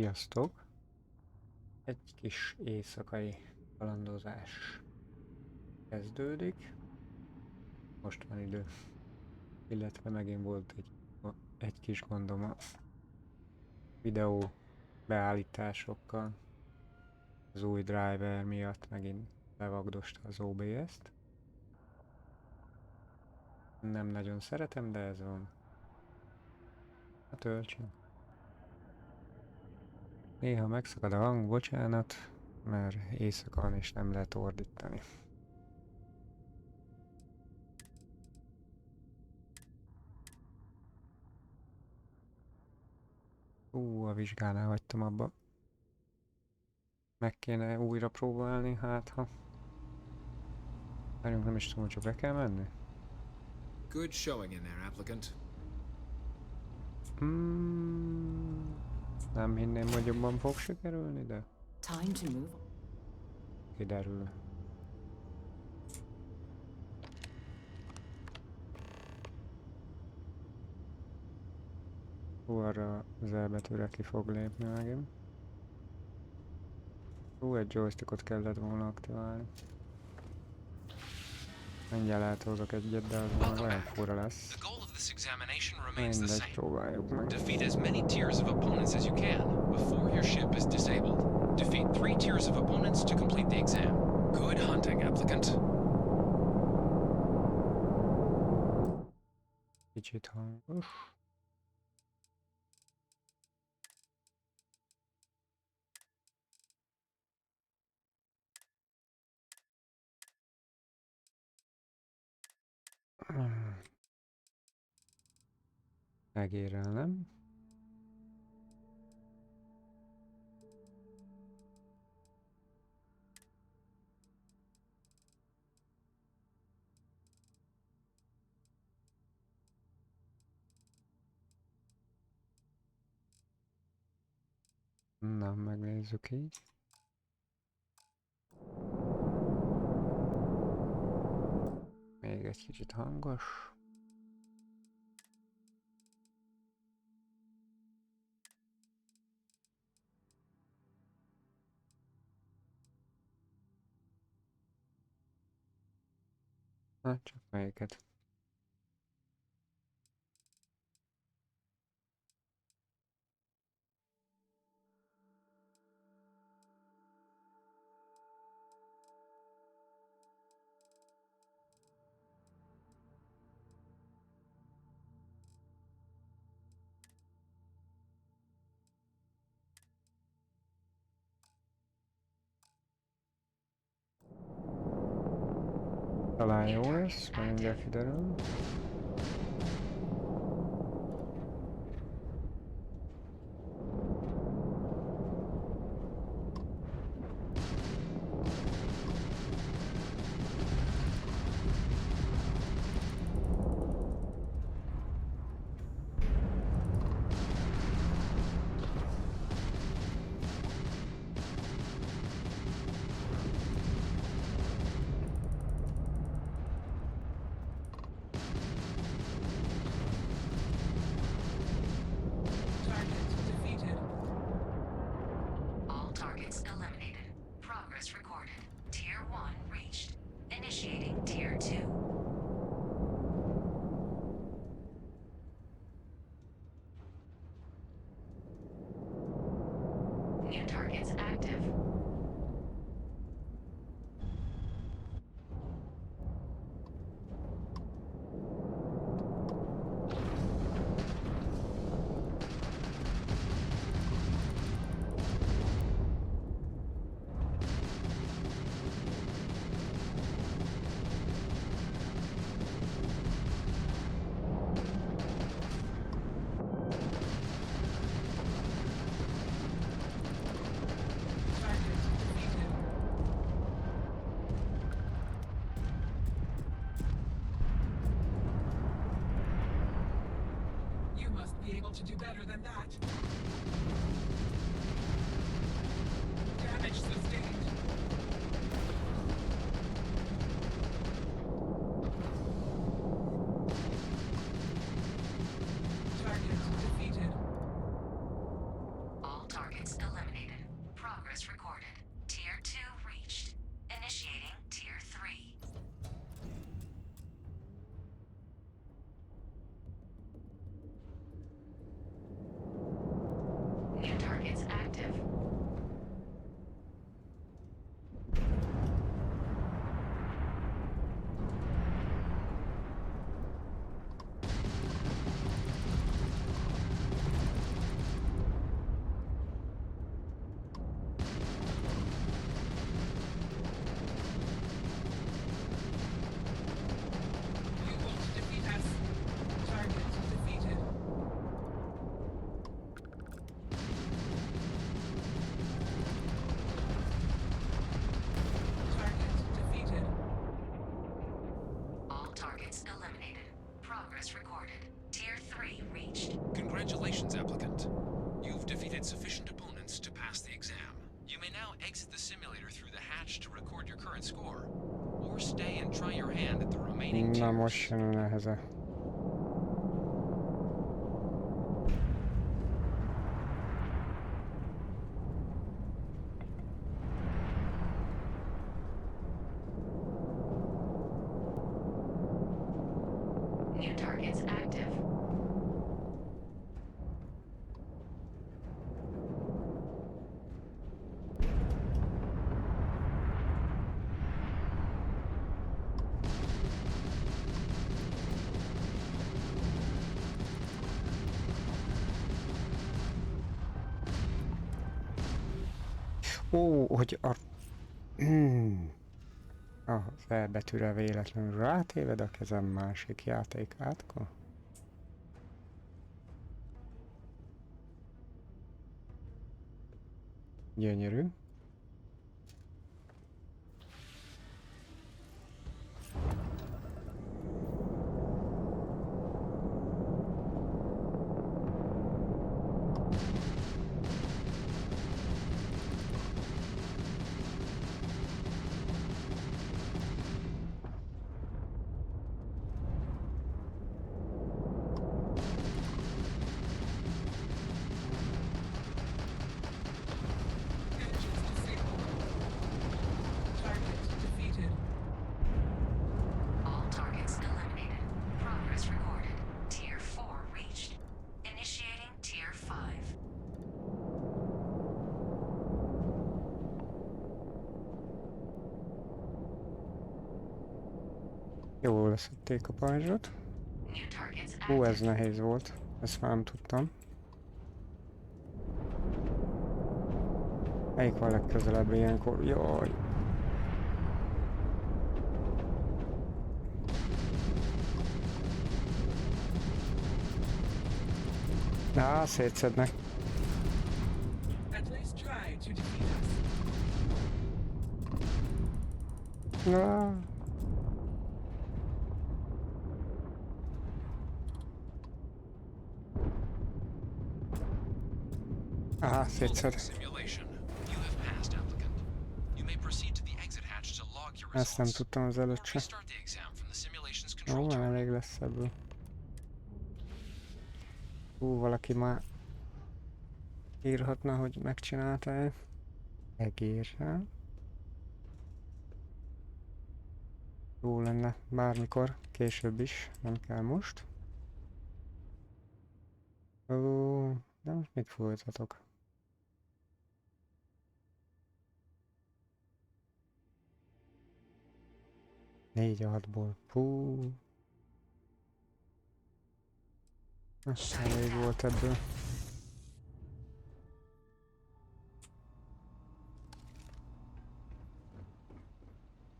Sziasztok! Egy kis éjszakai kalandozás kezdődik. Most van idő. Illetve megint volt egy kis gondom a videó beállításokkal. Az új driver miatt megint levagdosta az OBS-t. Nem nagyon szeretem, de ez van. A töltsünk. Néha megszakad a hang, bocsánat, mert éjszaka van és nem lehet ordítani. A vizsgánál hagytam abba. Meg kéne újra próbálni, hát ha... Várjunk, nem is tudom, hogy csak be kell menni. Good showing in there, applicant. Nem hinném, hogy jobban fog sikerülni, de... Time to move. Kiderül. Arra az E betűre ki fog lépni megint. Egy joystickot kellett volna aktiválni. Mindjárt áthozok egyet, de az már olyan fura lesz. Mindegy, próbáljuk meg. Defeat as many tiers of opponents as you can before your ship is disabled. Defeat 3 tiers of opponents to complete the exam. Good hunting, applicant. Kicsit hangos. Megérelnem. Na, megnézzük így. Még egy kicsit hangos. Hát csak melyiket. Talán jó lesz, majd mindjárt kiderül. New targets active. To do better than that. Damage sustained. Target defeated. All targets Progress recorded. Tier 2 reached. Initiating Tier 3. New targets active. You want to defeat us. Target defeated. Target defeated. All targets eliminated. Progress recorded. Tier 3 reached. Congratulations, applicant. You've defeated sufficient opponents to pass the exam. You may now exit the simulator through the hatch to record your current score, or stay and try your hand at the remaining Na tiers. most jön a neheze. New targets active. Ó, hogy a... Az E betűre véletlenül rátéved a kezem másik játékátkor. Gyönyörű. Engines disabled. Target defeated. All targets eliminated. Progress recorded. Tier 4 reached. Initiating Tier 5. Jól leszették a pajzsot. New targets Hú, ez active. nehéz volt. Ezt már nem tudtam. Melyik van legközelebb ilyenkor? Jaj! Á, szétszednek. At least try to defeat us. Á. Aha, szétszed. Simulation. You have passed, applicant. You may proceed to the exit hatch to log your Ezt nem results, tudtam az előtt or se. restart the exam from the simulation's control Jó, van, tower. elég lesz ebből. Hú, valaki már írhatna, hogy megcsinálta-e. Egérrel. Jó lenne bármikor, később is, nem kell most. Ó, de most mit folytatok? Négy a hatból. Pú. Elég volt ebből.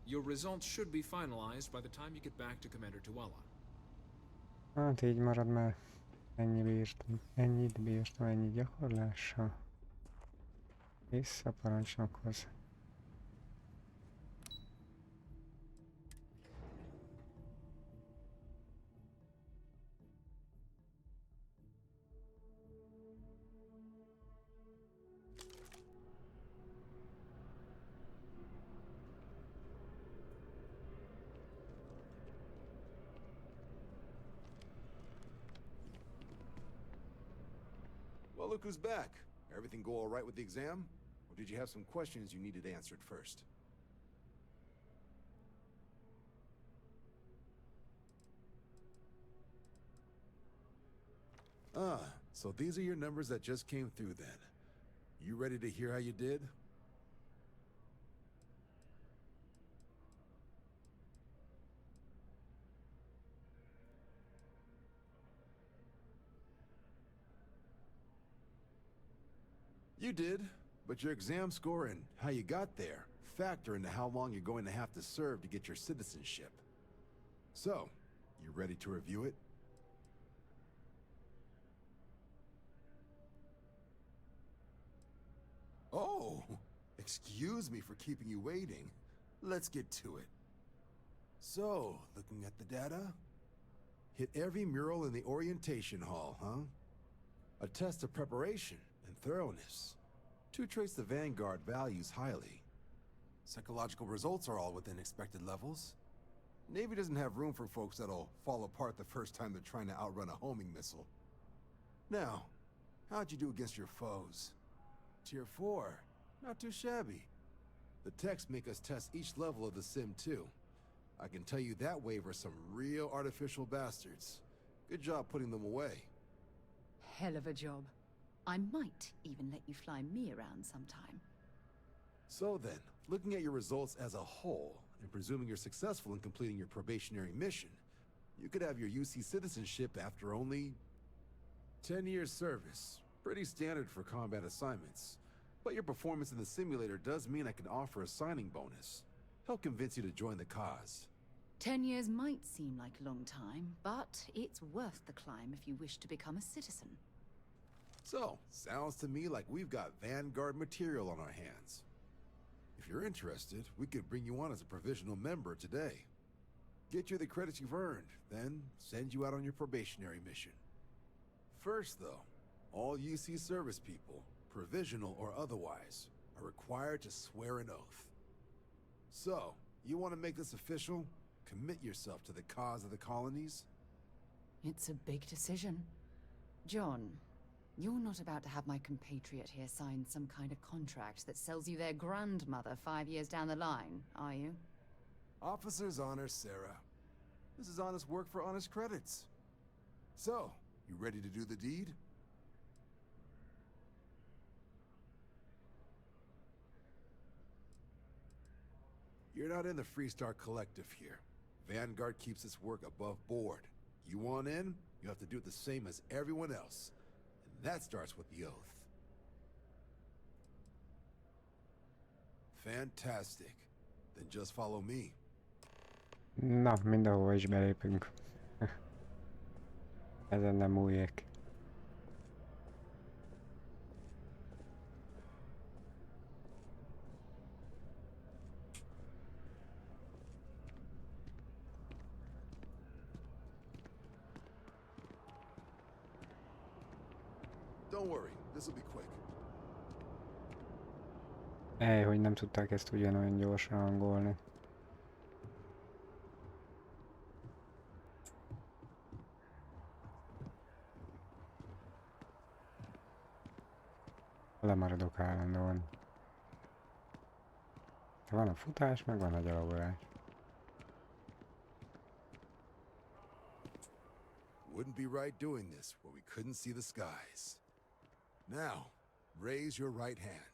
Your results should be finalized by the time you get back to Commander Tuala. Hát így marad, mert ennyit bírtam, ennyi gyakorlással. Vissza a parancsnokhoz. Well, look who's back. Everything go all right with the exam? Or did you have some questions you needed answered first? Ah, so these are your numbers that just came through then. You ready to hear how you did? You did, but your exam score and how you got there factor into how long you're going to have to serve to get your citizenship. So, you ready to review it? Oh, excuse me for keeping you waiting. Let's get to it. So, looking at the data? Hit every mural in the orientation hall, huh? A test of preparation and thoroughness. Two traits the Vanguard values highly. Psychological results are all within expected levels. Navy doesn't have room for folks that'll fall apart the first time they're trying to outrun a homing missile. Now, how'd you do against your foes? Tier 4, not too shabby. The techs make us test each level of the sim too. I can tell you that waiver's some real artificial bastards. Good job putting them away. Hell of a job. I might even let you fly me around sometime. So then, looking at your results as a whole, and presuming you're successful in completing your probationary mission, you could have your UC citizenship after only 10 years service. Pretty standard for combat assignments. But your performance in the simulator does mean I can offer a signing bonus. Help convince you to join the cause. 10 years might seem like a long time, but it's worth the climb if you wish to become a citizen. So, sounds to me like we've got Vanguard material on our hands. If you're interested, we could bring you on as a provisional member today. Get you the credits you've earned, then send you out on your probationary mission. First, though, all UC service people, provisional or otherwise, are required to swear an oath. So, you want to make this official? Commit yourself to the cause of the colonies? It's a big decision. John, you're not about to have my compatriot here sign some kind of contract that sells you their grandmother 5 years down the line, are you? Officer's honor, Sarah. This is honest work for honest credits. So, you ready to do the deed? You're not in the Freestar Collective here. Vanguard keeps its work above board. You want in, you have to do it the same as everyone else. And that starts with the oath. Fantastic. Then just follow me. Na, mindenhova is belépünk. Ezen nem újék. Don't worry, this will be quick. Hogy nem tudták ezt ugyanolyan gyorsan hangolni. Lemaradok állandóan. Van a futás, meg van a gyalogolás. Wouldn't be right doing this where we couldn't see the skies. Now, raise your right hand.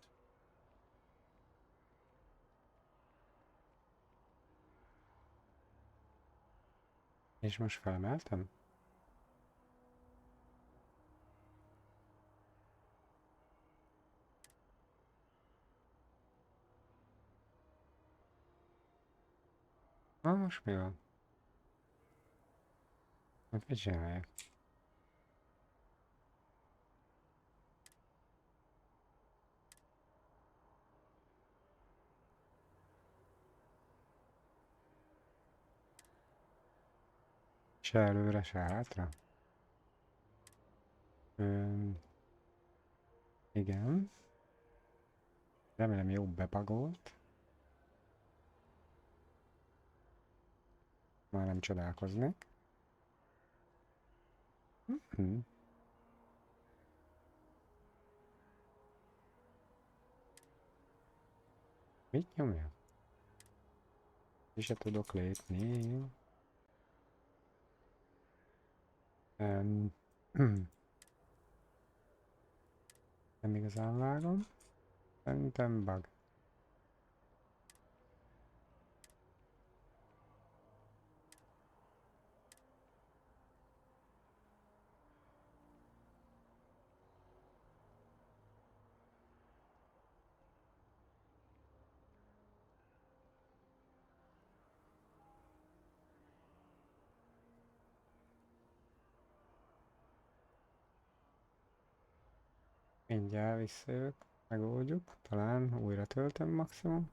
És most felemeltem? Na, most mi van? Hát mit csinálják? Se előre, se hátra? Igen. Remélem jó bepagolt. Már nem csodálkoznék. Mit nyomja? Ki se tudok lépni. Nem igazán vágom. Szerintem bug. Mindjárt visszajövök, megoldjuk, talán újra töltöm maximum.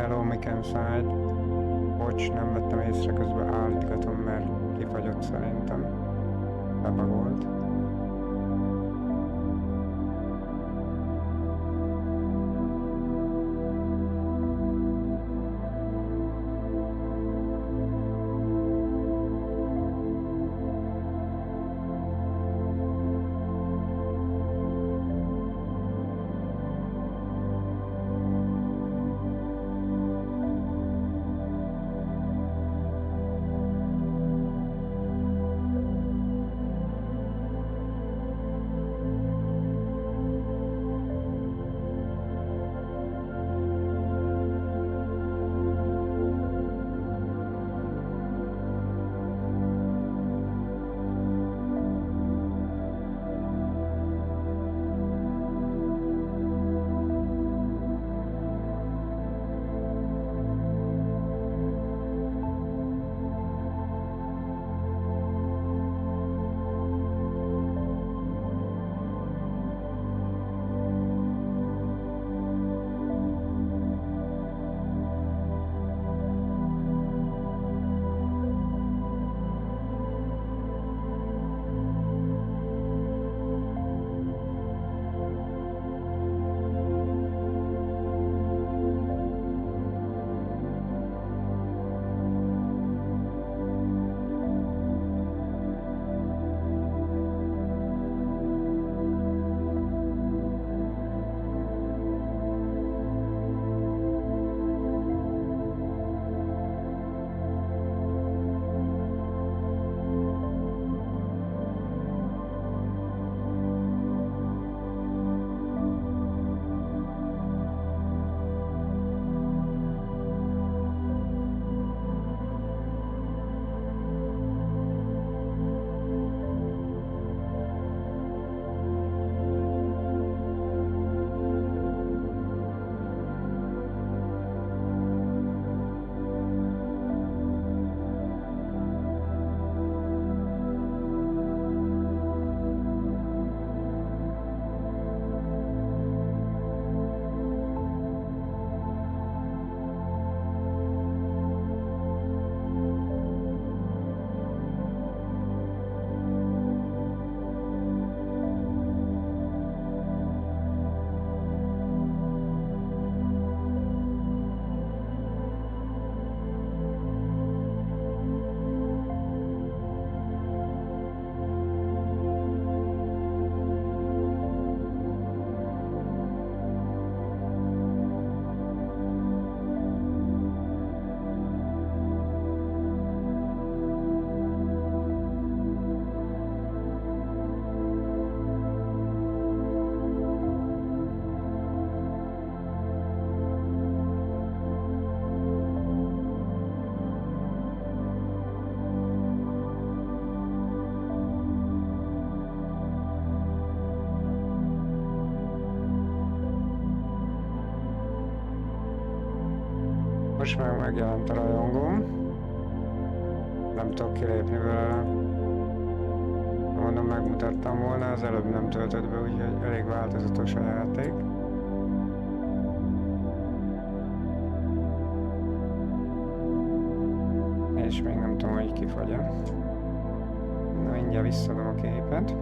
Hello, Miken Side. Bocs, nem vettem észre, közben állítgatom, mert kifagyott szerintem. Bebagolt. Most már megjelent a rajongóm. Nem tudok kilépni belőle. Mondom, megmutattam volna, az előbb nem töltött be, úgyhogy elég változatos a játék. És még nem tudom, hogy kifagy-e. Na, mindjárt visszadom a képet.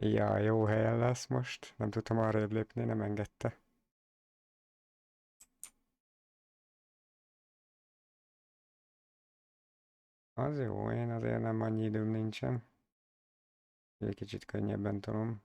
Ja, jó helyen lesz most. Nem tudtam arrébb lépni, nem engedte. Az jó, én azért nem annyi időm nincsen. Egy kicsit könnyebben tudom.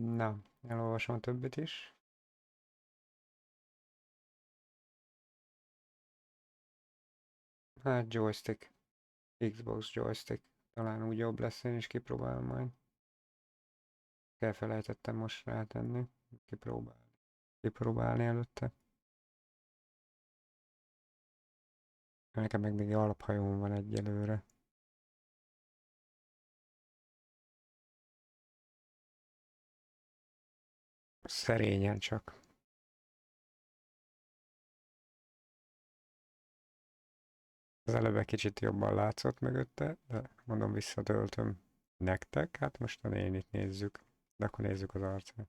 Na, elolvasom a többit is. Hát joystick. Xbox joystick. Talán úgy jobb lesz, én is kipróbálom majd. Elfelejtettem most rátenni. Kipróbálni előtte. Nekem meg még alaphajón van egyelőre. Szerényen csak. Az előbb egy kicsit jobban látszott mögötte, de mondom, visszatöltöm nektek. Hát most a nénit nézzük. De akkor nézzük az arcát.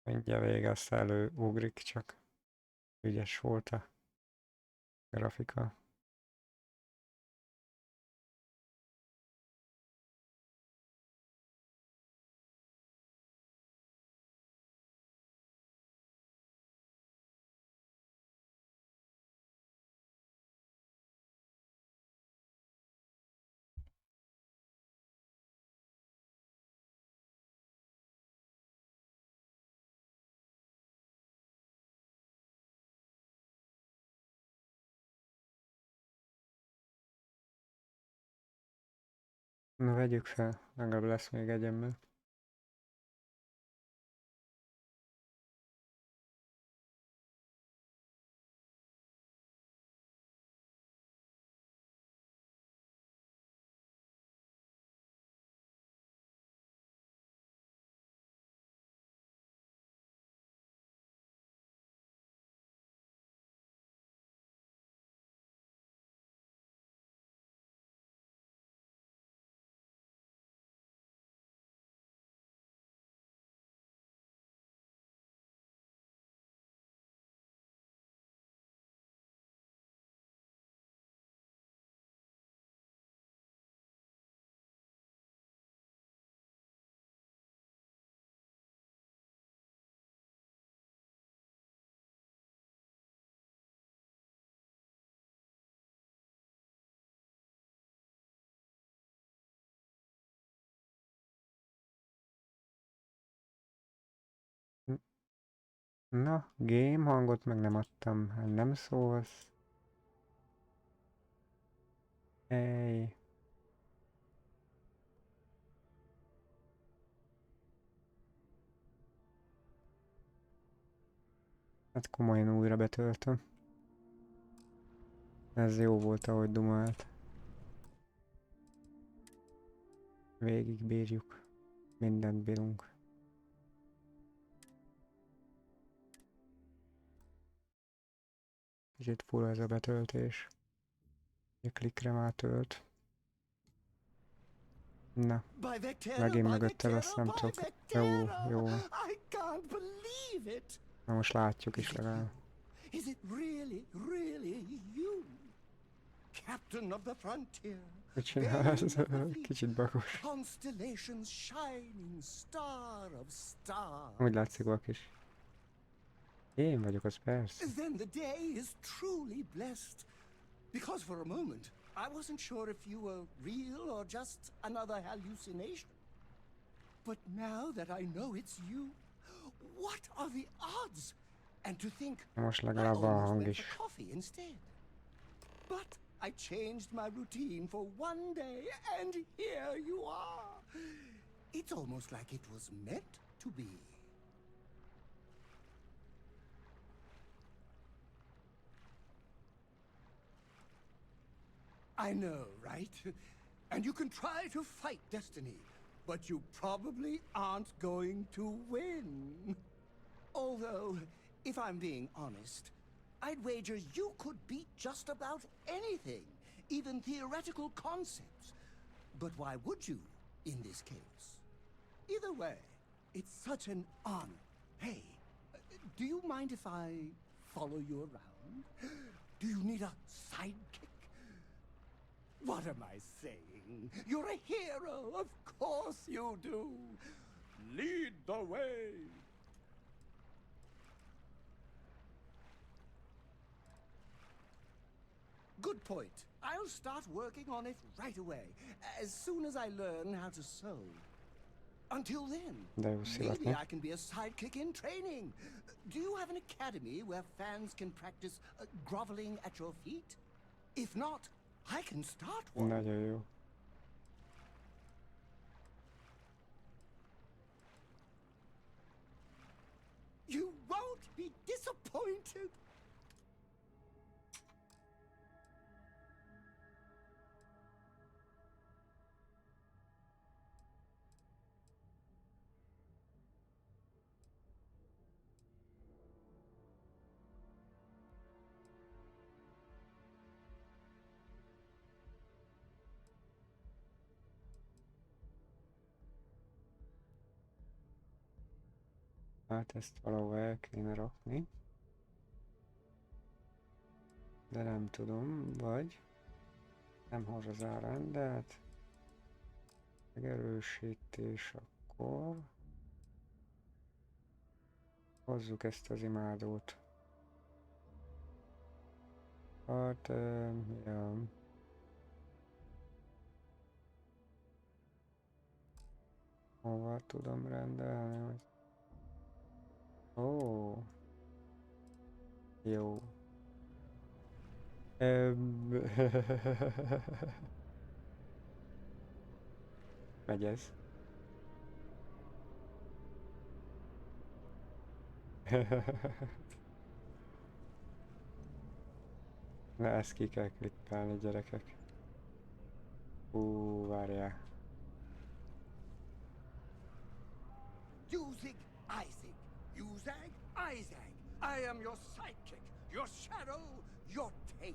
Mindjárt vége, azt előugrik, csak ügyes volt a grafika. Na vegyük fel, legalább lesz még egy ember. Na, game hangot meg nem adtam, nem szólsz. Hey. Hát komolyan újra betöltöm. Ez jó volt, ahogy dumált. Végig bírjuk. Mindent bírunk. Kicsit fura ez a betöltés. Egy klikre már tölt. Na, megint mögötte lesz, nem tudok. Jó, jó. Na most látjuk is legalább. Is it really, really you? Captain of the frontier. Mit csinálsz? Kicsit bakos. Constellation's shining star of stars. Úgy látszik bak is. Én vagyok, az persze. Then the day is truly blessed. Because for a moment, I wasn't sure if you were real or just another hallucination. But now that I know it's you, what are the odds? And to think, Most I legalább van almost hang went is. for coffee instead. But I changed my routine for one day, and here you are. It's almost like it was meant to be. I know, right? And you can try to fight destiny, but you probably aren't going to win. Although, if I'm being honest, I'd wager you could beat just about anything, even theoretical concepts. But why would you, in this case? Either way, it's such an honor. Hey, do you mind if I follow you around? Do you need a sidekick? What am I saying? You're a hero, of course you do. Lead the way. Good point. I'll start working on it right away, as soon as I learn how to sew. Until then, De jó maybe szivatni. I can be a sidekick in training. Do you have an academy where fans can practice groveling at your feet? If not, I can start one. Nagyon jó. You won't be disappointed. Hát ezt valahol el kéne rakni. De nem tudom, vagy nem hoz az árán, de hát megerősítés akkor. Hozzuk ezt az imádót. Hát, ja. Hova tudom rendelni, hogy... Ó. Jó. Megy ez. Na, ezt ki kell klippelni, gyerekek. Várjál. Usig, Isaac. Usag, Isaac. I am your sidekick, your shadow, your tail.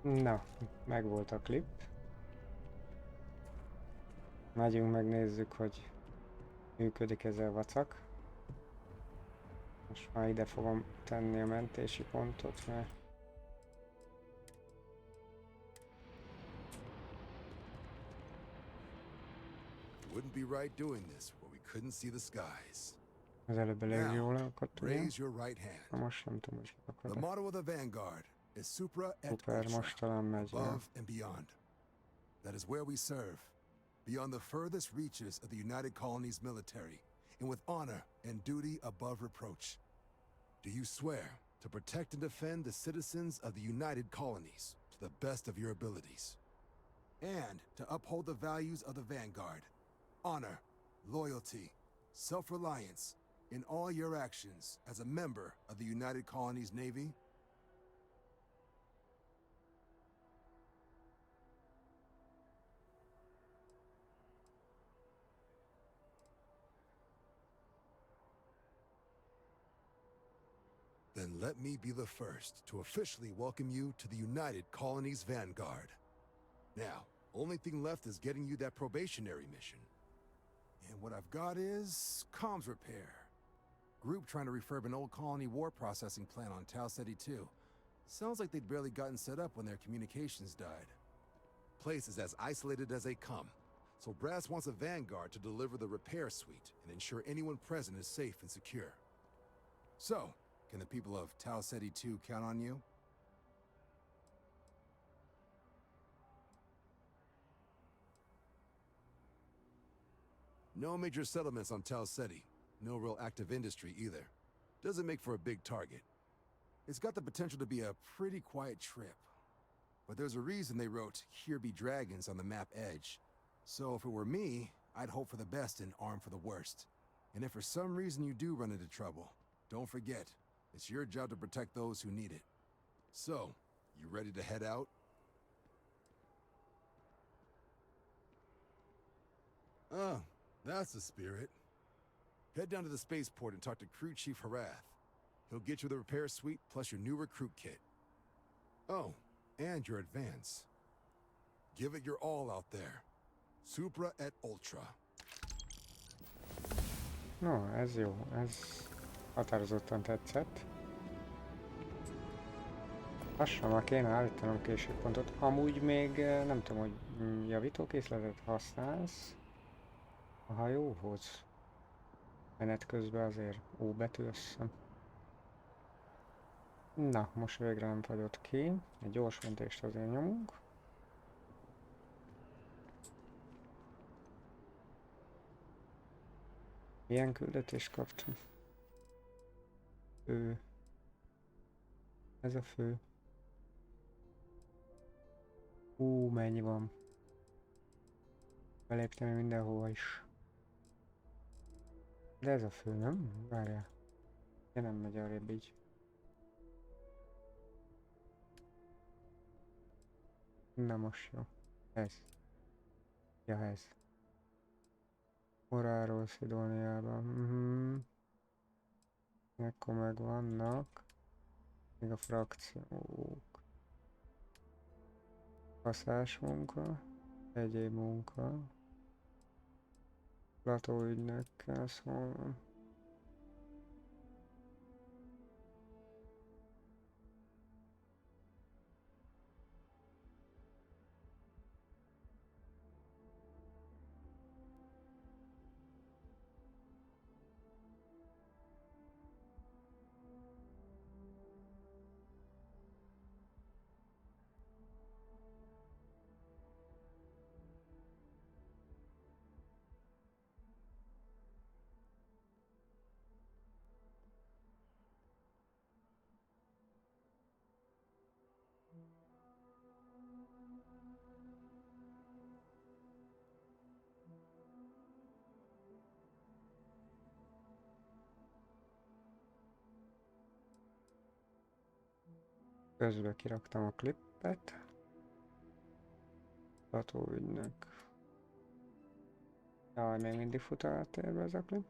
Na, megvolt a klip. Megyünk, megnézzük, hogy működik ez a vacak. Most már ide fogom tenni a mentési pontot, mert Wouldn't be right doing this where we couldn't see the skies. az előbb elég jól akadt, ugye? Raise your right Na hand. most nem tudom, hogy The akad. motto of the Vanguard. is Supra et Super, Ultra, most talán megy. Ja. above and beyond. That is where we serve, beyond the furthest reaches of the United Colonies military, and with honor and duty above reproach. Do you swear to protect and defend the citizens of the United Colonies to the best of your abilities, and to uphold the values of the Vanguard, honor, loyalty, self-reliance, in all your actions as a member of the United Colonies Navy? Then let me be the first to officially welcome you to the United Colonies Vanguard. Now, only thing left is getting you that probationary mission. And what I've got is comms repair. Group trying to refurb an old colony war processing plant on Tau Ceti 2. Sounds like they'd barely gotten set up when their communications died. Place is as isolated as they come, so Brass wants a Vanguard to deliver the repair suite and ensure anyone present is safe and secure. So, can the people of Tau Ceti 2 count on you? No major settlements on Tau Ceti. No real active industry either. Doesn't make for a big target. It's got the potential to be a pretty quiet trip. But there's a reason they wrote, "Here be dragons" on the map edge. So if it were me, I'd hope for the best and arm for the worst. And if for some reason you do run into trouble, don't forget, it's your job to protect those who need it. So, you ready to head out? Oh, that's the spirit. Head down to the spaceport and talk to Crew Chief Harath. He'll get you the repair suite plus your new recruit kit. Oh, and your advance. Give it your all out there. Supra et Ultra. No, ez jó, ez határozottan tetszett. Lassan már kéne állítanom készségpontot. Amúgy még nem tudom, hogy javítókészletet használsz a hajóhoz. Menet közben azért O betű, azt hiszem. Na, most végre nem fagyott ki. Egy gyors mentést azért nyomunk. Milyen küldetést kaptam? Fő. Ez a fő. Mennyi van? Beléptem mindenhova is. De ez a fő, nem? Várjál. Ja, nem megy arrébb így. Na most jó. Ez. Ja, ez. Moráról Szidóniában. Akkor meg vannak. Még a frakciók. Kaszás munka. Egyéb munka. Platóügynökkel szólom. Közben kiraktam a klippet. Platóügynök. Jaj, még mindig fut a háttérbe ez a klip.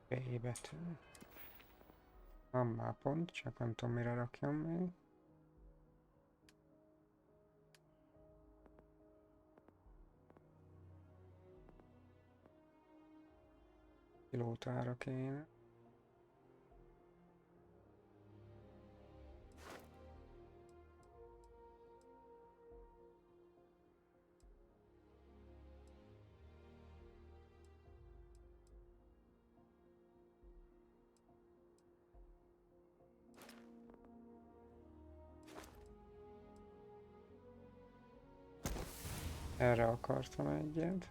B betű. Van már pont, csak nem tudom mire rakjam még. Pilótára kéne. Erre akartam egyet.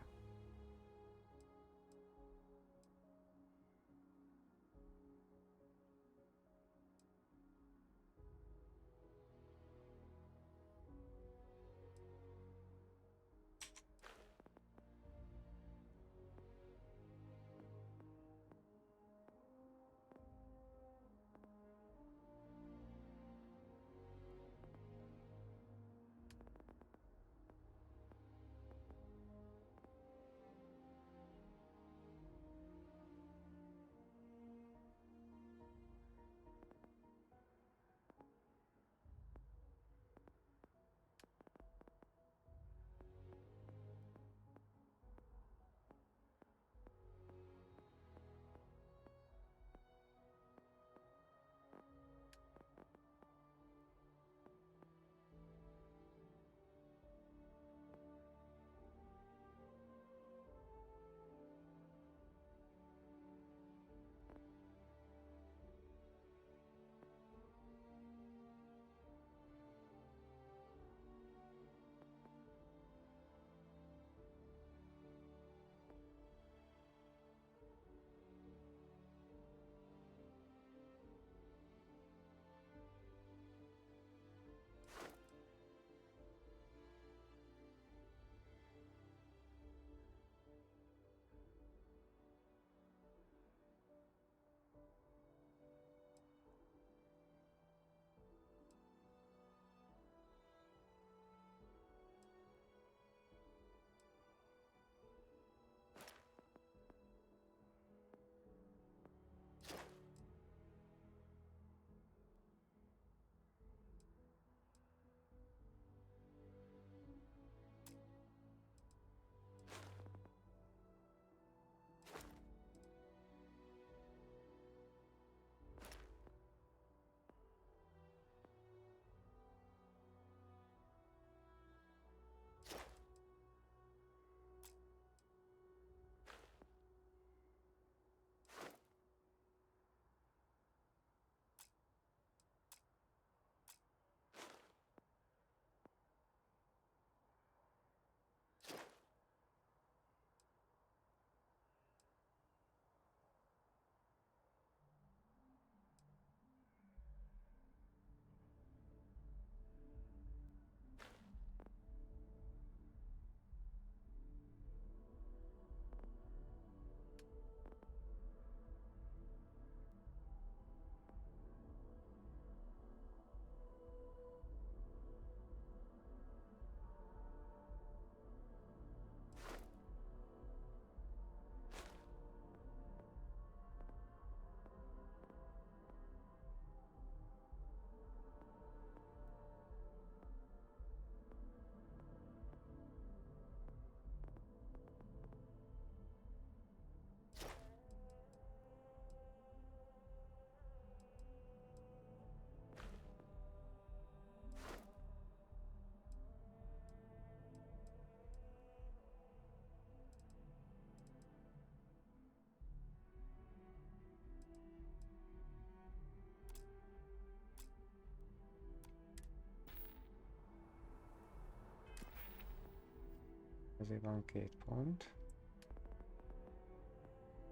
Ezért van 2 pont.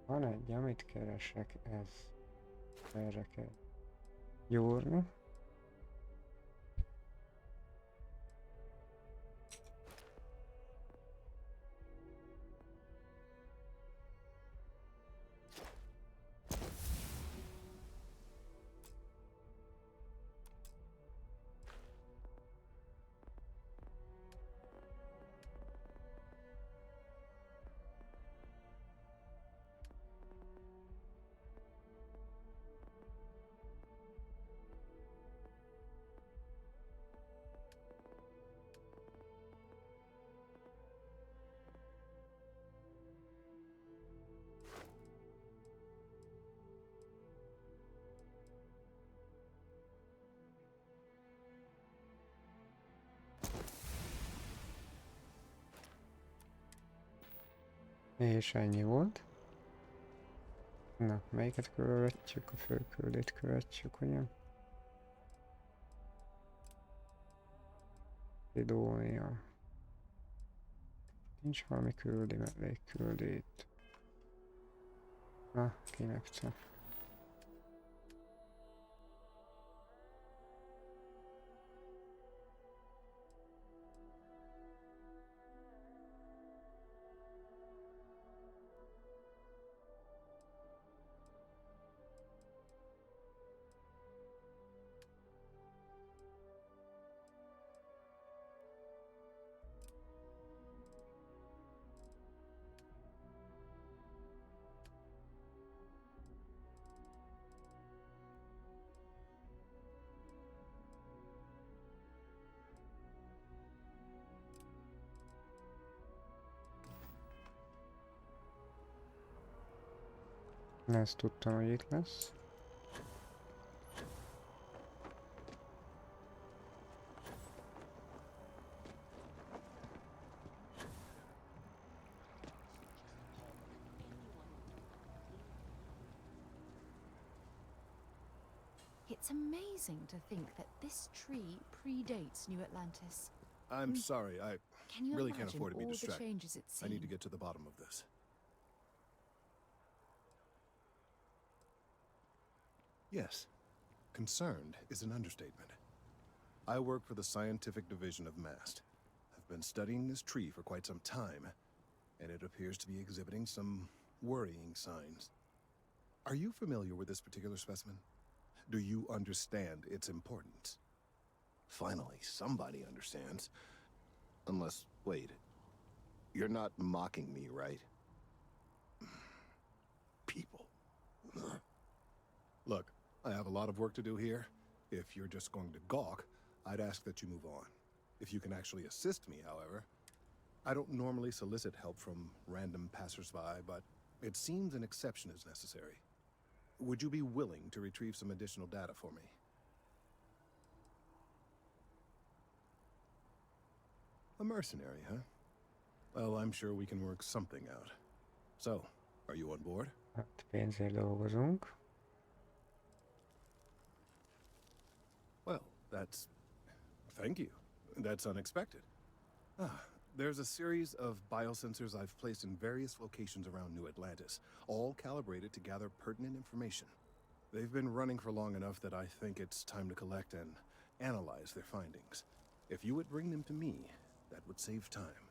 Van egy, amit keresek, ez. Erre kell gyúrni. És ennyi volt. Na, melyiket követjük? A főküldét követjük, ugye? Sidónia. Nincs valami küldi, mellékküldi itt. Na, kinek csak. Ezt tudtam, hogy itt lesz. It's amazing to think that this tree predates New Atlantis. I'm sorry, I Can you really can't imagine afford to be all the distracted. changes it's I seen? need to get to the bottom of this. Yes, concerned is an understatement. I work for the scientific division of MAST. I've been studying this tree for quite some time, and it appears to be exhibiting some worrying signs. Are you familiar with this particular specimen? Do you understand its importance? Finally, somebody understands. Unless, wait, you're not mocking me, right? People. Look, I have a lot of work to do here. If you're just going to gawk, I'd ask that you move on. If you can actually assist me, however. I don't normally solicit help from random passersby, but it seems an exception is necessary. Would you be willing to retrieve some additional data for me? A mercenary, huh? Well, I'm sure we can work something out. So, are you on board? Hát pénzért dolgozunk. Well, that's... Thank you. That's unexpected. There's a series of biosensors I've placed in various locations around New Atlantis, all calibrated to gather pertinent information. They've been running for long enough that I think it's time to collect and analyze their findings. If you would bring them to me, that would save time.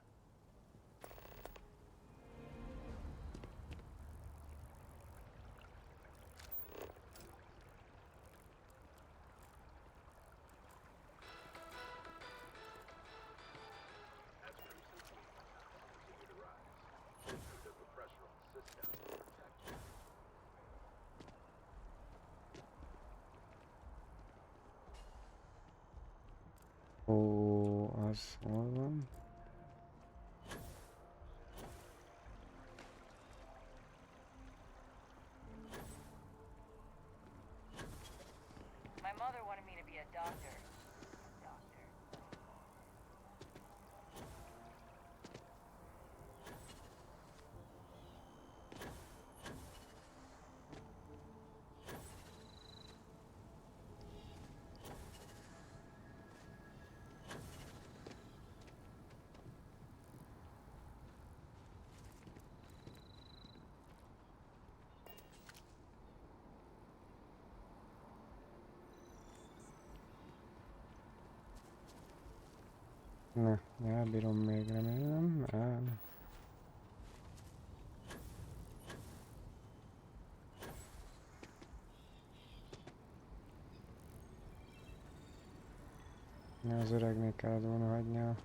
Ó, az hol van? My mother wanted me to be a doctor. Doctor. Na, elbírom még, remélem. El. Az öregnek kellett volna hagyni a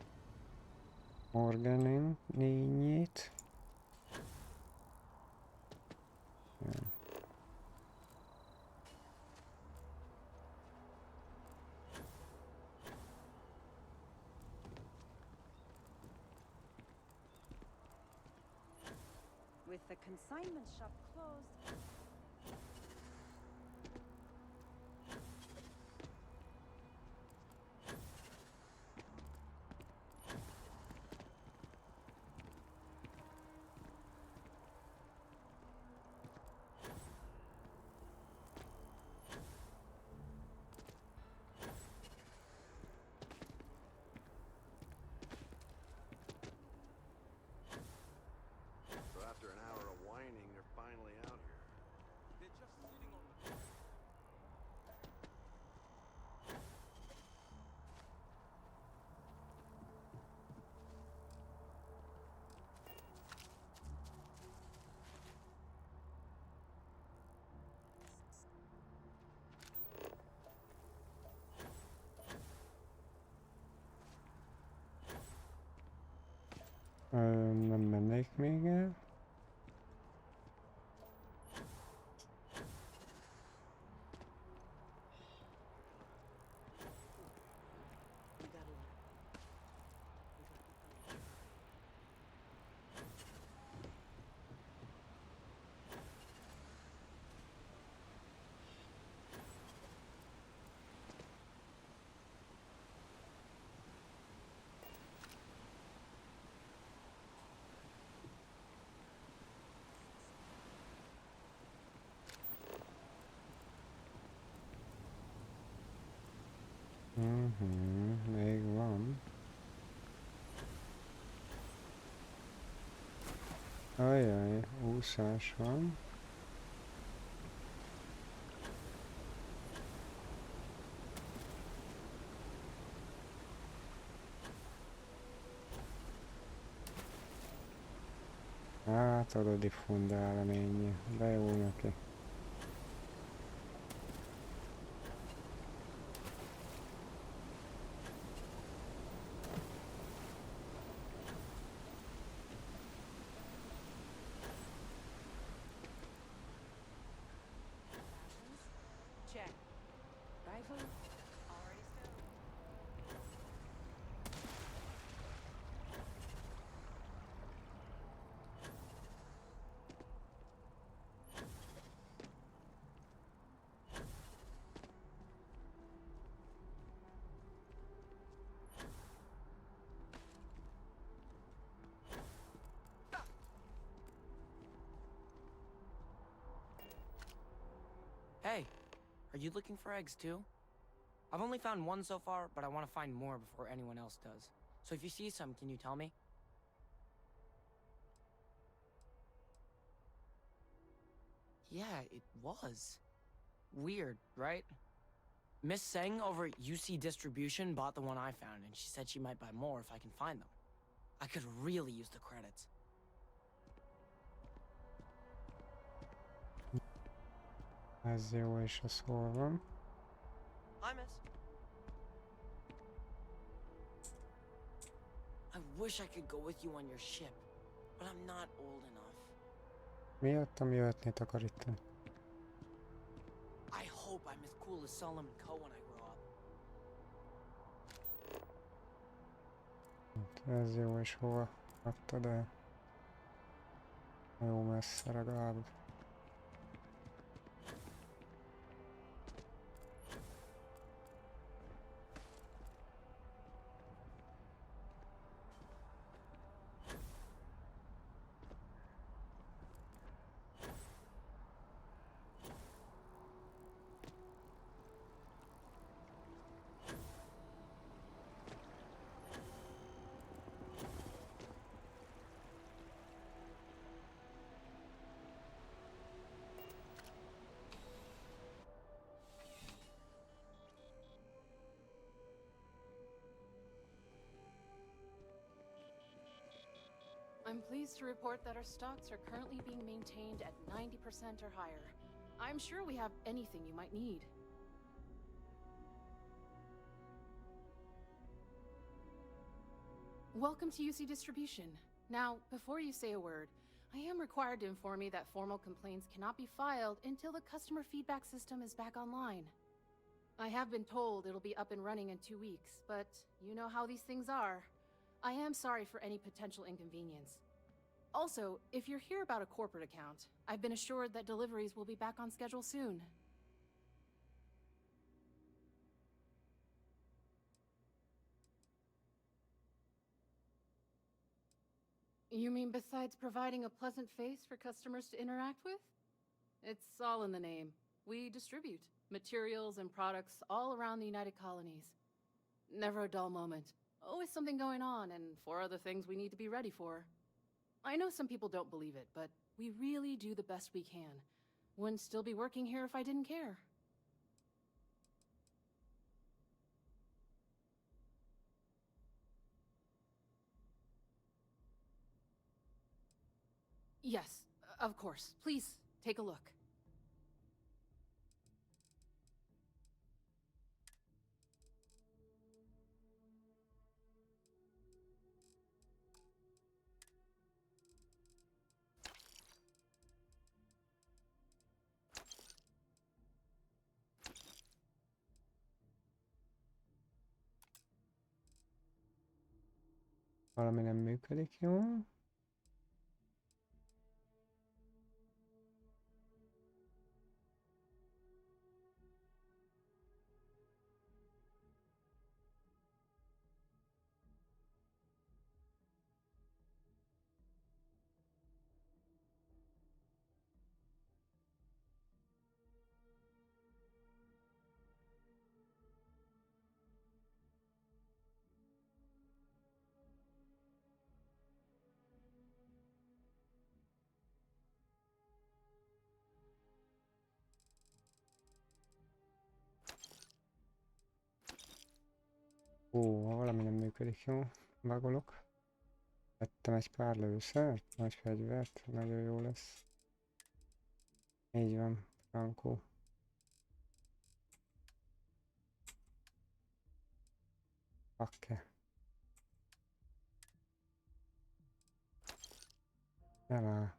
Morganin lényét. With the consignment shop closed. Nem mennék még el. Még van. Ajaj, úszás van. Hát odadi fundál ennyi, de jó neki. Check. Rifle? Already stowed. Hey, are you looking for eggs too? I've only found one so far, but I want to find more before anyone else does. So if you see some, can you tell me? Yeah, it was. Weird, right? Miss Seng over at UC Distribution bought the one I found, and she said she might buy more if I can find them. I could really use the credits. Ez jó, és ez hol van? Hi, miss. I wish I could go with you on your ship, but I'm not old enough. Miattam jöhetnéd akar itten? I hope I'm as cool as Solomon Coe when I grow up. Ez jó, és hova adtad el? Jó messze legalább. I'm pleased to report that our stocks are currently being maintained at 90% or higher. I'm sure we have anything you might need. Welcome to UC Distribution. Now, before you say a word, I am required to inform you that formal complaints cannot be filed until the customer feedback system is back online. I have been told it'll be up and running in 2 weeks, but you know how these things are. I am sorry for any potential inconvenience. Also, if you're here about a corporate account, I've been assured that deliveries will be back on schedule soon. You mean besides providing a pleasant face for customers to interact with? It's all in the name. We distribute materials and products all around the United Colonies. Never a dull moment. Always something going on, and 4 other things we need to be ready for. I know some people don't believe it, but we really do the best we can. Wouldn't still be working here if I didn't care. Yes, of course. Please, take a look. Valami nem működik jól. Ó, valami nem működik jól. Bagolok. Vettem egy pár lőszert, nagy fegyvert, nagyon jó lesz. Így van, frankó. Pakke. Elá.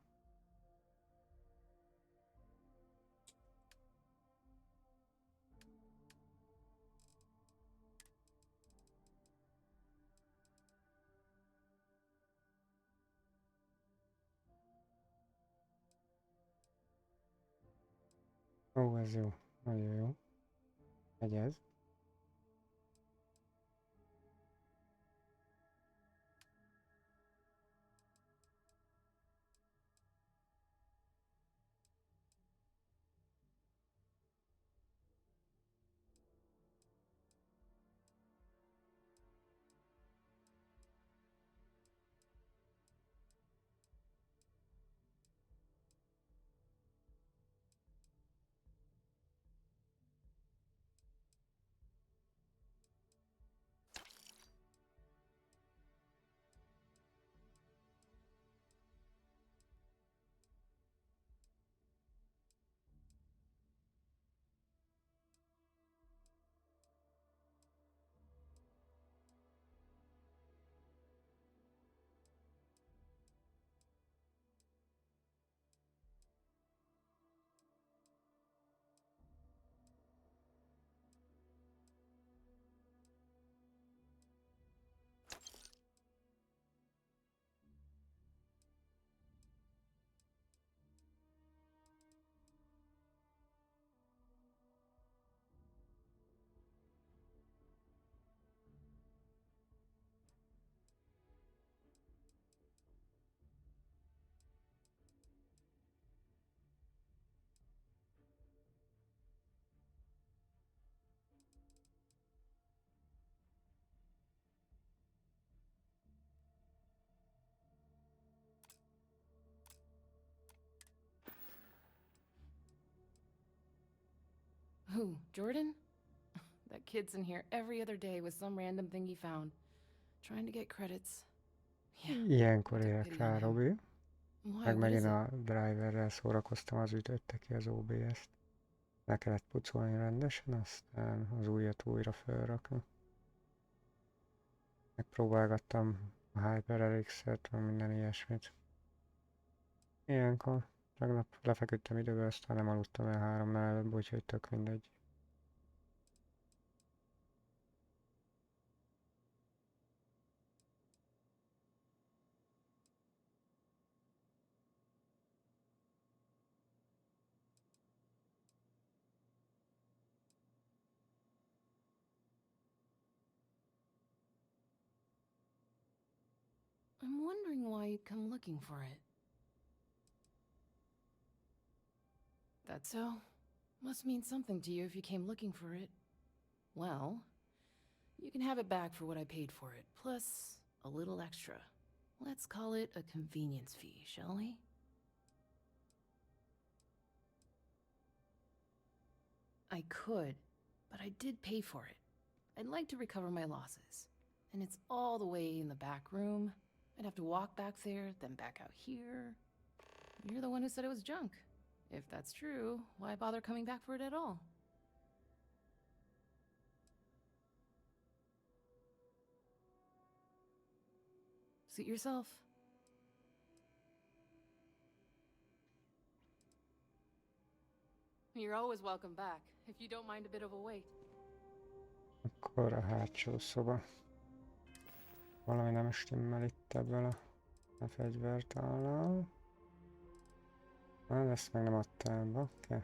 Ó, ez jó. Nagyon jó. Egyez. Who, Jordan? That kid's in here every other day with some random thing he found. Trying to get credits. Yeah. Ilyenkor took érek pity rá, on him. Robi. Why, Meg what is megint it? a driverrel szórakoztam, az ütötte ki az OBS-t. Le kellett pucolni rendesen, aztán az újat újra felrakni. Megpróbálgattam a HyperRX-et, meg minden ilyesmit. Ilyenkor tegnap lefeküdtem időbe, aztán nem aludtam el 3-nál előbb, úgyhogy tök mindegy. I'm wondering why you'd come looking for it. That so? Must mean something to you if you came looking for it. Well, you can have it back for what I paid for it, plus a little extra. Let's call it a convenience fee, shall we? I could, but I did pay for it. I'd like to recover my losses. And it's all the way in the back room. I'd have to walk back there, then back out here. You're the one who said it was junk. If that's true, why bother coming back for it at all? Suit yourself. You're always welcome back, if you don't mind a bit of a wait. Akkor a hátsó szoba. Valami nem stimmel itt ebből a fegyvertállal. Ezt meg nem adtál be, oké.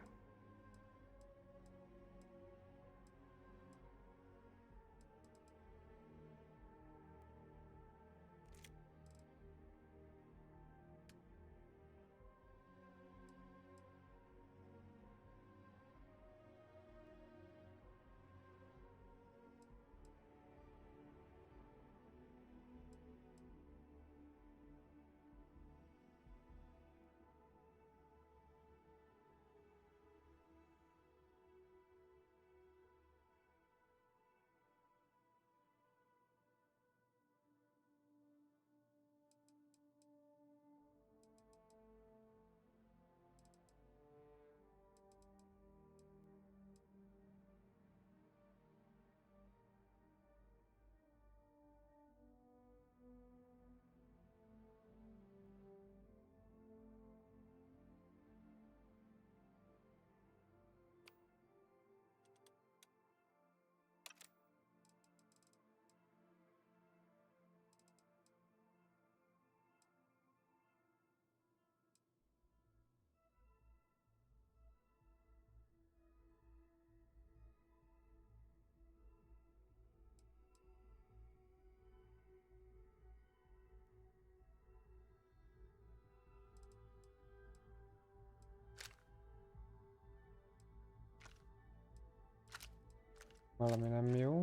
Valami nem jó.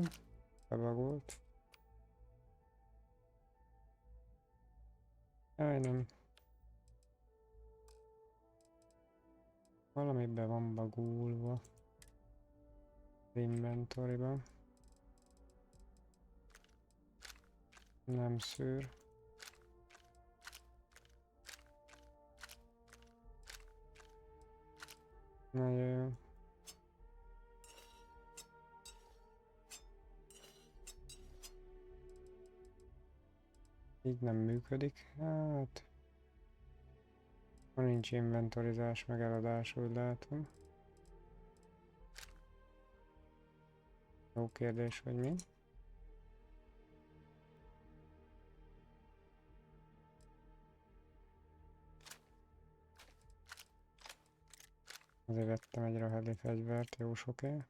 Bebagolt. Jaj, nem. Valami be van bagulva. Az inventoryban. Nem szűr. Nagyon jó. Így nem működik. Hát... nincs inventorizás, meg eladás, úgy látom. Jó kérdés, hogy mi. Azért vettem egy raheli fegyvert, jó soké.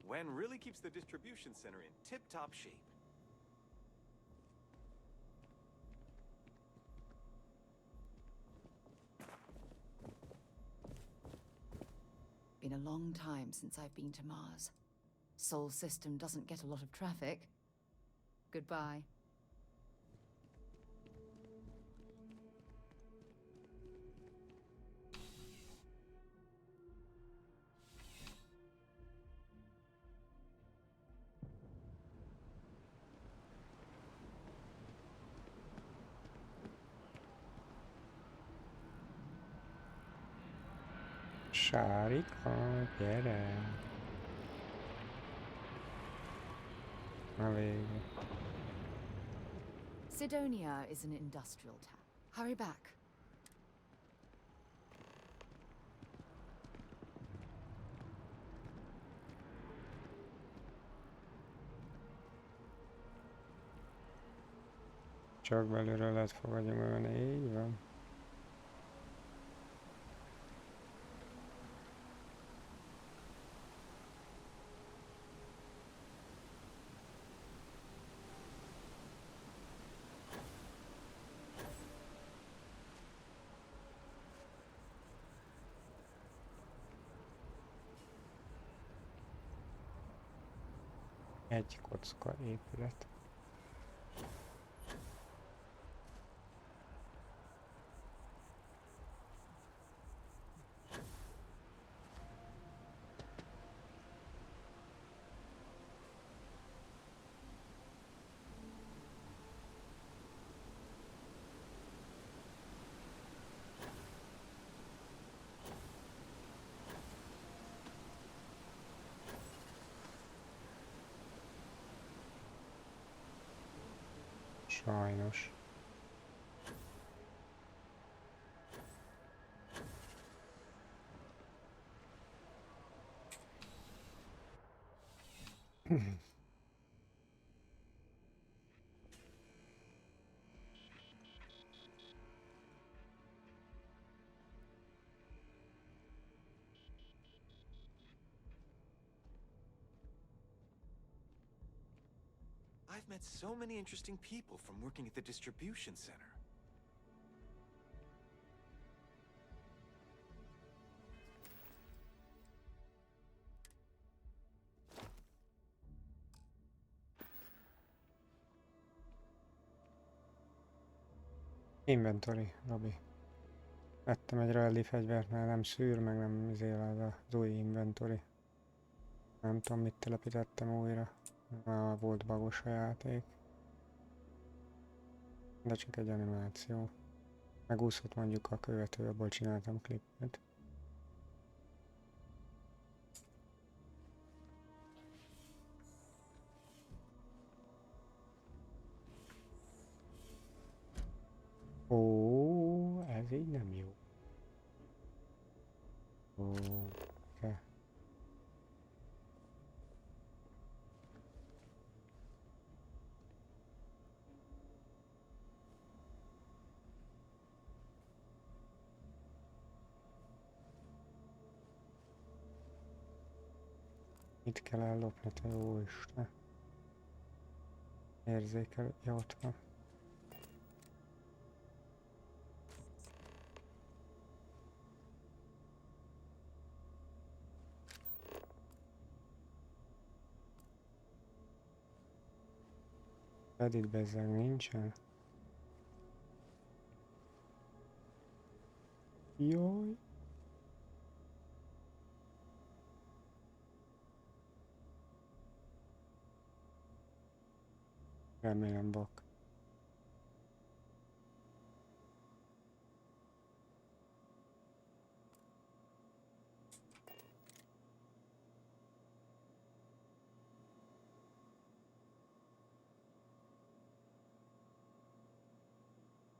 Wen really keeps the distribution center in tip-top shape. Been a long time since I've been to Mars. Sol system doesn't get a lot of traffic. Goodbye. Sárika, gyere! Na végre. Sidonia is an industrial town. Hurry back. Csak belülről lehet fogadni magani, így van. Egy kocka épület. Sajnos. I've met so many interesting people from working at the distribution center. Inventory, Robi. Vettem egy rally fegyvert, mert nem szűr, meg nem izél az új inventory. Nem tudom, mit telepítettem újra. Volt bagos a játék. De csak egy animáció. Megúszott mondjuk a követő, abból csináltam klippet. Ó, ez így nem jó. Oké. Itt kell ellopni, te jó Isten. Érzékel, ja, ott van. Edit bezzeg nincsen. Jaj. Remélem bak.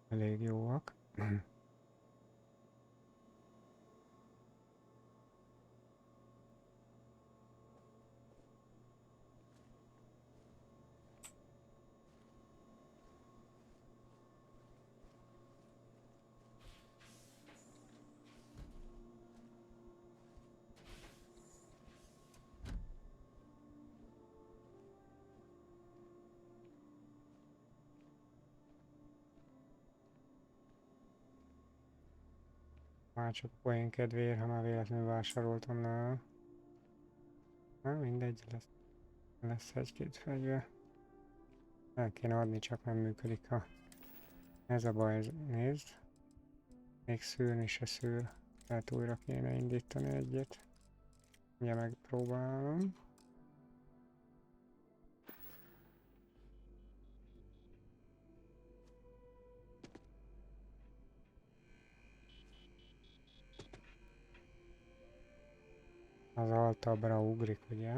Elég jóak. Már csak poén kedvéért, ha már véletlenül vásároltam nála. Na mindegy, lesz egy-két fegyver. El kéne adni, csak nem működik a... Ez a baj, nézd. Még szűrni se szűr. Tehát újra kéne indítani egyet. Ugye megpróbálom. Az altabbra ugrik, ugye?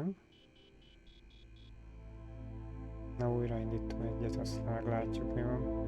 Na újraindítom egyet, azt meglátjuk, mi van.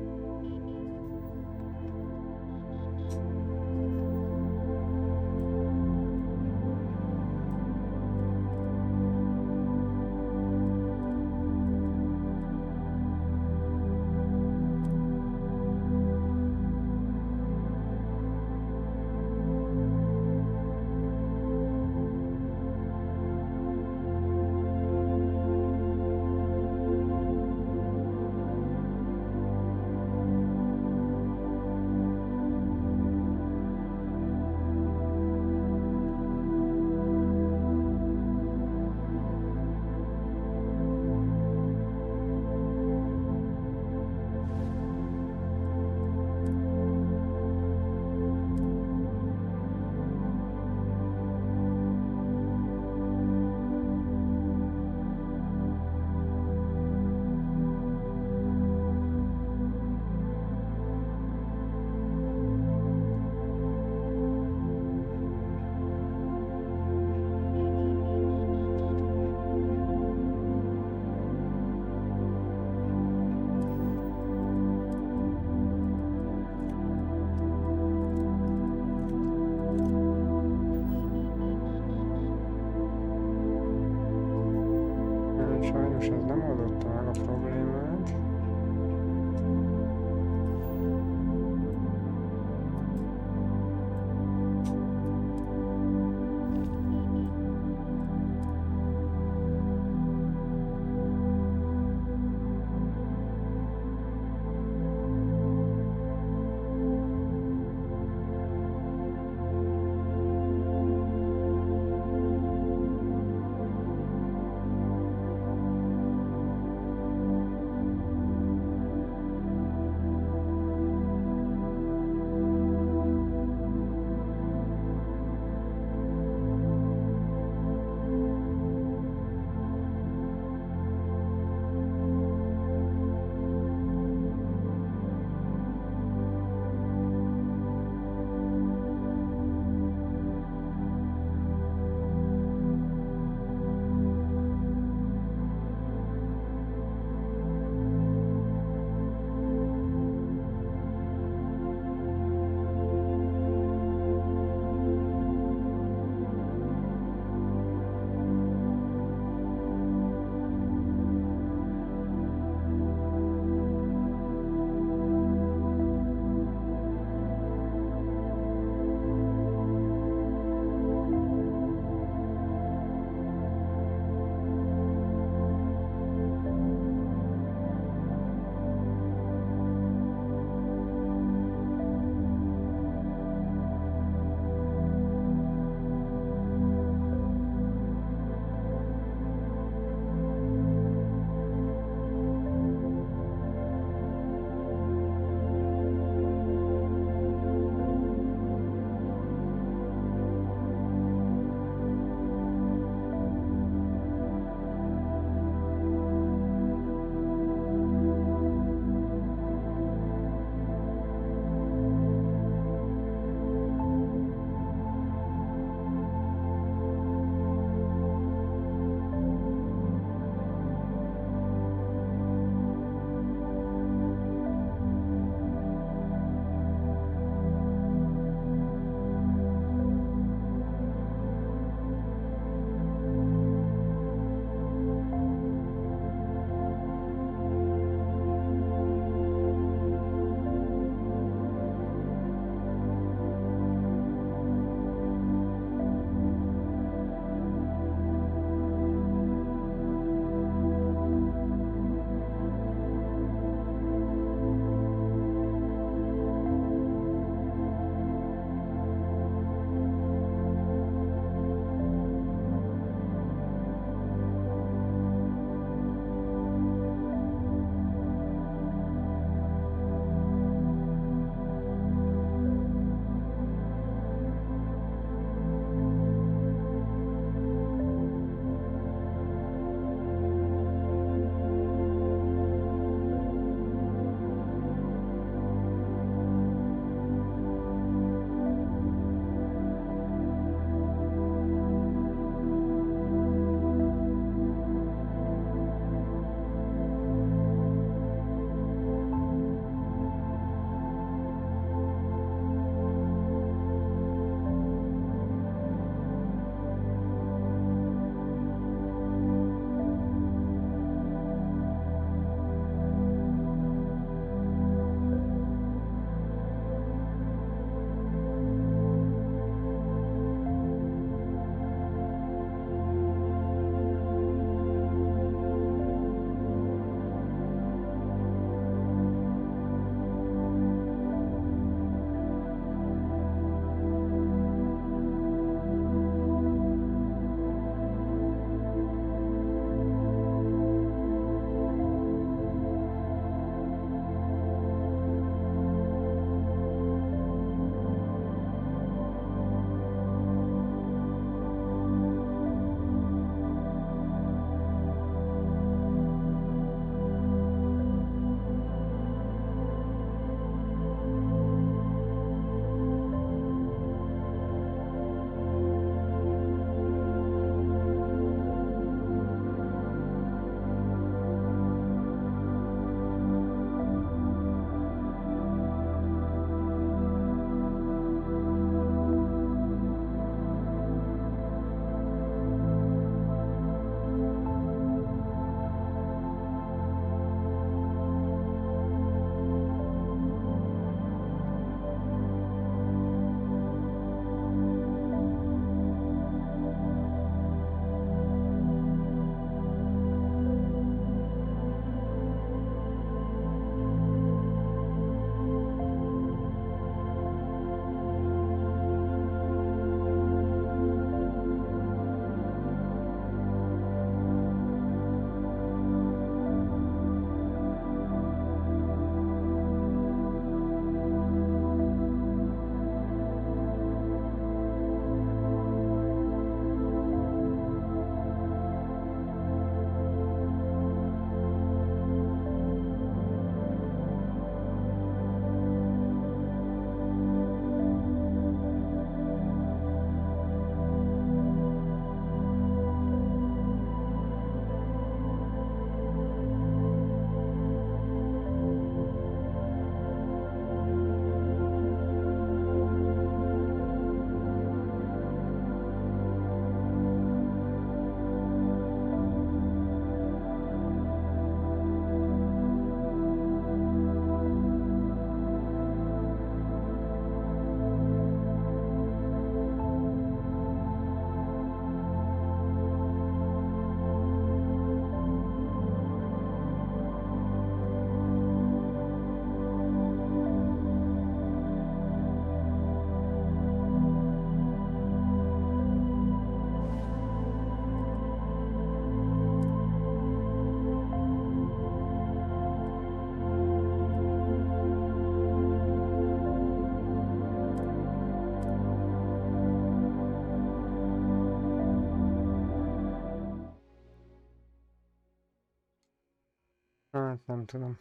Hát nem tudom.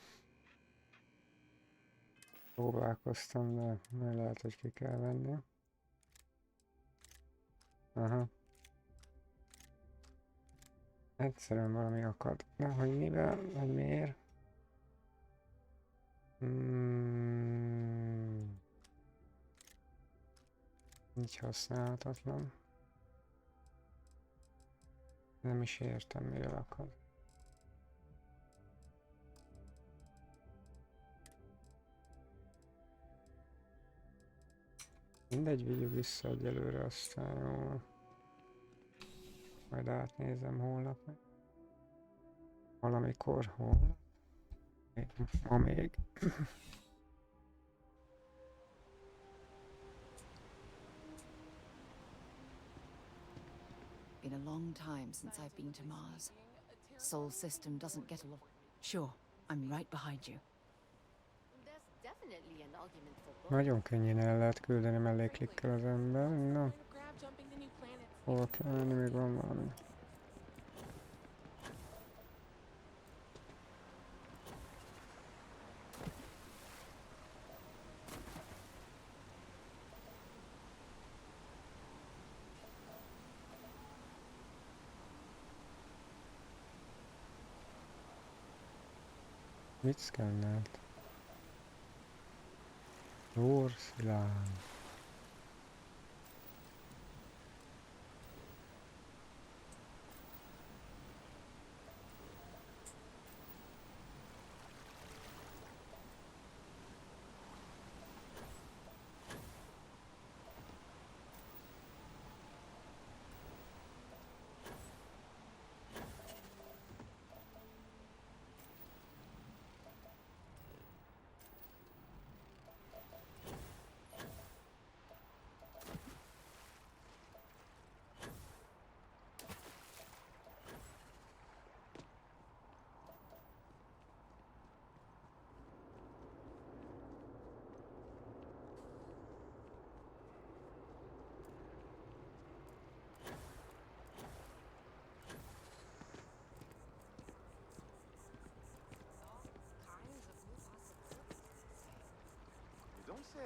Próbálkoztam, de lehet, hogy ki kell venni. Aha. Egyszerűen valami akad. De hogy mivel, vagy miért? Így használhatatlan. Nem is értem, mivel akad. Mindegy, vigyük vissza egyelőre, aztán jó. Majd átnézem holnap. Valamikor, holnap. Ma még. Been a long time since I've been to Mars. Sol system doesn't get a lot. Sure, I'm right behind you. There's definitely an argument for both. Nagyon könnyen el lehet küldeni melléklikkel az ember. Na. Hol kell menni, még van valami. Mit szkennelt? Porszilán. Don't say.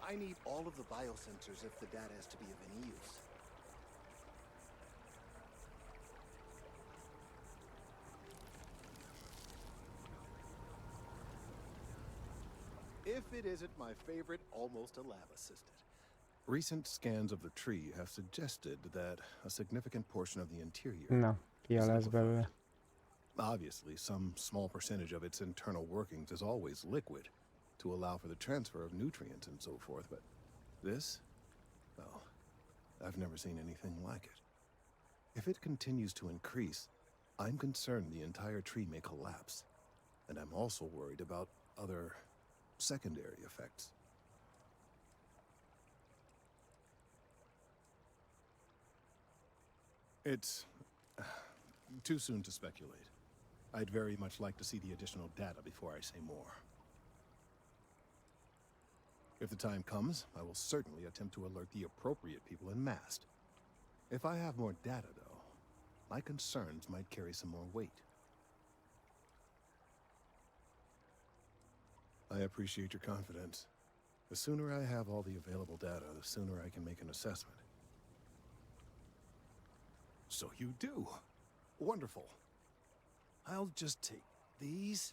I need all of the biosensors if the data is to be of any use. If it isn't my favorite almost a lab assistant. Recent scans of the tree have suggested that a significant portion of the interior Na, ki lesz belőle. Obviously, some small percentage of its internal workings is always liquid to allow for the transfer of nutrients and so forth, but this? Well, I've never seen anything like it. If it continues to increase, I'm concerned the entire tree may collapse. And I'm also worried about other secondary effects. It's too soon to speculate. I'd very much like to see the additional data before I say more. If the time comes, I will certainly attempt to alert the appropriate people en masse. If I have more data, though, my concerns might carry some more weight. I appreciate your confidence. The sooner I have all the available data, the sooner I can make an assessment. So you do. Wonderful. I'll just take these,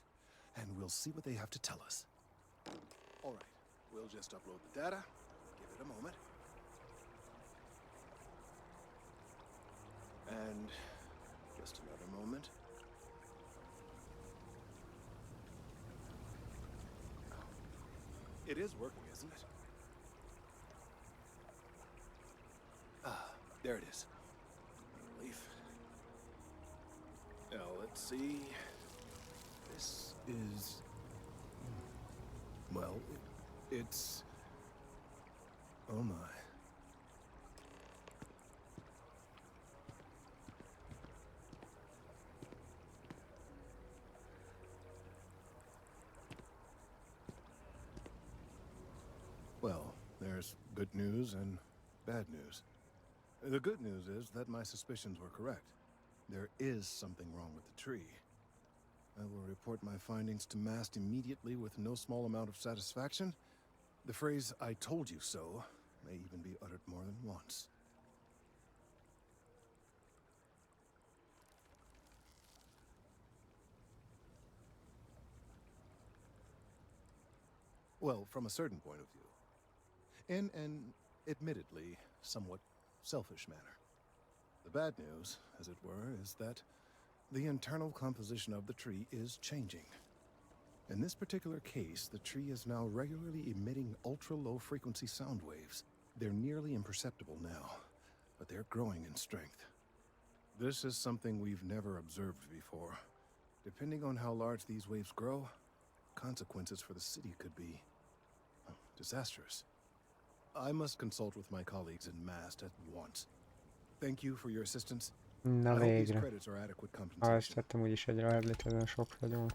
and we'll see what they have to tell us. All right, we'll just upload the data. Give it a moment. And just another moment. It is working, isn't it? Ah, there it is. Relief. Now, let's see. This is... Well, it's... Oh my. There's good news and bad news. The good news is that my suspicions were correct. There is something wrong with the tree. I will report my findings to Mast immediately with no small amount of satisfaction. The phrase, "I told you so," may even be uttered more than once. Well, from a certain point of view. In an, admittedly, somewhat selfish manner. The bad news, as it were, is that the internal composition of the tree is changing. In this particular case, the tree is now regularly emitting ultra-low frequency sound waves. They're nearly imperceptible now, but they're growing in strength. This is something we've never observed before. Depending on how large these waves grow, consequences for the city could be disastrous. I must consult with my colleagues in Mast at once. Thank you for your assistance. Na I hope these végre. credits are adequate Ha, compensation. ezt tettem úgyis egy ráedlit ezen sok fegyó.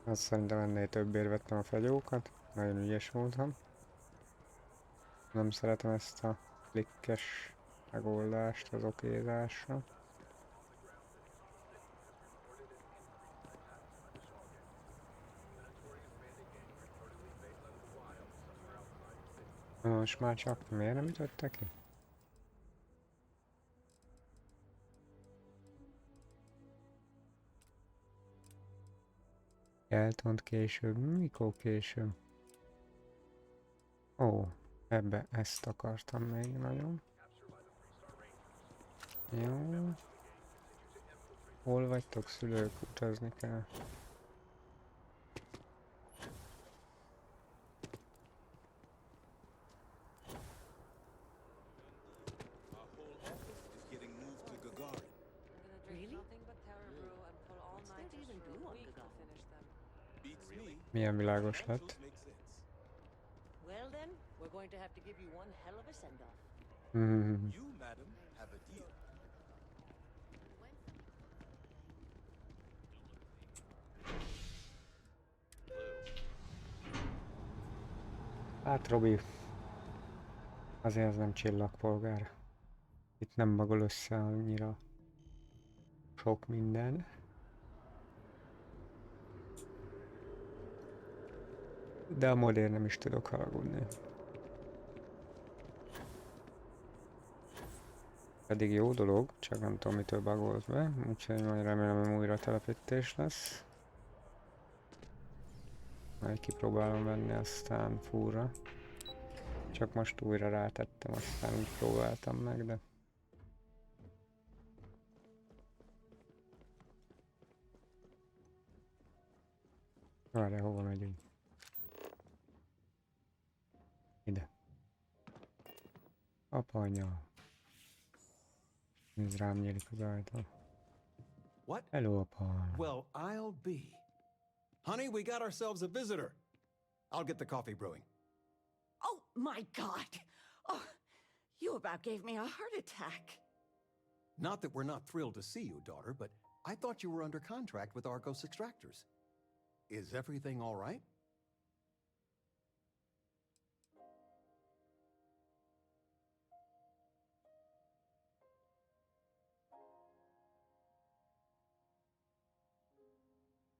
Azt szerintem ennél többért vettem a fegyókat. Nagyon ügyes voltam. Nem szeretem ezt a klikkes megoldást az okézásra. Most már csak miért nem ütötte ki? Eltont később, mikor később? Ó, ebbe ezt akartam még nagyon. Jó. Hol vagytok, szülők? Utazni kell. Milyen világos lett. Well then, we're going to have to give you one hell of a send-off. You, madam, have a deal. Hát Robi, azért ez nem csillagpolgár. Itt nem magol össze annyira sok minden. De a modért nem is tudok haragudni. Pedig jó dolog, csak nem tudom mitől bagolt be, úgyhogy majd remélem, hogy újra telepítés lesz. Majd kipróbálom venni, aztán fúra. Csak most újra rátettem, aztán úgy próbáltam meg, de... Várjál, hova megyünk? Ide. Apanya. Nézd, rám nyílik az ajtó. What? Hello, apa. Well, I'll be. Honey, we got ourselves a visitor. I'll get the coffee brewing. Oh, my God! Oh, you about gave me a heart attack. Not that we're not thrilled to see you, daughter, but I thought you were under contract with Argos Extractors. Is everything all right?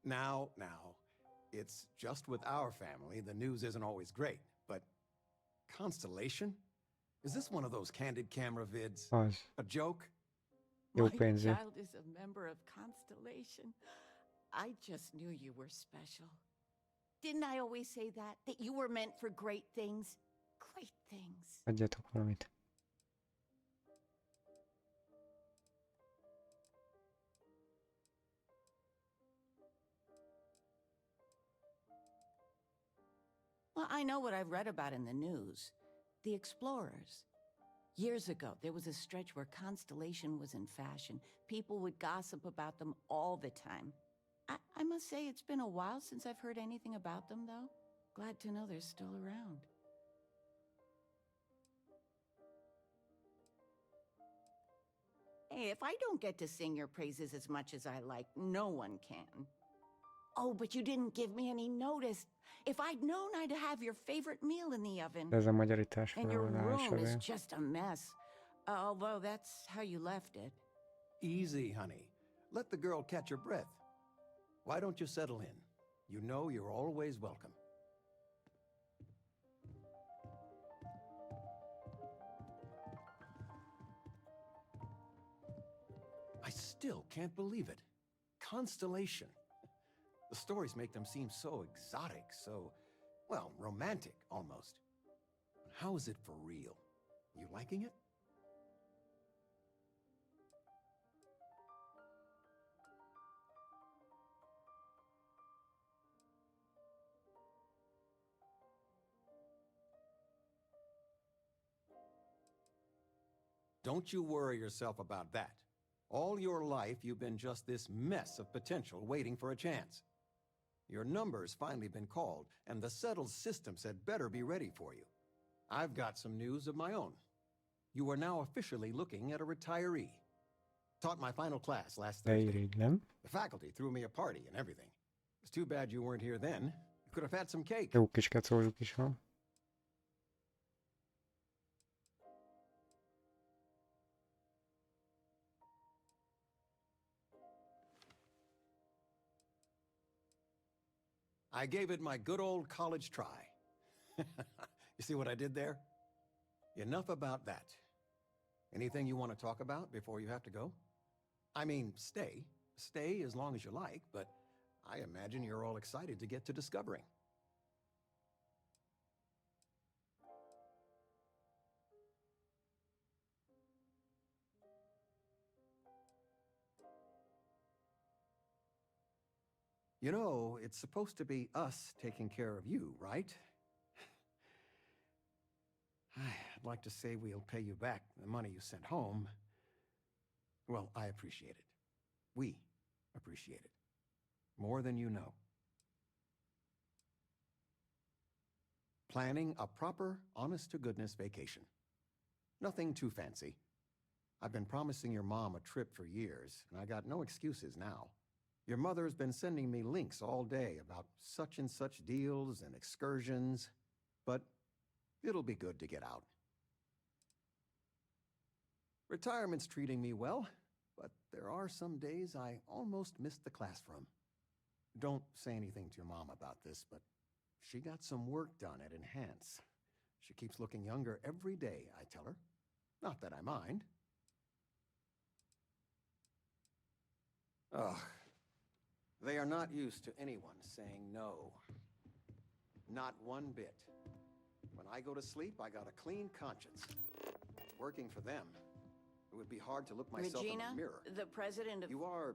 Now, it's just with our family. The news isn't always great, but Constellation? Is this one of those candid camera vids? Az. A joke? Jó My pénzé. child is a member of Constellation. I just knew you were special. Didn't I always say that? That you were meant for great things? Great things. Adjatok valamit. Well, I know what I've read about in the news. The explorers. Years ago, there was a stretch where Constellation was in fashion. People would gossip about them all the time. I must say it's been a while since I've heard anything about them, though. Glad to know they're still around. Hey, if I don't get to sing your praises as much as I like, no one can. Oh, but you didn't give me any notice. If I'd known I'd have your favorite meal in the oven. Ez a magyarítás And your felvonás room is azért. just a mess. Although that's how you left it. Easy, honey. Let the girl catch her breath. Why don't you settle in? You know you're always welcome. I still can't believe it. Constellation. The stories make them seem so exotic, so, well, romantic almost. How is it for real? You liking it? Don't you worry yourself about that. All your life, you've been just this mess of potential waiting for a chance. Your number's finally been called, and the settled systems had better be ready for you. I've got some news of my own. You are now officially looking at a retiree. Taught my final class last Thursday. Leirigylem. The faculty threw me a party and everything. It's too bad you weren't here then. You could have had some cake. Jó kis kecózsuk is van. I gave it my good old college try. You see what I did there? Enough about that. Anything you want to talk about before you have to go? I mean, stay. Stay as long as you like, but I imagine you're all excited to get to discovering. You know, it's supposed to be us taking care of you, right? I'd like to say we'll pay you back the money you sent home. Well, I appreciate it. We appreciate it. More than you know. Planning a proper, honest-to-goodness vacation. Nothing too fancy. I've been promising your mom a trip for years, and I got no excuses now. Your mother's been sending me links all day about such and such deals and excursions, but it'll be good to get out. Retirement's treating me well, but there are some days I almost missed the class from. Don't say anything to your mom about this, but she got some work done at Enhance. She keeps looking younger every day, I tell her. Not that I mind. Ugh. They are not used to anyone saying no. Not one bit. When I go to sleep, I got a clean conscience. Working for them, it would be hard to look myself Regina, in the mirror. the president of... You are...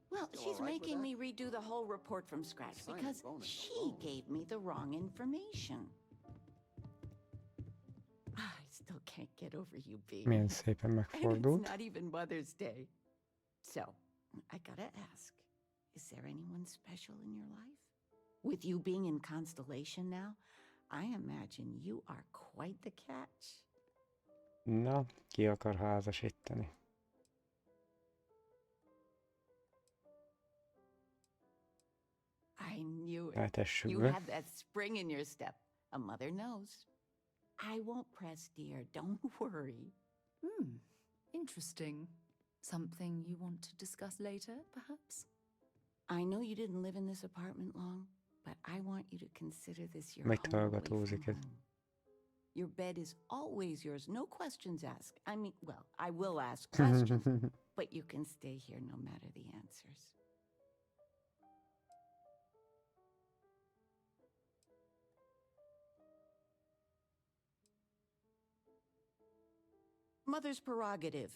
Well, still she's all right with making that? me redo the whole report from scratch Signing because bonus she alone. gave me the wrong information. I still can't get over you being... Milyen szépen And megfordult. it's not even Mother's Day. So, I gotta ask, is there anyone special in your life? With you being in Constellation now, I imagine you are quite the catch. Na, ki akar házasítani? I knew it. Eltessük You be. have that spring in your step. A mother knows. I won't press, dear. Don't worry. Interesting. Something you want to discuss later, perhaps? I know you didn't live in this apartment long, but I want you to consider this your Mit home away from hallgatózik ez? home. Your bed is always yours, no questions asked. I mean, well, I will ask questions, but you can stay here no matter the answers. Mother's prerogative.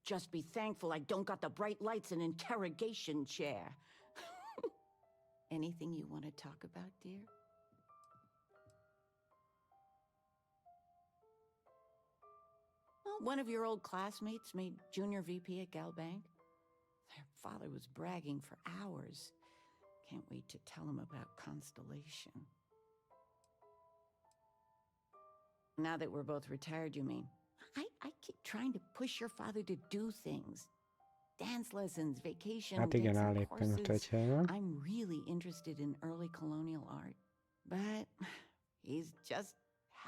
Just be thankful I don't got the bright lights and interrogation chair. Anything you want to talk about, dear? Well, one of your old classmates made junior VP at Galbank. Their father was bragging for hours. Can't wait to tell him about Constellation. Now that we're both retired, you mean? I keep trying to push your father to do things. Dance lessons, vacation, Hát take igen, some áll éppen ott courses. egy helyen. I'm really interested in early colonial art. But he's just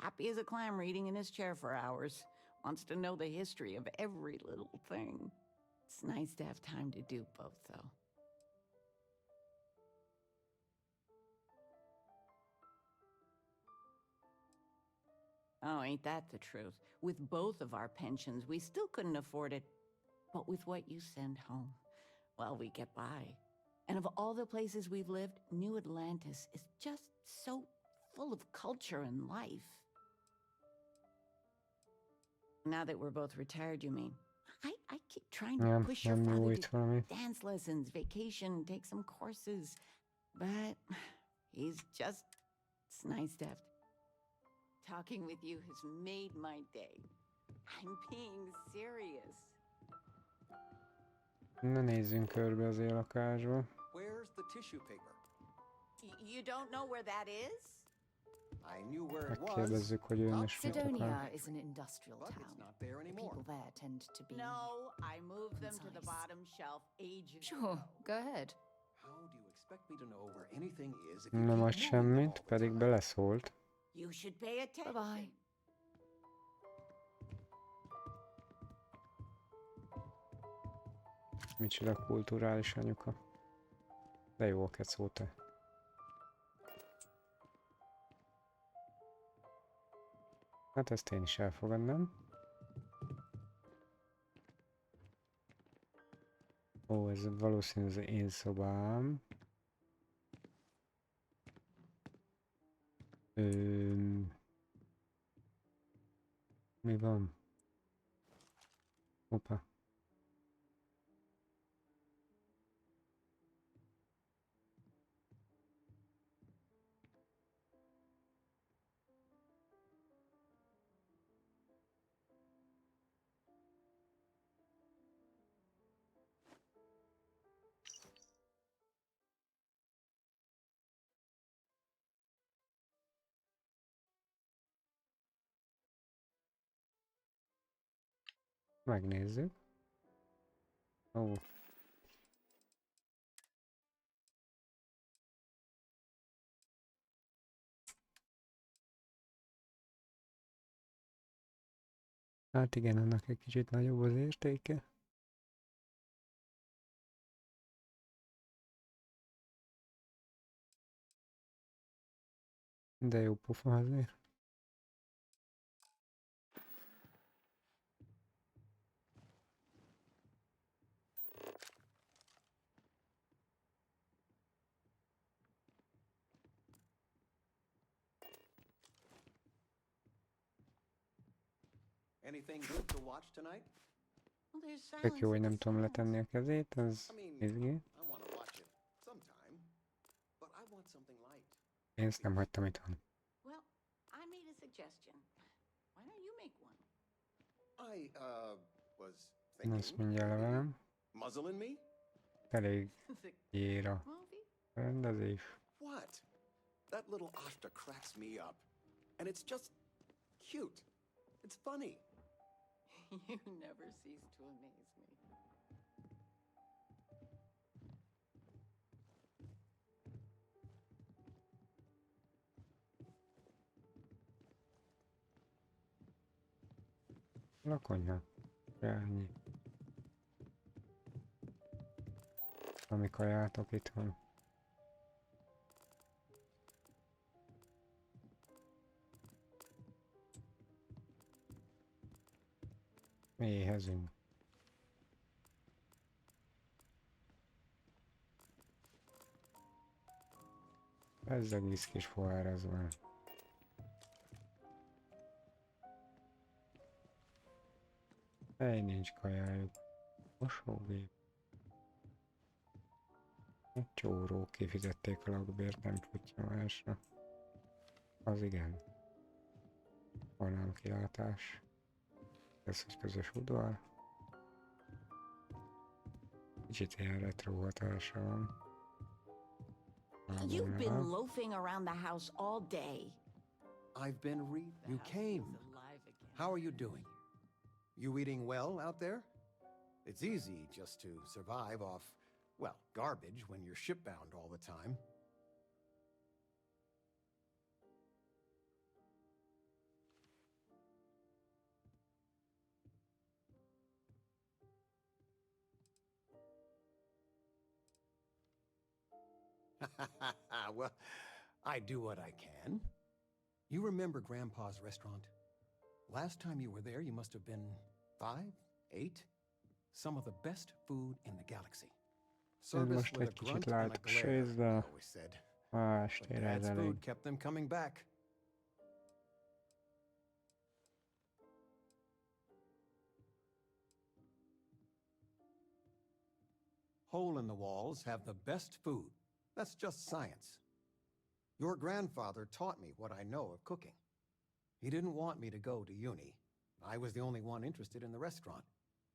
happy as a clam reading in his chair for hours. Wants to know the history of every little thing. It's nice to have time to do both, though. Oh, ain't that the truth? With both of our pensions, we still couldn't afford it. But with what you send home, well, we get by. And of all the places we've lived, New Atlantis is just so full of culture and life. Now that we're both retired, you mean? I keep trying to push your father to dance lessons, vacation, take some courses. But he's just... It's nice to have... Talking with you has made my day. I'm being serious. Na nézzünk körbe az lakásba. Where's the tissue paper? You don't know where that is? I knew where it was. Megkérdezzük, hogy ő is mit akar. Sidonia is an industrial But town. it's not there The anymore. people there tend to be... No, I moved them to the concise. bottom shelf ages Sure, ago. go ahead. How do you expect me to know where anything is if you Nem keep ad moving them semmit, all the pedig time? beleszólt. You should pay attention. Bye-bye. Micsoda kulturális anyuka. De jó a kecó te. Hát ezt én is elfogadnám. Ó, ez valószínűleg az én szobám. Mi van? Hoppá. Megnézzük. Ó. Hát igen, annak egy kicsit nagyobb az értéke. De jó pofa azért. Anything good to watch tonight? Well, there's Tök silence jó, hogy in the nem tudom sounds. letenni a kezét, az I mean, izgi. I want to watch it sometime, but I want something light. Én ezt nem hagytam itthon. Well, I made a suggestion. Why don't you make one? I, was Azt thinking, mondja le velem. muzzling me? Elég The ér a movie? rendezés. What? That little after cracks me up. And it's just cute. It's funny. You never cease to amaze me. A konyha. Ennyi. Ami kajátok itthon. Éhezünk. Bezzeg viszkis pohár ez van. Hely, nincs kajájuk. Mosógép. Egy csóró, kifizették a lakbért, nem futja másra. Az igen. Van ám kilátás. Ez egy közös udvar. Kicsit ilyen retro hatása van. You've been loafing around the house all day. I've been The You house came. is alive again. How are you doing? You eating well out there? It's easy just to survive off, well, garbage when you're shipbound all the time. Well, I do what I can. You remember Grandpa's restaurant? Last time you were there, you must have been 5, 8? Some of the best food in the galaxy. Ez Service most with egy a grunt kicsit and a glare, lehetőség, they de always said. ma But estére ez Dad's elég. food kept them coming back. Hole in the walls have the best food. That's just science. Your grandfather taught me what I know of cooking. He didn't want me to go to uni. I was the only one interested in the restaurant.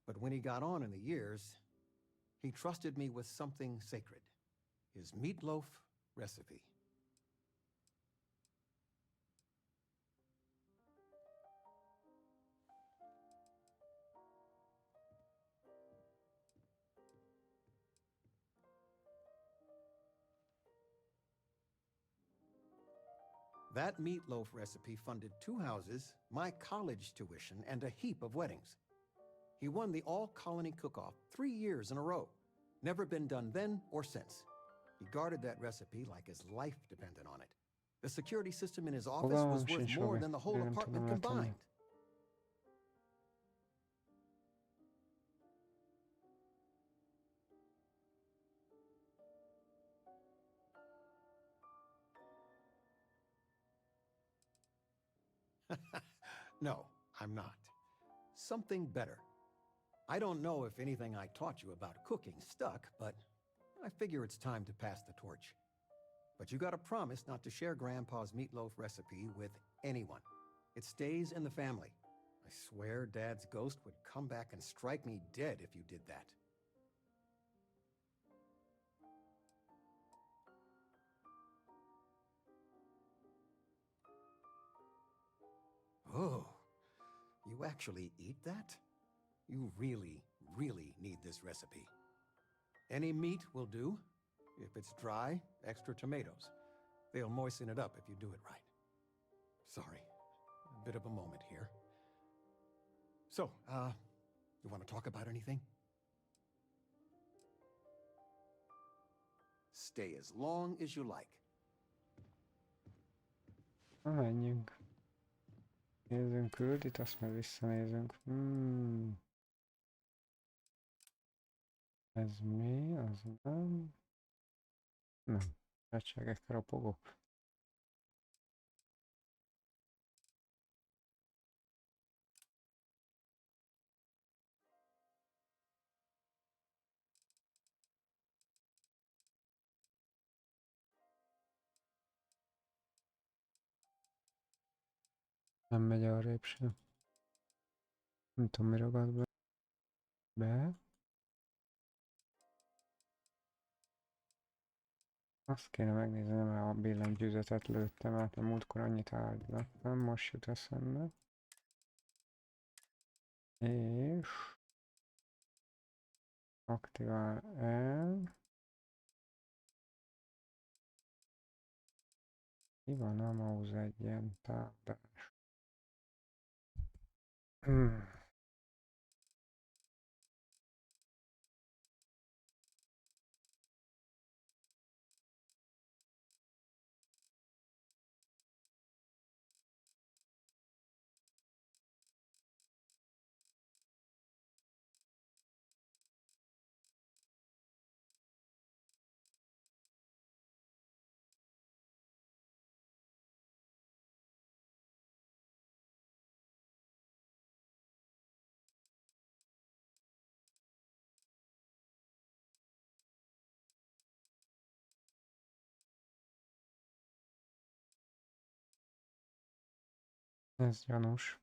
But when he got on in the years, he trusted me with something sacred. His meatloaf recipe. That meatloaf recipe funded 2 houses, my college tuition, and a heap of weddings. He won the all-colony cook-off 3 years in a row. Never been done then or since. He guarded that recipe like his life depended on it. The security system in his office was Fogalmam worth sincs, more Robi. than the whole Nem apartment tudom letenni. combined. No, I'm not. Something better. I don't know if anything I taught you about cooking stuck, but I figure it's time to pass the torch. But you gotta promise not to share Grandpa's meatloaf recipe with anyone. It stays in the family. I swear Dad's ghost would come back and strike me dead if you did that. Oh, you actually eat that? You really, really need this recipe. Any meat will do. If it's dry, extra tomatoes. They'll moisten it up if you do it right. Sorry, a bit of a moment here. So, you want to talk about anything? Stay as long as you like. Na, menjünk. Nézzünk küldit, azt meg visszanézünk. Ez mi? Az nem. Nem. Recsegek, ropogok. Nem megy arrébb sem. Nem tudom, mi ragad be. Azt kéne megnézni, nem a billentyűzetet lőttem át, mert múltkor annyit állítottam, most jut eszembe. És... aktivál el. Mi van a mouse egy ilyen táblás? Ez gyanús.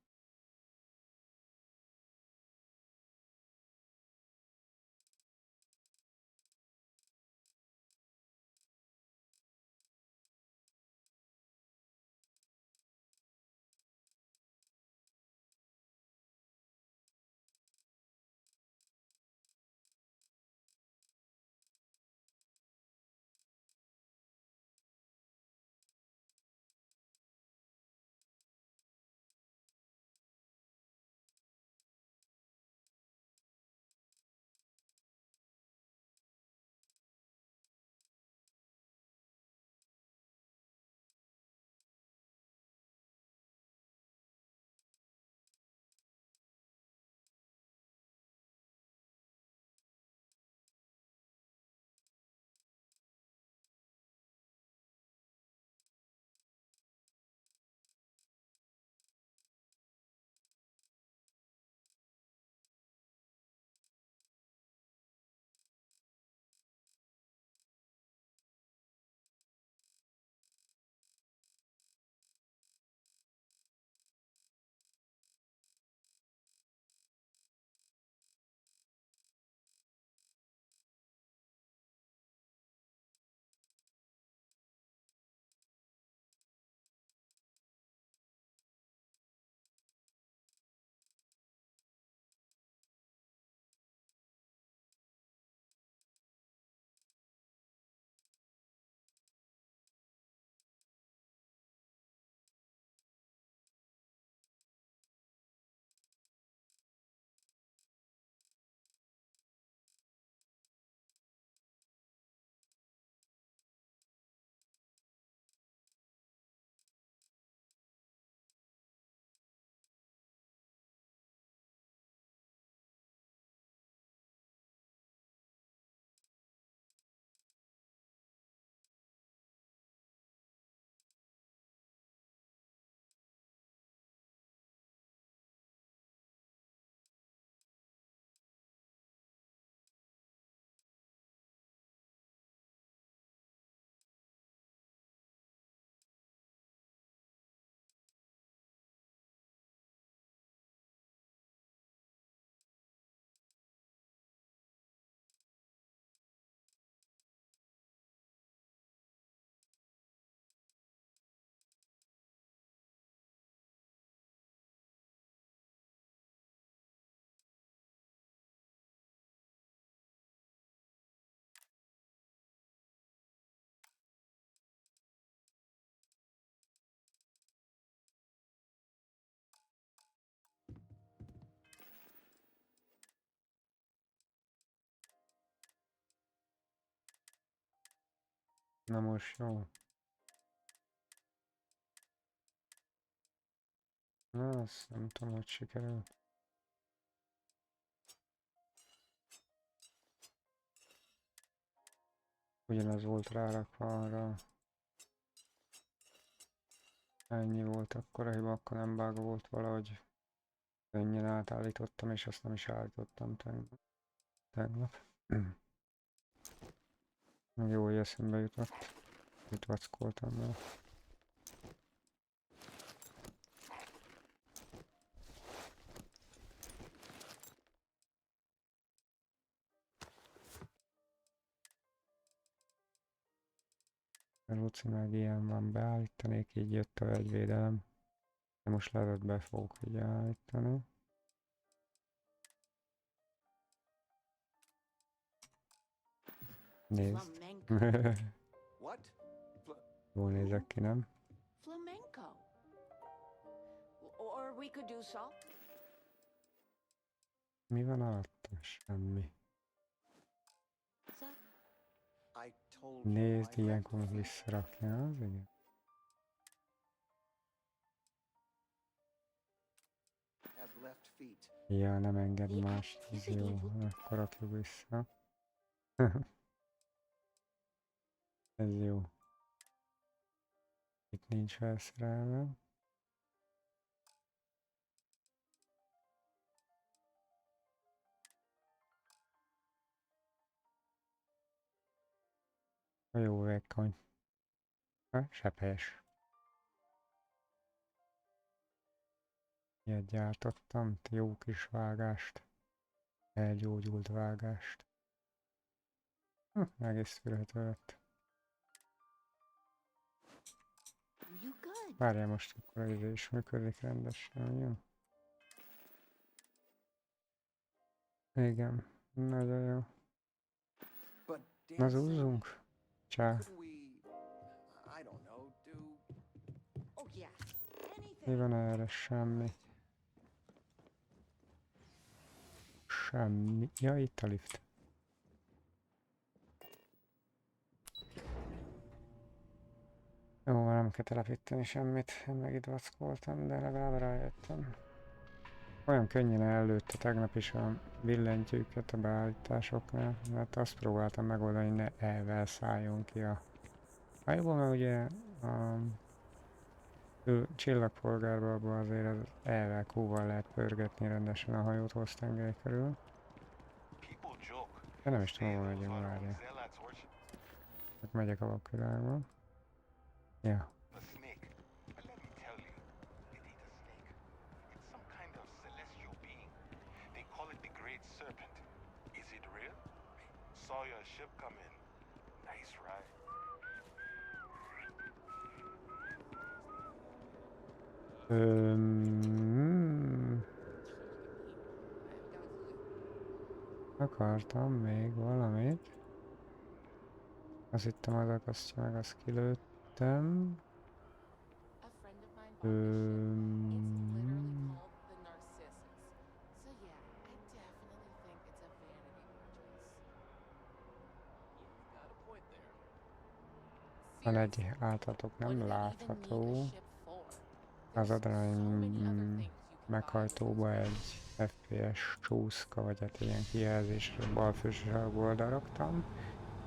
Na most jó. Na, azt nem tudom, hogy sikerült. Ugyanaz volt rárakva arra. Ennyi volt akkor a hiba, akkor nem bug volt valahogy. Könnyen átállítottam, és azt nem is állítottam tegnap. Jó, hogy eszembe jutott. Itt vackoltam vele. Luci meg ilyen van, beállítanék, így jött a vegyvédelem. De most lehet be fogok így állítani. Nézd. Jól nézek ki, nem? Flamenco. Or we could do so. Mi van alattam? Semmi. Nézd, ilyenkor meg visszarakja, az igen. Ja, nem enged más, ez jó, akkor rakjuk vissza. Ez jó. Itt nincs felszerelve. Jó vékony. Sepes. Ilyet gyártottam, jó kis vágást. Elgyógyult vágást. Egész fürhető lett. Várjál, most akkor ez is működik rendesen, jó? Igen, nagyon jó. Na zúzzunk. Csá. Mi van erre? Semmi. Semmi. Ja, itt a lift. Jó, nem kell telepíteni semmit, én meg itt vackoltam, de legalább rájöttem. Olyan könnyen előtte tegnap is a billentyűket a beállításoknál, mert azt próbáltam megoldani, hogy ne elvel szálljon ki a hajóban, mert ugye a csillagpolgárban azért az elvel kúval lehet pörgetni rendesen a hajót hossztengely körül. De nem is tudom, hol megyünk, várja. Hát megyek a vakvilágba. Ja. Akartam még valamit. Azt hittem az akasztja meg, azt kilőttem. Van egy általatok nem látható. Az adrenalin meghajtóba egy FPS csúszka, vagy hát ilyen kijelzésre bal felső oldalra raktam.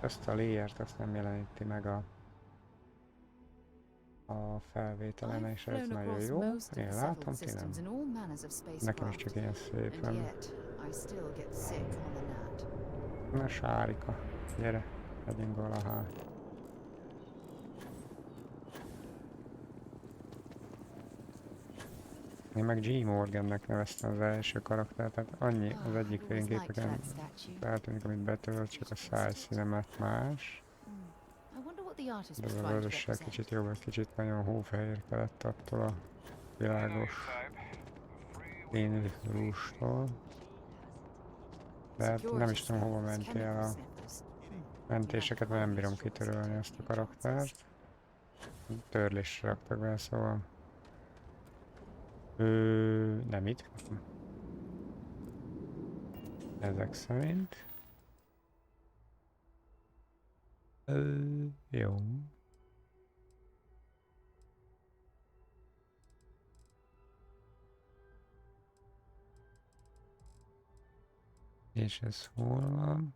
Ezt a layert azt nem jeleníti meg a felvételen, és ez nagyon jó. Én látom, ti nem. Nekem is csak ilyen szépen. Na Sárika, gyere, legyünk valaha. Én meg G. Morgannek neveztem az első karaktert, tehát annyi az egyik fényképeken feltűnik, amit betölt, csak a szájszínemet más. De a vörössel kicsit jobb, egy kicsit nagyon hófehérke lett attól a világos fényrústól. De hát nem is tudom, hova mentél a mentéseket, mert nem bírom kitörölni azt a karaktert. Törlésre raktak be, szóval... nem itt. Ezek szerint. Jó. És ez hol van?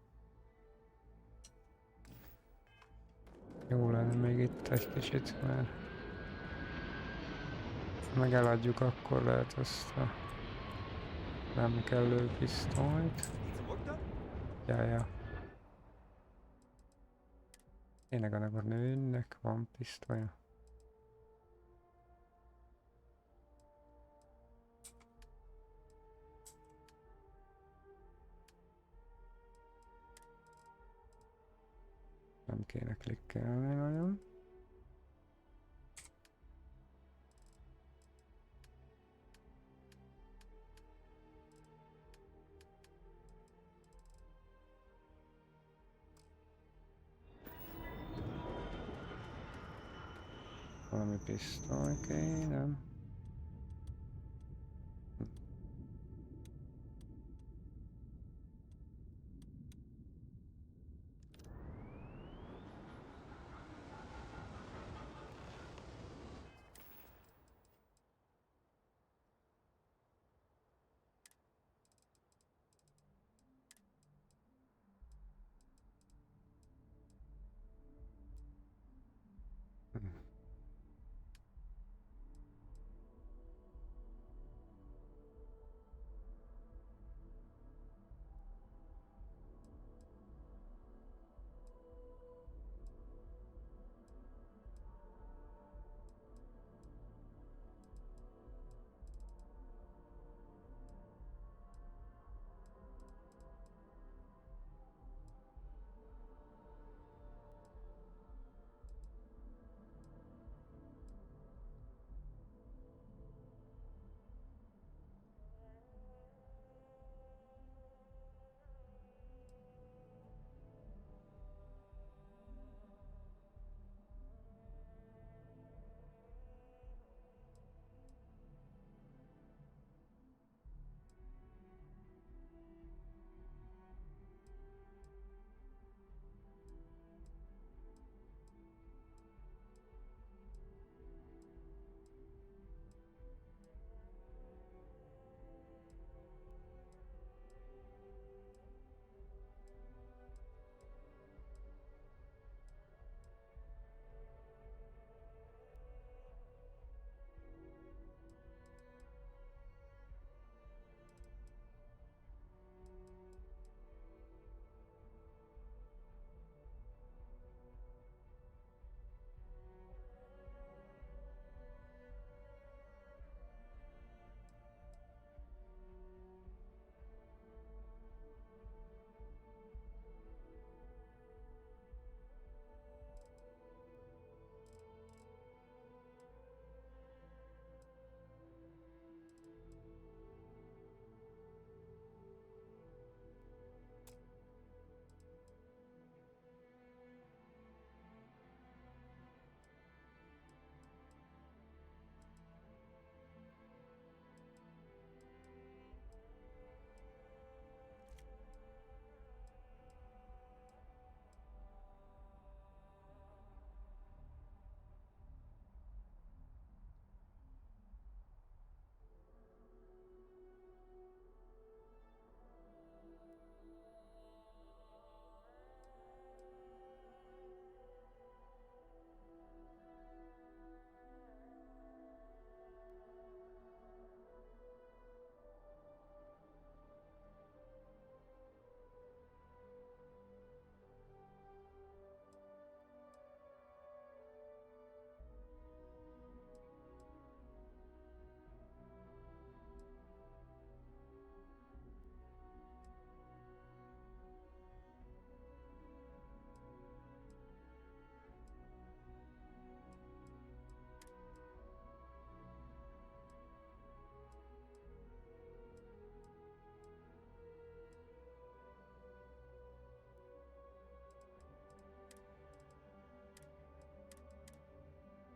Jó lenne még itt egy kicsit, mert meg eladjuk, akkor lehet ezt a nem kellő pisztolyt. Ja. Tényleg annak a nőnek van pisztolya. Nem kéne klikkelni nagyon. Valami pisztoly kéne.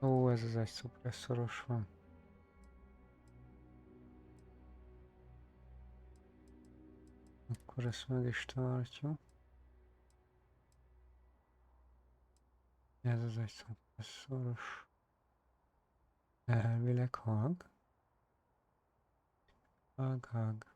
Ó, ez az egy szupresszoros van. Akkor ezt meg is tartjuk. Ez az egy szoros. Elvileg hang. Hag.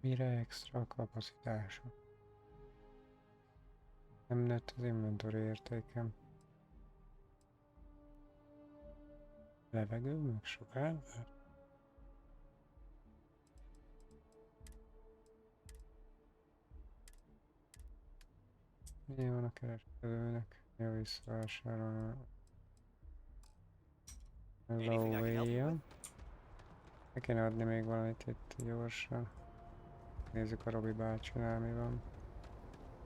Mire extra a kapacitása? Nem nőtt az inventory értékem. Levegő, meg sok ember. Mi van a kereskedőnek? Jó, visszavásárolni. Lóvéja. Meg kéne adni még valamit itt gyorsan. Nézzük a Robi bácsinál mi van.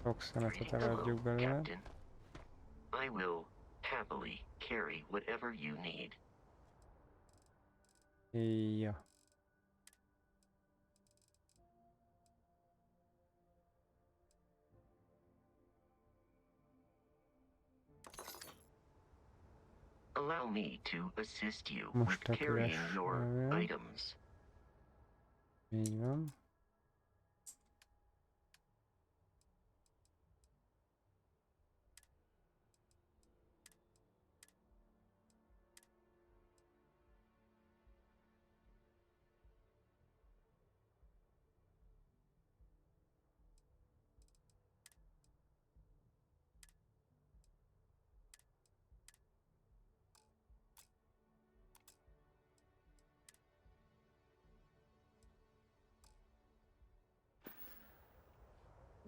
Sok szemetet eladjuk belőle. Captain. I will happily carry whatever you need. Ja. Allow me to assist you Most with carrying üres your levél. items. Így van.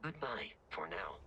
Goodbye for now.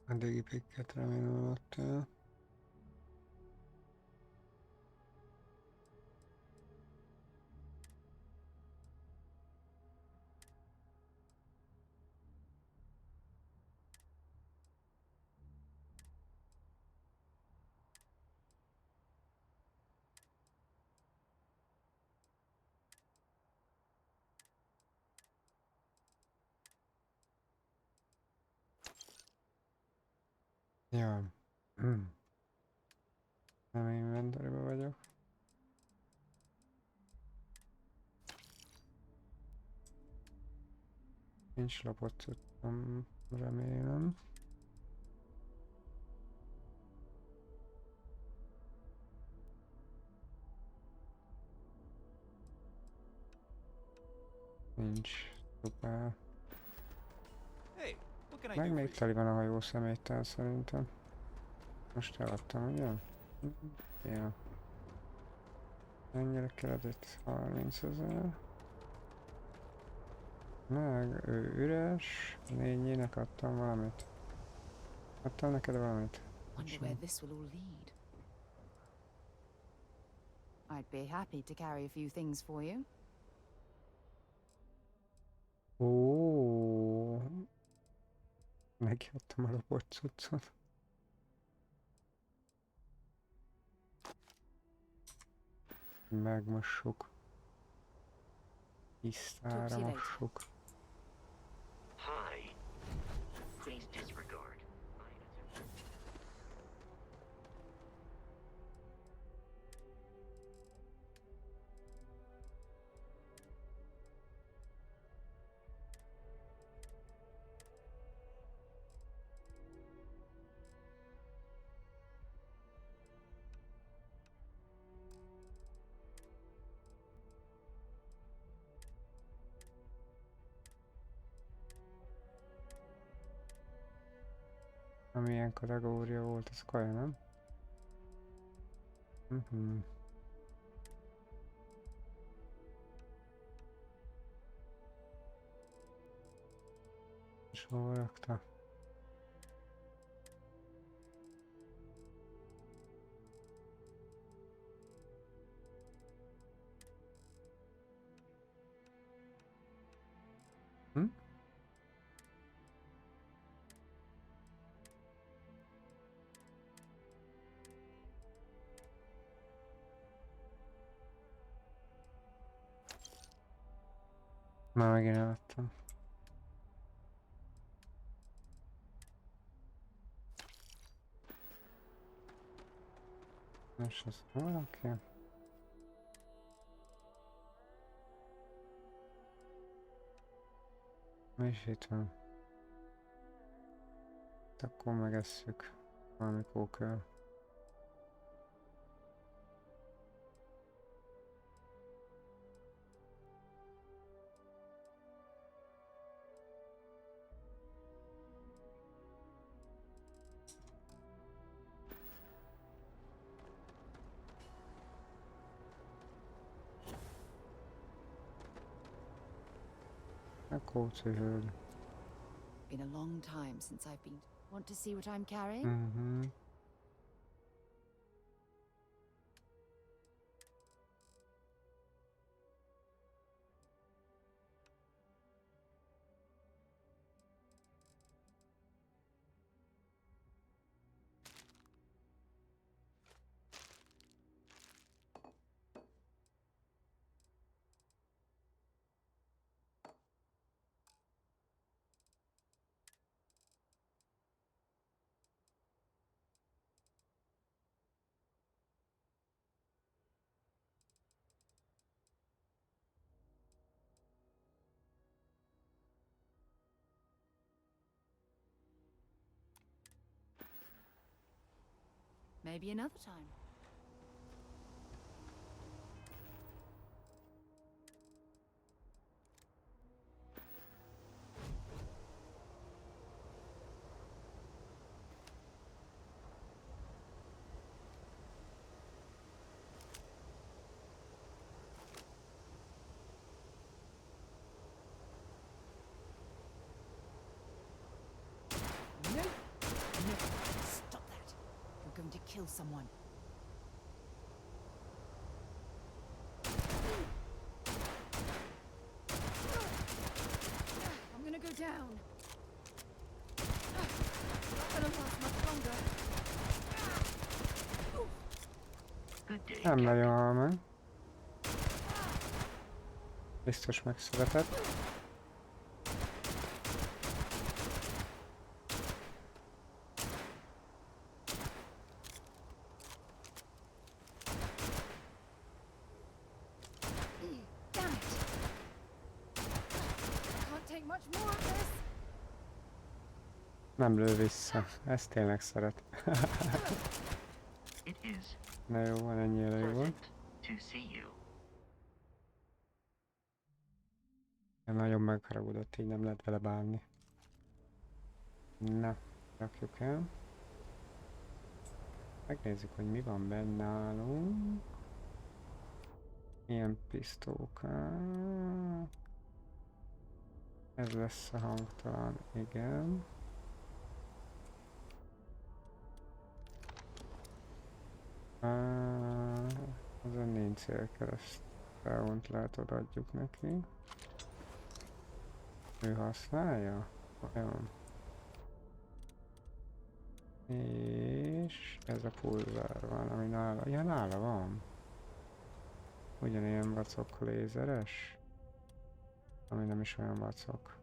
Addigi pikket remélem ott el. Ja. Nem inventoryba vagyok. Nincs lapot tudtam, remélem. Nincs. Szuper. Hey, what can I Meg do for még you? teli van a hajó szeméttel szerintem. Most eladtam, ugye? Ja. Mennyire kellett? 30 000. Meg ő üres. 4-jének adtam valamit. Adtam neked valamit? Wonder where this will all lead. I'd be happy to carry a few things for you. Ó. Megiadtam a lopott cuccot. Megmossuk. Tisztára mossuk. Hi. Please disregard. Amilyen kategória volt, ez kaja, nem? És hol rakta? Már megint eladtam. És ez valaki? Mi is itt van? Akkor megesszük valami kókör. Been a long time since I've been. Want to see what I'm carrying? Mm-hmm. Maybe another time. No! No! Stop that! You're going to kill someone. I'm gonna go down. Not gonna last much longer. Nem nagyon hal meg. Biztos megszületett. Damn it! I can't take much more of this. Nem lő vissza. Ezt tényleg szeret. It is Na jó, van, ennyi elég volt. pleasant to see you. Nagyon megharagudott, így nem lehet vele bánni. Na, rakjuk el. Megnézzük, hogy mi van benne nálunk. Ilyen pisztókák. Ez lesz a hangtalan, igen. Ezen nincs célkereszt. Felvont lehet odaadjuk neki. Ő használja? Olyan. És ez a pulzár van, ami nála. Ja, nála van. Ugyanilyen vacok lézeres. Ami nem is olyan vacok.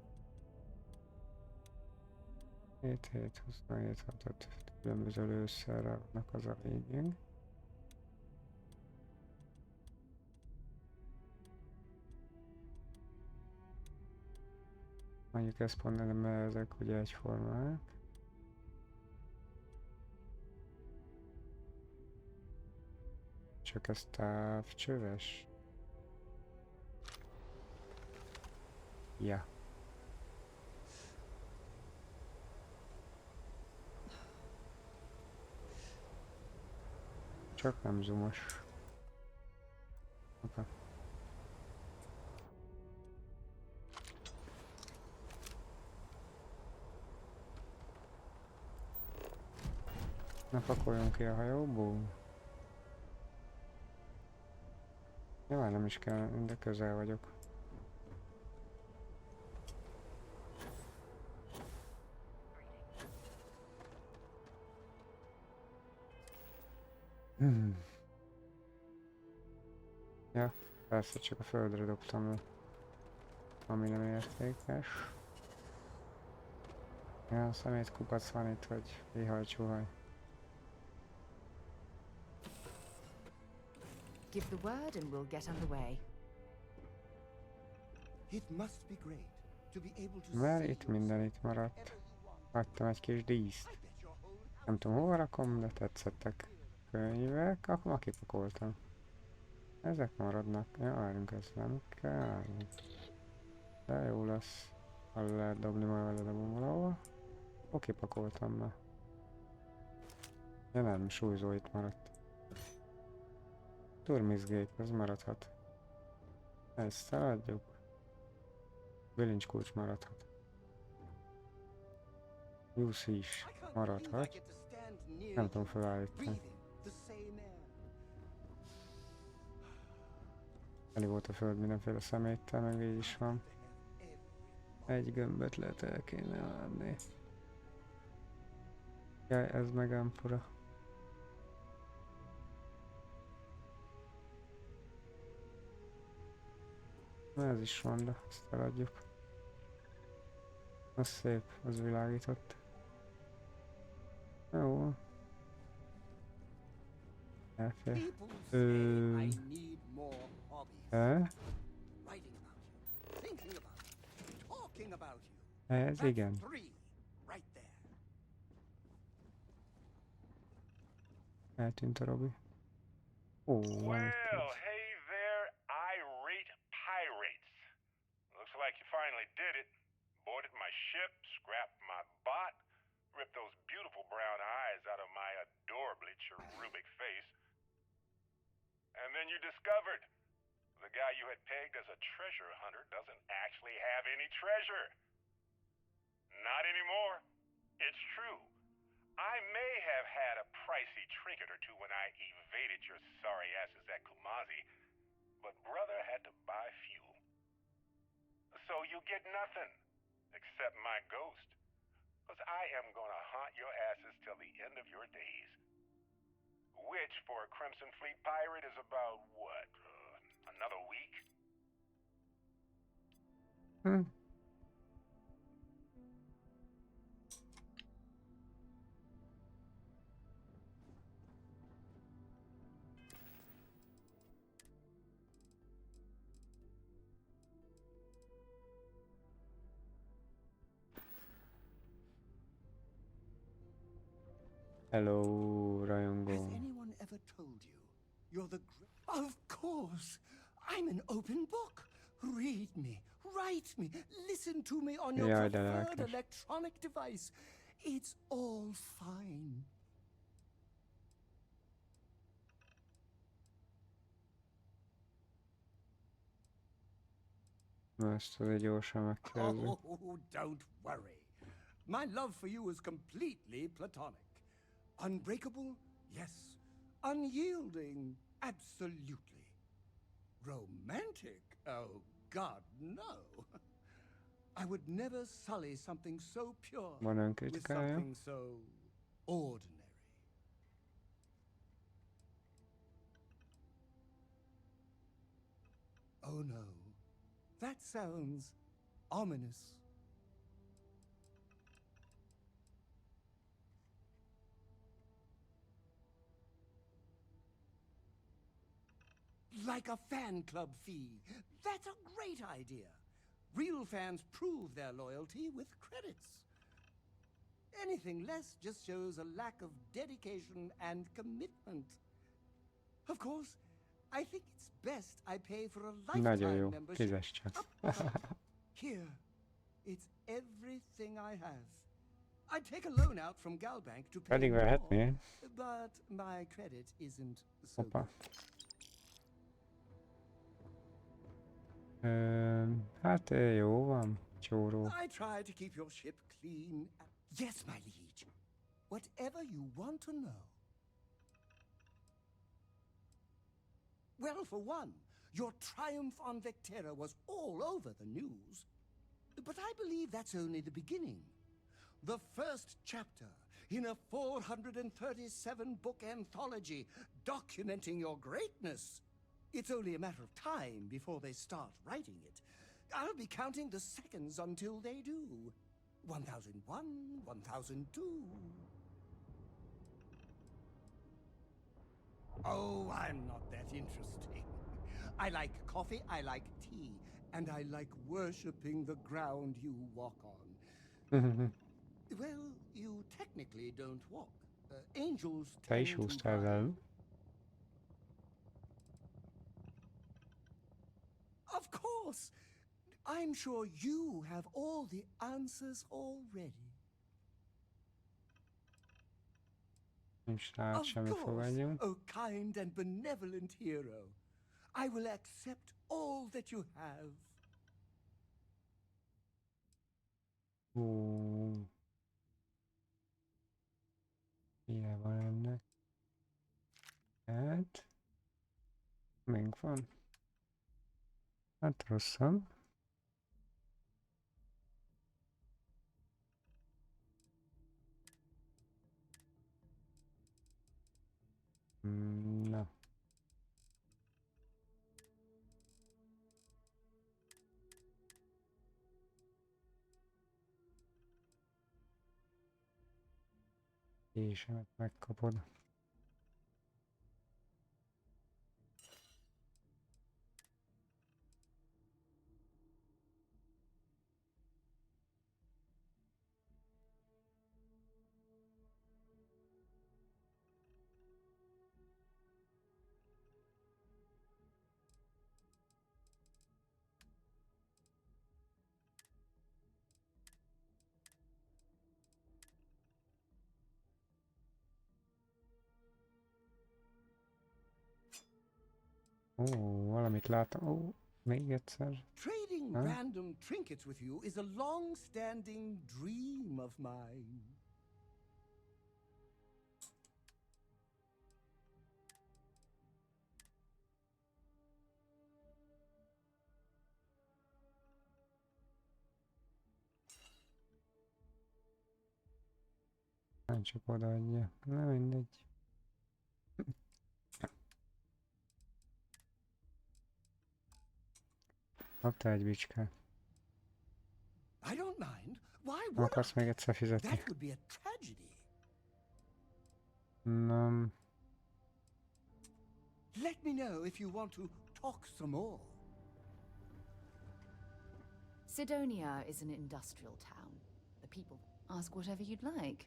7, 27, 6, különböző lőszerrel vannak, az a lényeg. Mondjuk ezt pont nem, mert ezek ugye egyformák. Csak ez távcsöves. Ja. Csak nem zoomos. Opa. Ne pakoljon ki a hajóból. Ja, már nem is kell, de közel vagyok. Ja, persze csak a földre dobtam le. Ami nem értékes. Ja, a szemét kupac van itt, hogy éhaj-csuhaj. Give the word and we'll get underway. It must be great to be able to Mert itt minden itt maradt. Hagytam egy kis díszt. Nem tudom hova rakom, de tetszettek. Könyvek, akkor ma kipakoltam. Ezek maradnak. Ja, várjunk, ez nem kell. De jó lesz. Ha lehet dobni, majd vele dobom valahol. Oké, pakoltam már. Ja nem, súlyzó itt maradt. Turmizgép, ez maradhat. Ezt eladjuk. Bilincskulcs maradhat. Juice is maradhat. Nem tudom felállítani. Elég volt a föld mindenféle szeméttel, meg így is van. Egy gömböt lehet el kéne adni. Jaj, ez meg ampura. Na ez is van, de ezt eladjuk. Az szép, az világított. Jó. Elfér. Ez igen. Eltűnt a Robi. Ó, Well, hey there, irate pirates. Looks like you finally did it. Boarded my ship, scrapped my bot, ripped those beautiful brown eyes out of my adorably cherubic face. And then you discovered the guy you had pegged as a treasure hunter doesn't actually have any treasure. Not anymore. It's true. I may have had a pricey trinket or two when I evaded your sorry asses at Kumazi, but brother had to buy fuel. So you get nothing, except my ghost, because I am gonna haunt your asses till the end of your days. Which, for a Crimson Fleet pirate, is about, what, another week? Hello, Has rajongó. anyone ever told you you're the Of course! I'm an open book. Read me, write me, listen to me on your Jaj, de preferred lelkes. electronic device. It's all fine. Na, ezt azért gyorsan megkérdezzük. Oh, don't worry. My love for you is completely platonic. Unbreakable? Yes. Unyielding? Absolutely. Romantic? Oh, God, no. I would never sully something so pure Van with önkritikája. something so ordinary. Oh no, that sounds ominous. Like a fan club fee. That's a great idea. Real fans prove their loyalty with credits. Anything less just shows a lack of dedication and commitment. Of course, I think it's best I pay for a Nagyon lifetime jó, membership. fizess csak. Here, it's everything I have. I'd take a loan out from Galbank to pay Pedig more, vehetné. but my credit isn't so Hoppá. Hát jó van, csóró. I try to keep your ship clean. Yes, my liege. Whatever you want to know. Well, for one, your triumph on Vectera was all over the news. But I believe that's only the beginning. The first chapter in a 437-book anthology documenting your greatness. It's only a matter of time before they start writing it. I'll be counting the seconds until they do. 1001, 1002. Oh, I'm not that interesting. I like coffee, I like tea, and I like worshipping the ground you walk on. Well, you technically don't walk. Angels Te is tend to húztál ride. velem. Of course! I'm sure you have all the answers already. Nincs rá Of semmi course, fogadjunk. oh kind and benevolent hero. I will accept all that you have. Ilyen van ennek. Hát. Mink van. Hát rosszabb. Na. Késemet megkapod. Ó, valamit látom. Ó, még egyszer. Trading Huh? random trinkets with you is a long-standing dream of mine. Nem csak odaadja. Na mindegy. Kaptál egy bicskát. I don't mind. Why Nem would akarsz még egyszer fizetni? That would be a tragedy. Nem. Let me know if you want to talk some more. Sidonia is an industrial town. The people ask whatever you'd like.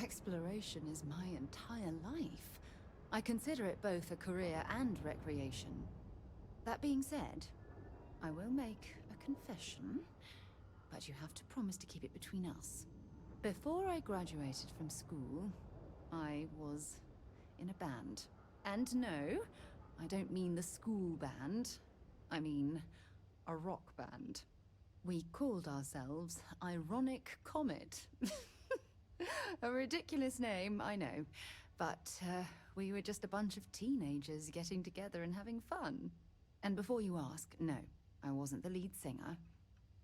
Exploration is my entire life. I consider it both a career and recreation. That being said, I will make a confession, but you have to promise to keep it between us. Before I graduated from school, I was in a band. And no, I don't mean the school band. I mean a rock band. We called ourselves Ironic Comet. A ridiculous name, I know. But we were just a bunch of teenagers getting together and having fun. And before you ask, no, I wasn't the lead singer.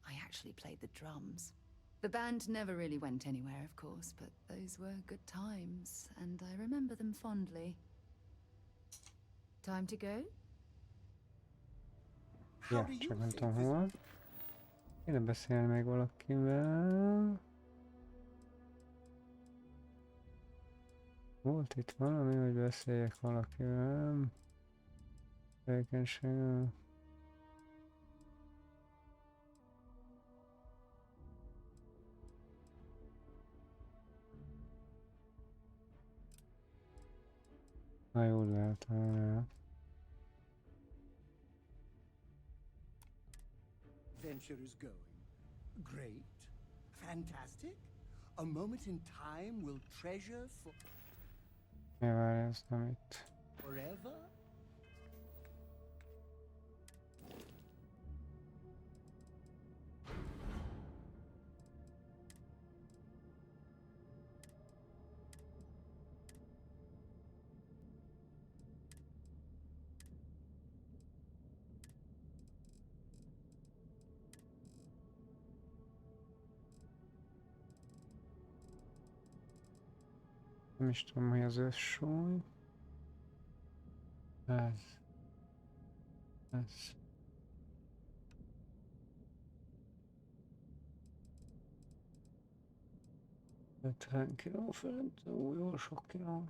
I actually played the drums. The band never really went anywhere, of course, but those were good times, and I remember them fondly. Time to go? Ja, csak nem tudom hol. Kéne beszélni még valakivel. Volt itt valami, hogy beszéljek valakivel. Tevékenységgel. Na jól lehet, Adventure is going. Great. Fantastic. A moment in time we'll treasure for... Mi várj, ez nem itt. Forever? Nem is tudom, hogy az összsúly. Ez. 50 kiló fölött, jó sok kiló.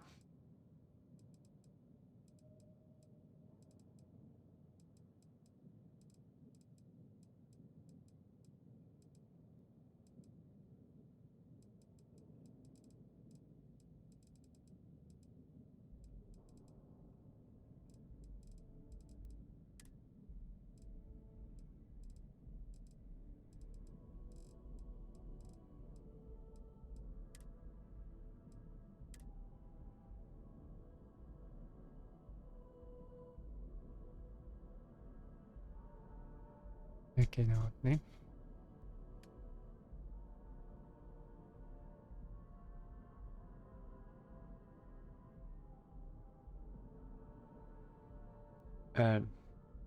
Meg kéne adni.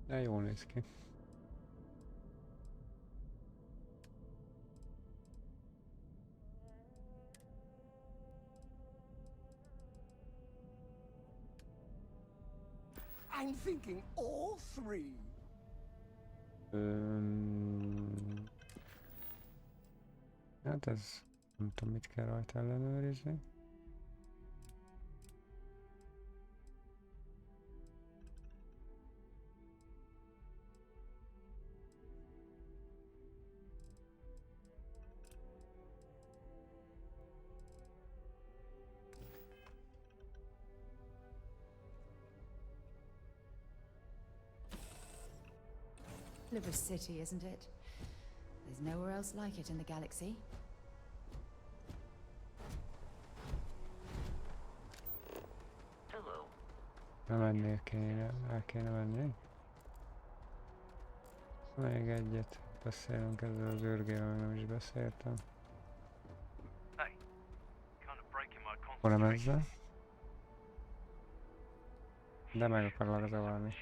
De jól néz ki. I'm thinking all three. Hát ez... Nem tudom, mit kell rajta ellenőrizni. Liver City, isn't it? There's nowhere else like it in the galaxy. Hello. Nem kéne, el kéne menni. Még egyet beszélünk ezzel az őrgével, nem is beszéltem. Akkor nem ezzel. De meg akarlak zavarni.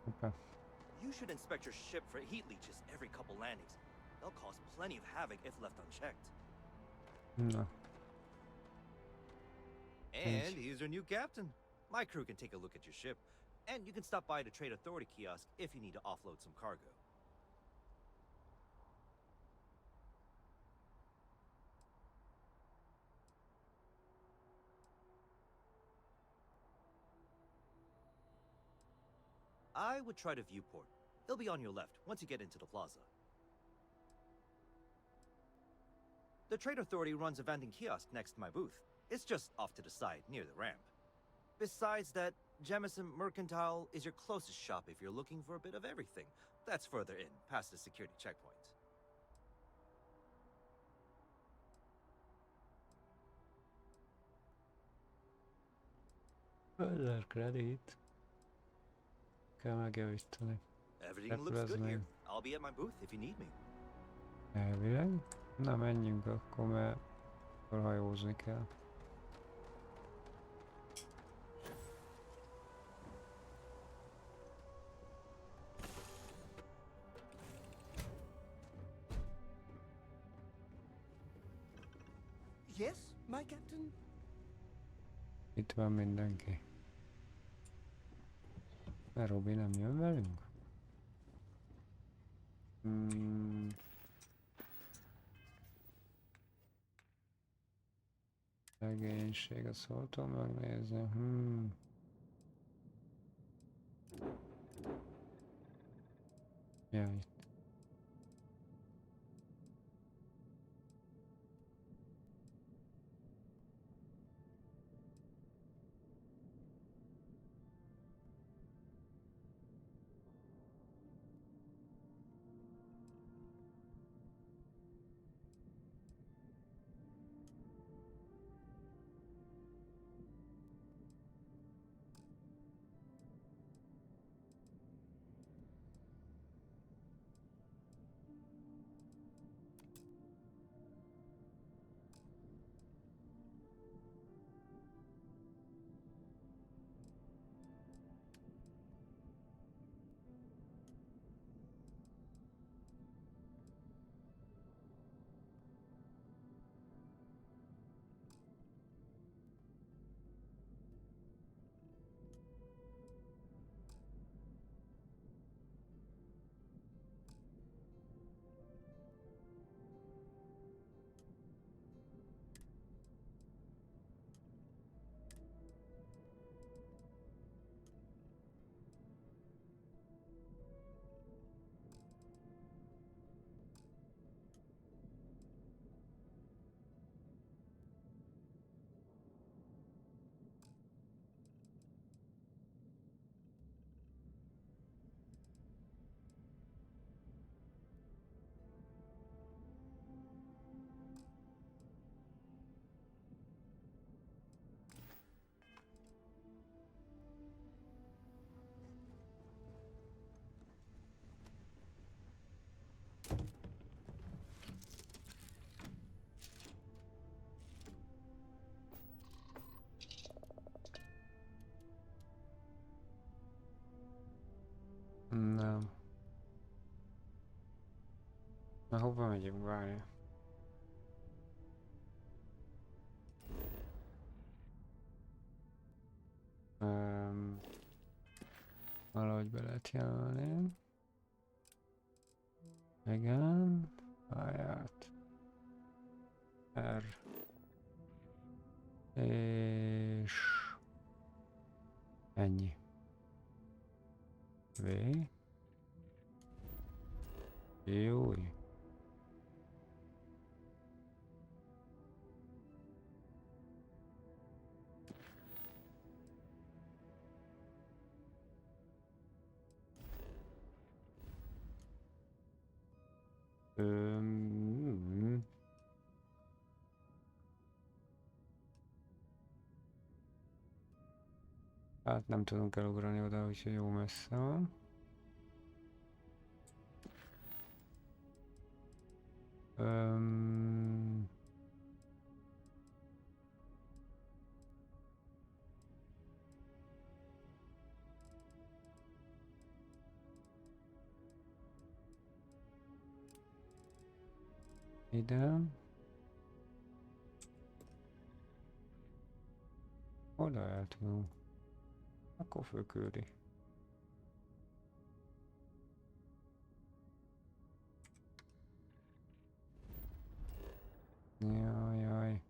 Okay. You should inspect your ship for heat leeches every couple landings. They'll cause plenty of havoc if left unchecked. No. And he's your new captain. My crew can take a look at your ship, and you can stop by the Trade Authority kiosk if you need to offload some cargo. I would try to viewport. It'll be on your left once you get into the plaza. The Trade Authority runs a vending kiosk next to my booth. It's just off to the side, near the ramp. Besides that, Jemison Mercantile is your closest shop if you're looking for a bit of everything. That's further in, past the security checkpoint. Further credit. Kell megjavítani. Everything looks good here. I'll be at my booth if you need me. Elvileg. Na menjünk akkor, mert hajózni kell. Yes, my captain? Itt van mindenki. Mert Robi nem jön velünk? Legénység, azt szóltam megnézni. Ja, itt. Nem. Na hova megyünk, várj. Valahogy be lehet jelölni. Igen. Pályát. R. És... ennyi. V. Júj. Hát nem tudunk elugrani oda, úgyhogy jó messze van. Ide. Oda el tudunk. Akkor fölküldi. Jaj.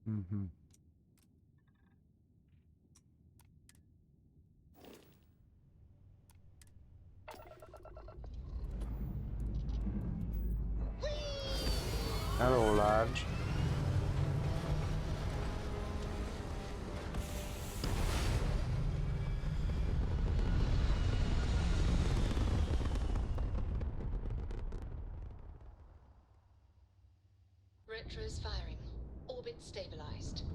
Mhm. Hello, large. Retros firing. Orbit stabilized.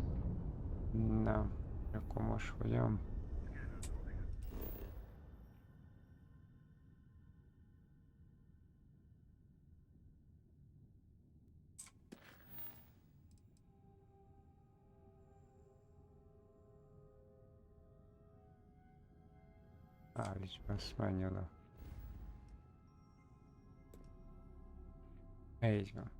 Na, akkor most hogyan? Állíts be, ezt menj oda. Így van.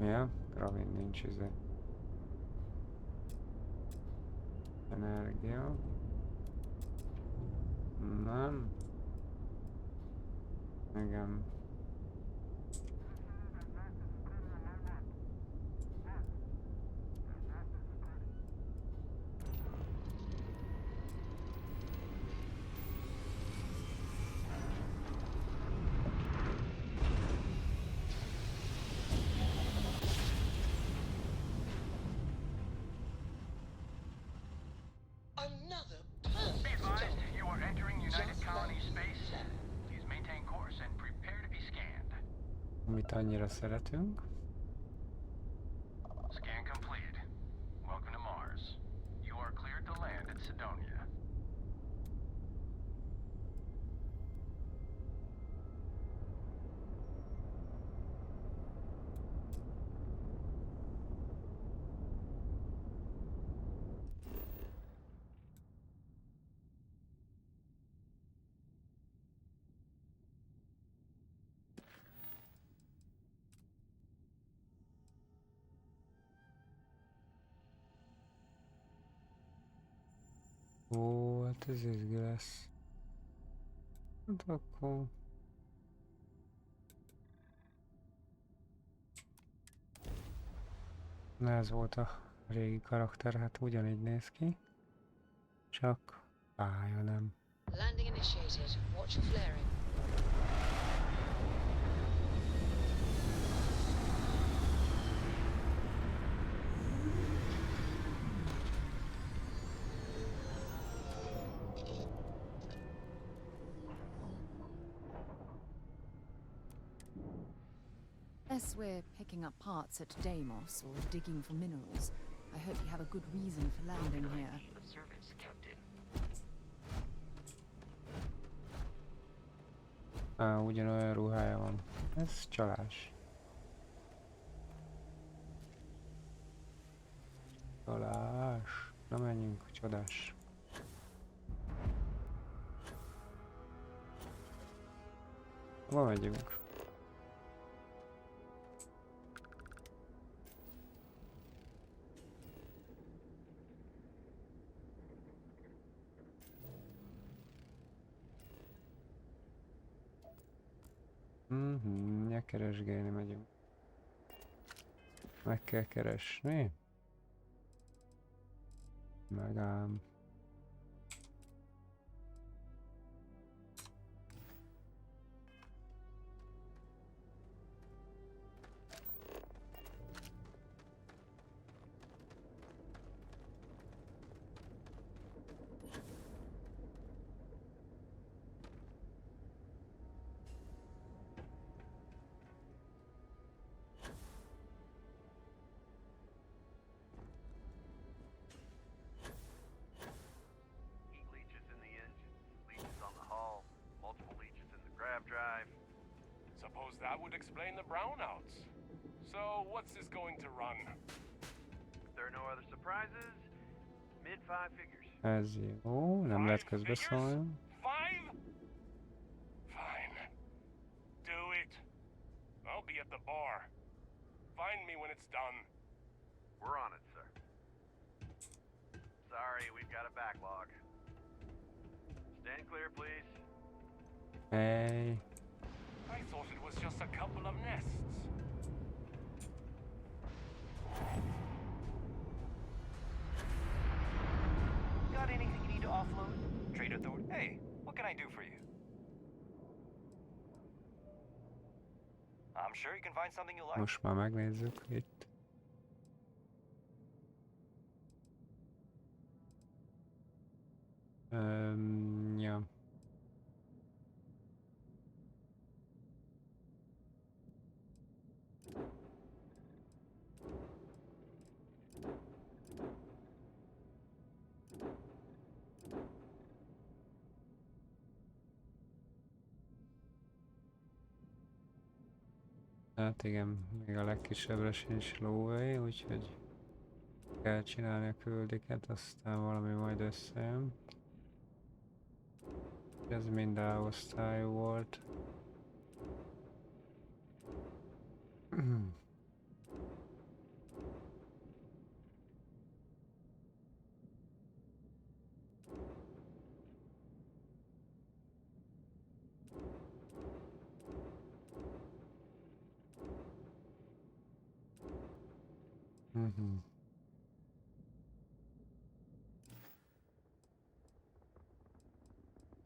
Ja, Gravin nincs izé. Energia. Nem. Igen. Another perfect job. You are entering United Colony space. Please maintain course and prepare to be scanned. Amit annyira szeretünk. Scan completed. Welcome to Mars. You are cleared to land at Sidonia. Ó, hát ez izgi lesz. Hát akkor... Na ez volt a régi karakter, hát ugyanígy néz ki. Csak pálya nem. Landing initiated. Watch for flaring. Unless we're picking up parts at Deimos or digging for minerals, I hope you have a good reason for landing here. Of service, Captain. Ugyanolyan ruhája van. Ez csalás. Csalás. Na menjünk, csodás. Hova megyünk? Keresgélni megyünk. Meg kell keresni. Megám. Suppose that would explain the brownouts. So, what's this going to run? If there are no other surprises, mid five figures. Ez jó, nem lehet közbeszólni. Five? Fine. Do it. I'll be at the bar. Find me when it's done. We're on it, sir. Sorry, we've got a backlog. Stand clear, please. Hey. I thought it was just a couple of nests. Got anything you need to offload? Trader Thor? Hey, what can I do for you? I'm sure you can find something you like. Most már megnézzük itt. Ja. Hát igen, még a legkisebbre sincs lóvé, úgyhogy kell csinálni a küldiket, aztán valami majd összejön. Ez mind A-osztályú volt.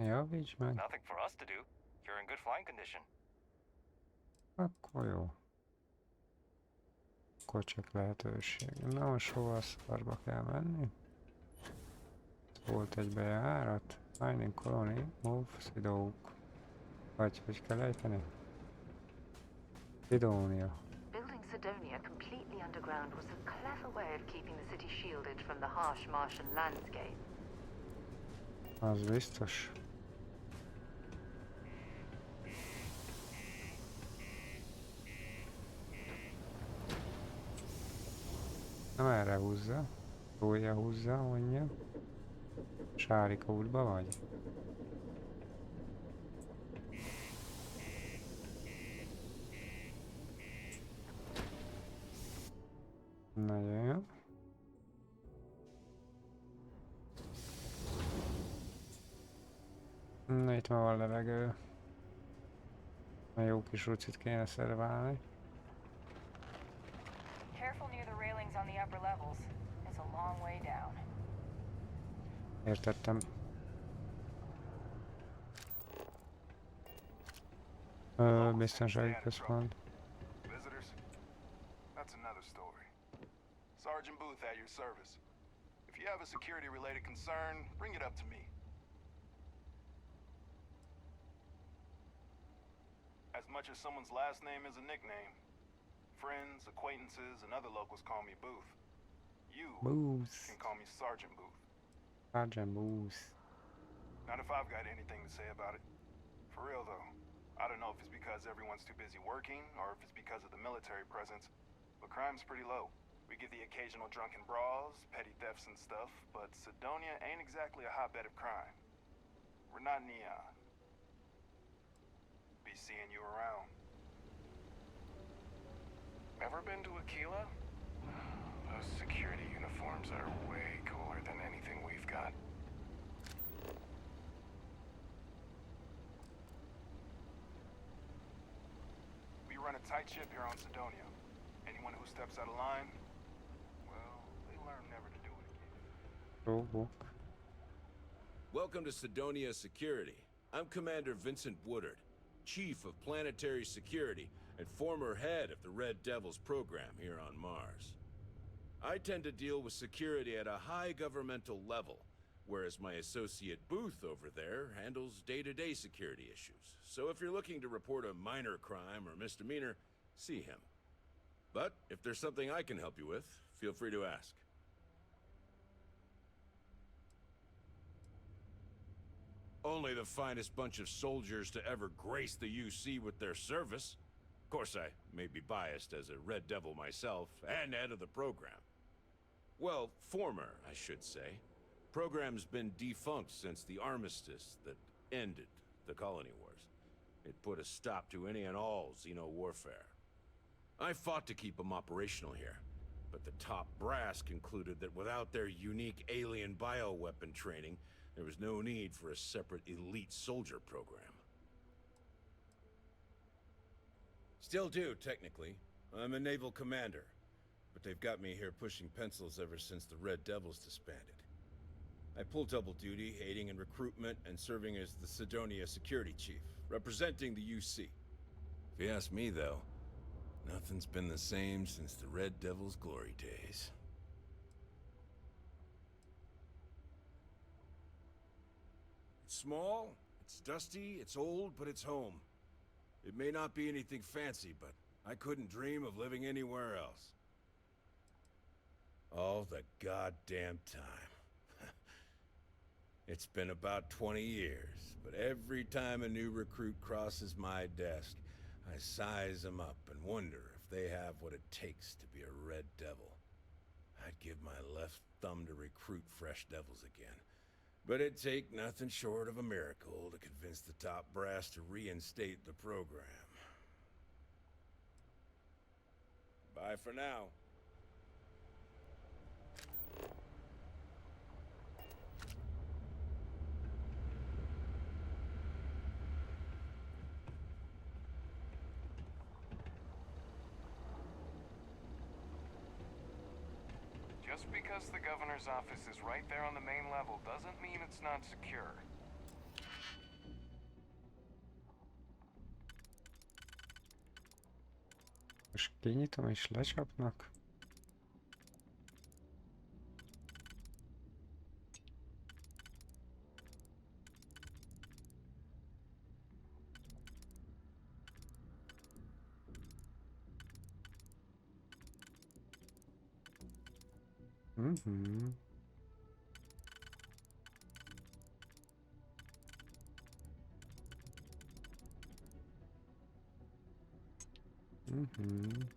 Javíts meg. Nothing for us to do. You're in good flying condition. Akkor jó. Akkor csak lehetőség. Na most hova a szarba kell menni? Volt egy bejárat. Mining Colony, Move, Sidók. Vagy hogy kell ejteni? Sidónia. Building Sidonia completely underground was a clever way of keeping the city shielded from the harsh Martian landscape. Az biztos. Nem erre húzza. Túlja húzza, mondja. Sárika útba vagy? Nagyon jó. Na itt már van levegő. A jó kis rucit kéne szerválni. Careful near the railings on the upper levels. It's a long way down. Értettem. Biztonsági központ. Visitors? That's another story. Sergeant Booth at your service. If you have a security-related concern, bring it up to me. As much as someone's last name is a nickname, friends, acquaintances, and other locals call me Booth. You can call me Sergeant Booth. Sergeant Booth. Not if I've got anything to say about it. For real though, I don't know if it's because everyone's too busy working or if it's because of the military presence, but crime's pretty low. We get the occasional drunken brawls, petty thefts and stuff, but Sidonia ain't exactly a hotbed of crime. We're not Neon. Be seeing you around. Ever been to Aquila? Those security uniforms are way cooler than anything we've got. We run a tight ship here on Sidonia. Anyone who steps out of line, well, they learn never to do it again. Welcome to Sidonia Security. I'm Commander Vincent Woodard, Chief of Planetary Security and former head of the Red Devils program here on Mars. I tend to deal with security at a high governmental level, whereas my associate Booth over there handles day-to-day security issues. So if you're looking to report a minor crime or misdemeanor, see him. But if there's something I can help you with, feel free to ask. Only the finest bunch of soldiers to ever grace the UC with their service. Of course, I may be biased as a Red Devil myself, and head of the program. Well, former, I should say. Program's been defunct since the armistice that ended the colony wars. It put a stop to any and all Xeno warfare. I fought to keep them operational here. but the top brass concluded that without their unique alien bioweapon training, there was no need for a separate elite soldier program. Still do, technically. I'm a naval commander, but they've got me here pushing pencils ever since the Red Devils disbanded. I pull double duty, aiding in recruitment and serving as the Cydonia security chief, representing the UC. If you ask me, though, nothing's been the same since the Red Devils' glory days. It's small, it's dusty, it's old, but it's home. It may not be anything fancy, but I couldn't dream of living anywhere else. All the goddamn time. It's been about 20 years, but every time a new recruit crosses my desk, I size them up and wonder if they have what it takes to be a Red Devil. I'd give my left thumb to recruit fresh devils again, but it'd take nothing short of a miracle to convince the top brass to reinstate the program. Bye for now. Just because the governor's office is right there on the main level doesn't mean it's not secure. Most kinyitom és lecsapnak. Mhm. Mhm.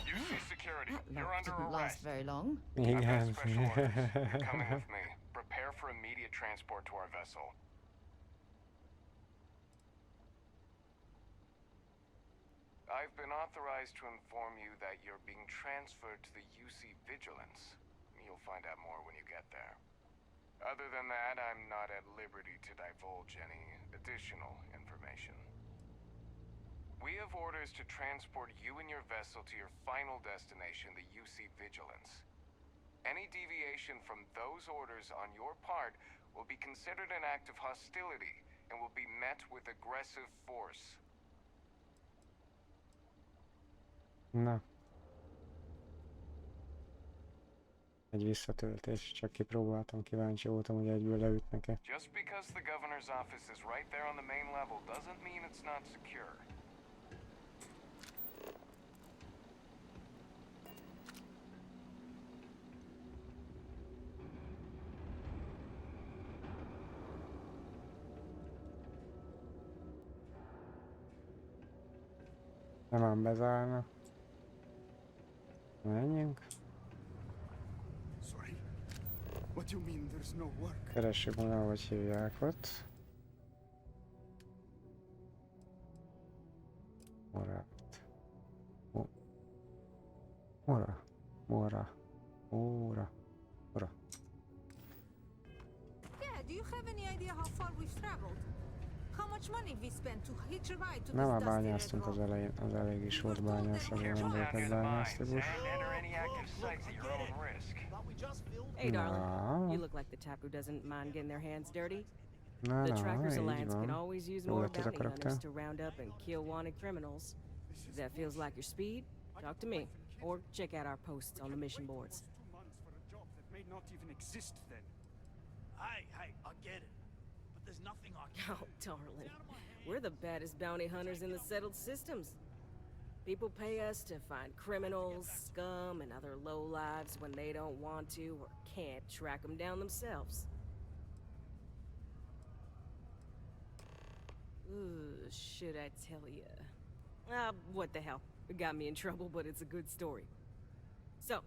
UC security, you're That under didn't last arrest. very long. I've got Igen. special orders. You're coming with me. Prepare for immediate transport to our vessel. I've been authorized to inform you that you're being transferred to the UC Vigilance. You'll find out more when you get there. Other than that, I'm not at liberty to divulge any additional information. We have orders to transport you and your vessel to your final destination, the UC Vigilance. Any deviation from those orders on your part will be considered an act of hostility and will be met with aggressive force. Na. Egy visszatöltés, csak kipróbáltam, kíváncsi voltam, hogy egyből leütnek-e. Just because the governor's office is right there on the main level doesn't mean it's not secure. Nem ám bezárnak. Menjünk. Sorry. What do you mean there's no work? Keressük meg, ahogy hívják ott. Mora. Mora. Mora. Mora. Mora. Yeah, do you have any idea how far we've traveled? How much money we spent to hitch a ride to Nem this a dusty bányásztunk az retro. elején, az elég is volt bányászoló embereket bányásztikus. Hey, darling. Na, You look like the type who doesn't mind getting their hands dirty. na, The na, Trackers így Alliance can van. always use Jó more lett ez a bounty hunters karakter. to round up and kill wanted criminals. If that feels like your speed, talk to me. Or check out our posts on the mission boards. May not even exist then. Hey, I get it. But there's nothing I can Oh, darling. We're the baddest bounty hunters in the settled systems. People pay us to find criminals, scum, and other lowlives when they don't want to or can't track them down themselves. Ooh, should I tell ya? What the hell? It got me in trouble, but it's a good story. So,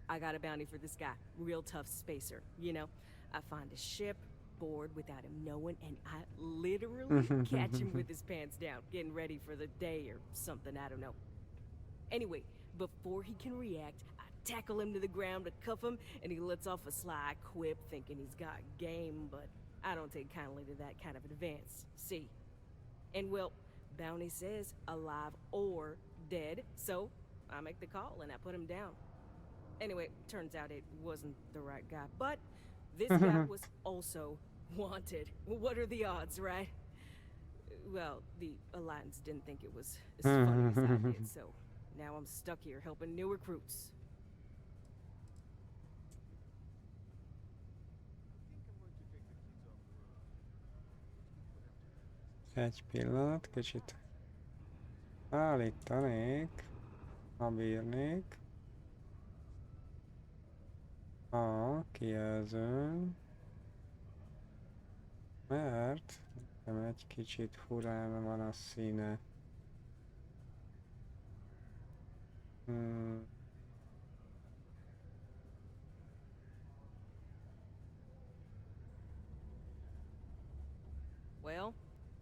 I got a bounty for this guy. Real tough spacer, you know? I find a ship, board without him knowing, and I literally catch him with his pants down, getting ready for the day or something, I don't know. Anyway, before he can react, I tackle him to the ground to cuff him, and he lets off a sly quip thinking he's got game, but I don't take kindly to that kind of advance. See? And well, bounty says alive or dead, so I make the call and I put him down. Anyway, turns out it wasn't the right guy, but this guy was also wanted. What are the odds, right? Well, the Alliance didn't think it was as funny as I did, so now I'm stuck here helping new recruits. Egy pillanat, kicsit állítanék, ha bírnék. A kijelzőn, mert nekem egy kicsit furán van a színe. Well,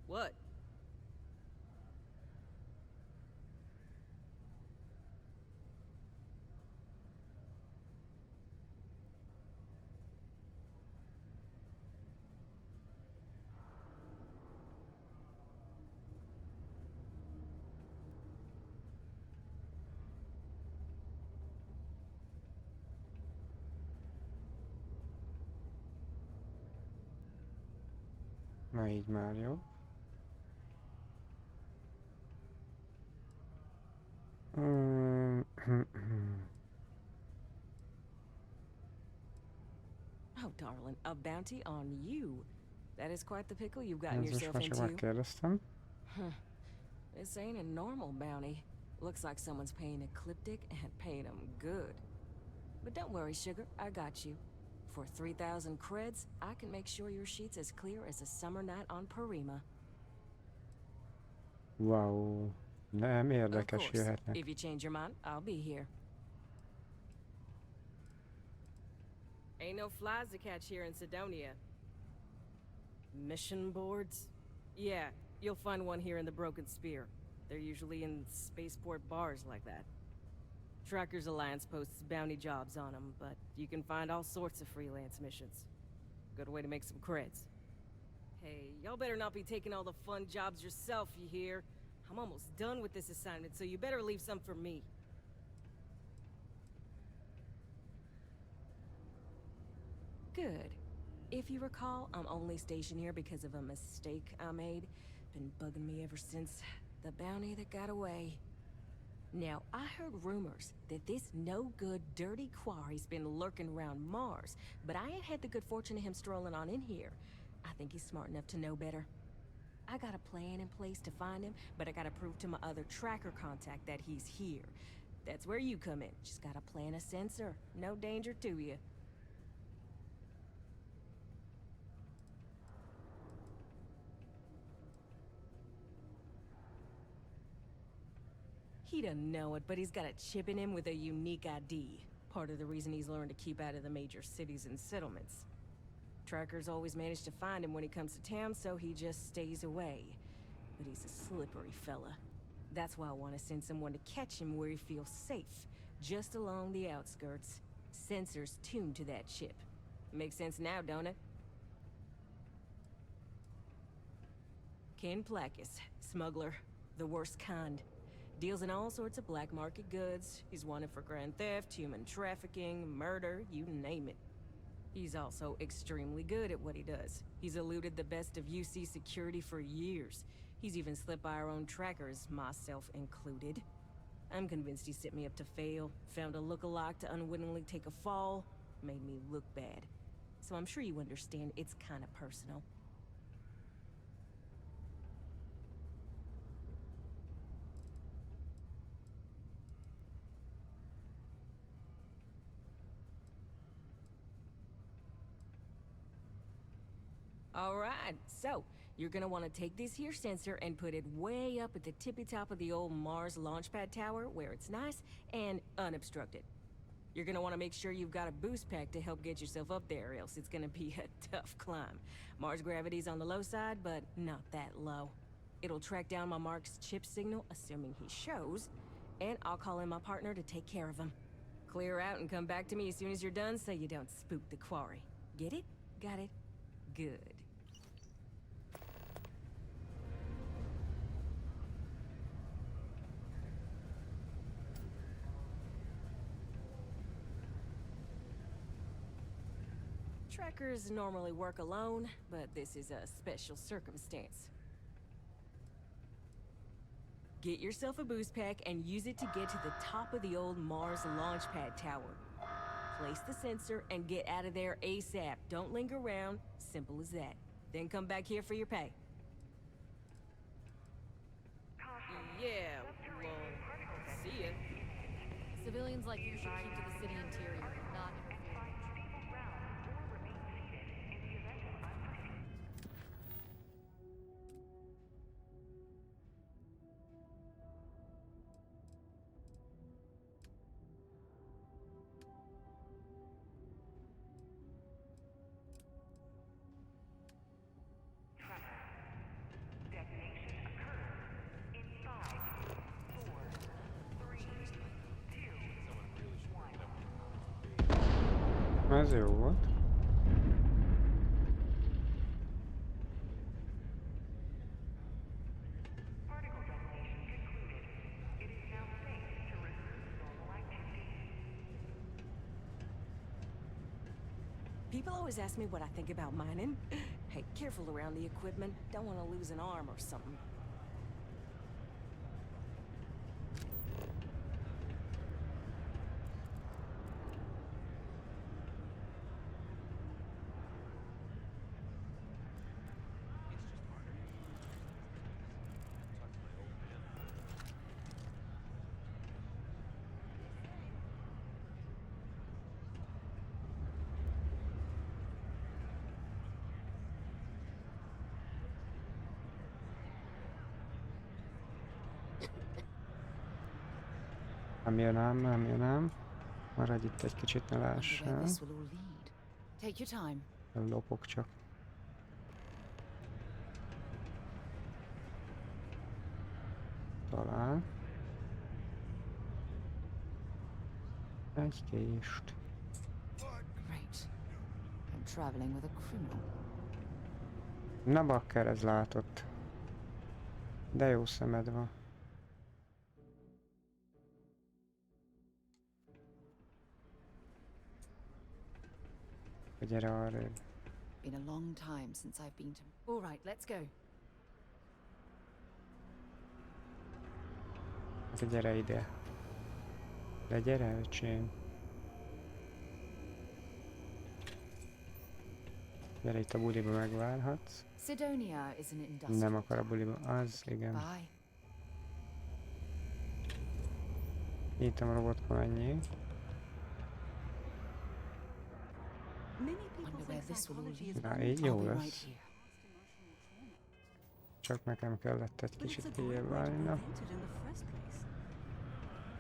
what? Na így már jó. Oh, darling, a bounty on you. That is quite the pickle you've gotten Ez most yourself már csak into. megkérdeztem. This ain't a normal bounty. Looks like someone's paying Ecliptic and paying them good. But don't worry, sugar, I got you. For 3,000 creds, I can make sure your sheet's as clear as a summer night on Parima. Wow, nem Of érdekes course, jöhetnek. if you change your mind, I'll be here. Ain't no flies to catch here in Sidonia. Mission boards? Yeah, you'll find one here in the Broken Spear. They're usually in spaceport bars like that. Trackers Alliance posts bounty jobs on them, but you can find all sorts of freelance missions. Good way to make some creds. Hey, y'all better not be taking all the fun jobs yourself, you hear? I'm almost done with this assignment, so you better leave some for me. Good. If you recall, I'm only stationed here because of a mistake I made. Been bugging me ever since the bounty that got away. Now, I heard rumors that this no-good, dirty quarry's been lurking around Mars, but I ain't had the good fortune of him strolling on in here. I think he's smart enough to know better. I got a plan in place to find him, but I gotta prove to my other tracker contact that he's here. That's where you come in. Just gotta plant a sensor. No danger to you. He doesn't know it, but he's got a chip in him with a unique ID. Part of the reason he's learned to keep out of the major cities and settlements. Trackers always manage to find him when he comes to town, so he just stays away. But he's a slippery fella. That's why I want to send someone to catch him where he feels safe, just along the outskirts. Sensors tuned to that chip. Makes sense now, don't it? Ken Placus, smuggler, the worst kind. Deals in all sorts of black market goods. He's wanted for grand theft, human trafficking, murder, you name it. He's also extremely good at what he does. He's eluded the best of UC security for years. He's even slipped by our own trackers, myself included. I'm convinced he set me up to fail, found a look-alike to unwittingly take a fall, made me look bad. So I'm sure you understand it's kind of personal. Alright, so you're gonna want to take this here sensor and put it way up at the tippy top of the old Mars launchpad tower where it's nice and unobstructed. You're gonna want to make sure you've got a boost pack to help get yourself up there, else it's gonna be a tough climb. Mars gravity's on the low side, but not that low. It'll track down my Mark's chip signal, assuming he shows, and I'll call in my partner to take care of him. Clear out and come back to me as soon as you're done so you don't spook the quarry. Get it? Got it? Good. Trackers normally work alone, but this is a special circumstance. Get yourself a boost pack and use it to get to the top of the old Mars launchpad tower. Place the sensor and get out of there ASAP. Don't linger around. Simple as that. Then come back here for your pay. Yeah, well, see ya. Civilians like you should keep to the city interior, not interfere. Ez jó volt. People always ask me what I think about mining. Hey, careful around the equipment. Don't want to lose an arm or something. Nem jön ám, nem jön ám. Maradj itt egy kicsit, ne lássál. Take your time. Lopok csak. Talán. Egy kést. Great. I'm traveling with a criminal. Na bakker, ez látott. De jó szemed van. Gyere arrébb. Been a long time since I've been to... All right, let's go. Hát gyere ide. De gyere, öcsém. Gyere, itt a buliba megvárhatsz. Sidonia is an industrial. Nem akar a buliba. Az, igen. Bye. Nyitom a robotkon, ennyi. Na, így jó lesz. Csak nekem kellett egy kicsit kiérválni.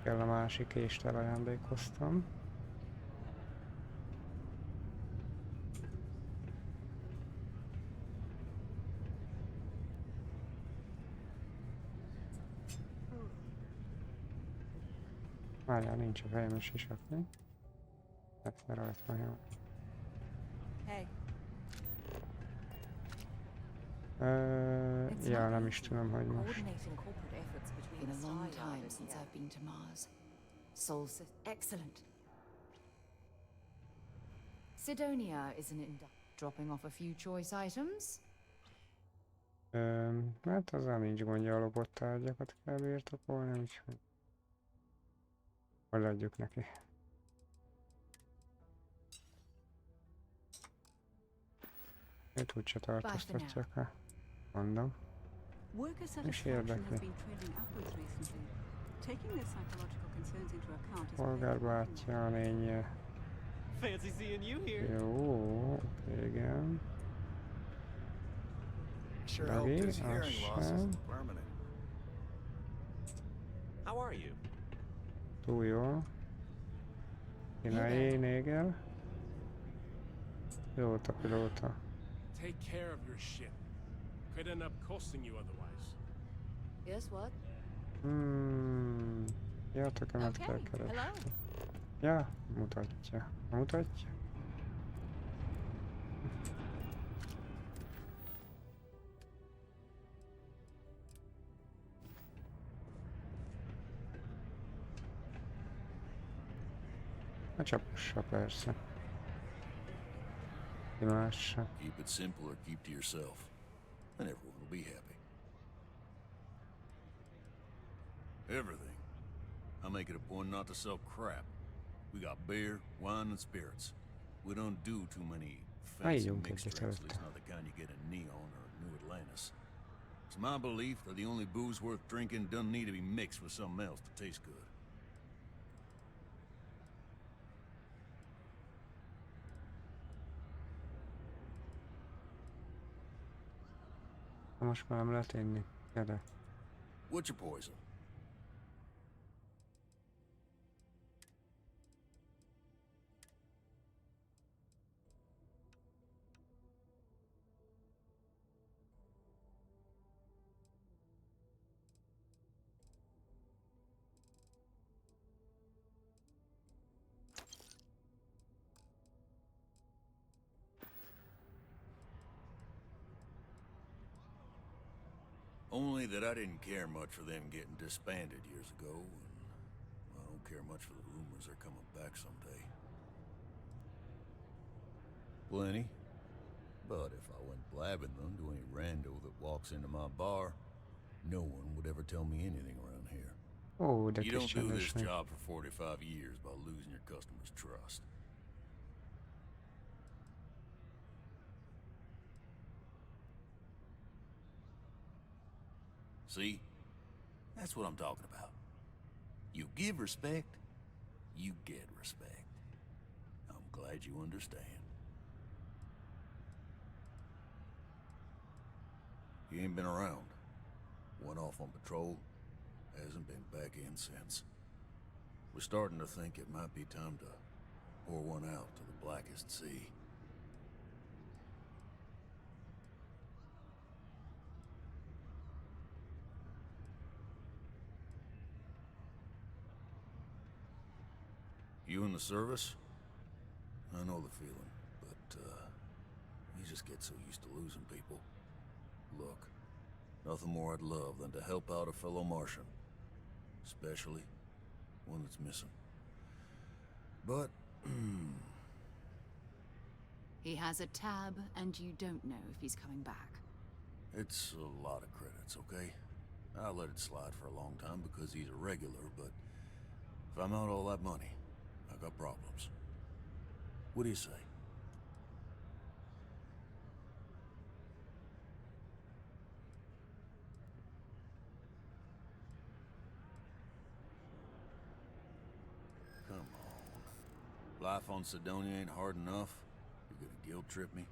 Kell a másik kést elajándékoztam. Várjál, nincs a fejem is isakni. Hát mert rajta van, jó. Hey. Ja, nem is tudom, hogy most. Coordinating corporate efforts between been a long time since I've been to Mars. Excellent. Sidonia is an dropping off a few choice items. Hát azzal nincs gondja, a lopott tárgyakat kell birtokolni, úgyhogy hogy adjuk neki. Őt úgyse tartóztatják el, mondom. És érdekli. Polgárbátyja a lénye. Jó, igen. Megé, az sem. Túl jó. Kínai néger. Pilóta. Take care of your ship. Could end up costing you otherwise. Yes, what? Ja, tökemet kell keresni. Ja, mutatja. Mutatja. A csapossa persze. Mássa. Keep it simple or keep to yourself, and everyone will be happy. Everything. I make it a point not to sell crap. We got beer, wine, and spirits. We don't do too many fancy mixed drinks, at least not the kind you get in Neon or New Atlantis. It's my belief that the only booze worth drinking doesn't need to be mixed with something else to taste good. Most már nem lehet inni. Gyere. What's your poison? Only that I didn't care much for them getting disbanded years ago, and I don't care much for the rumors they're coming back someday. Plenty. But if I went blabbing them to any rando that walks into my bar, no one would ever tell me anything around here. Oh, you don't do this job for 45 years by losing your customers' trust. See? That's what I'm talking about. You give respect, you get respect. I'm glad you understand. He ain't been around. Went off on patrol, hasn't been back in since. We're starting to think it might be time to pour one out to the blackest sea. You in the service? I know the feeling, but, you just get so used to losing people. Look, nothing more I'd love than to help out a fellow Martian. Especially one that's missing. But, He has a tab, and you don't know if he's coming back. it's a lot of credits, okay? I let it slide for a long time because he's a regular, but if I'm out all that money, I got problems. What do you say? Come on. Life on Sidonia ain't hard enough. You're gonna guilt trip me?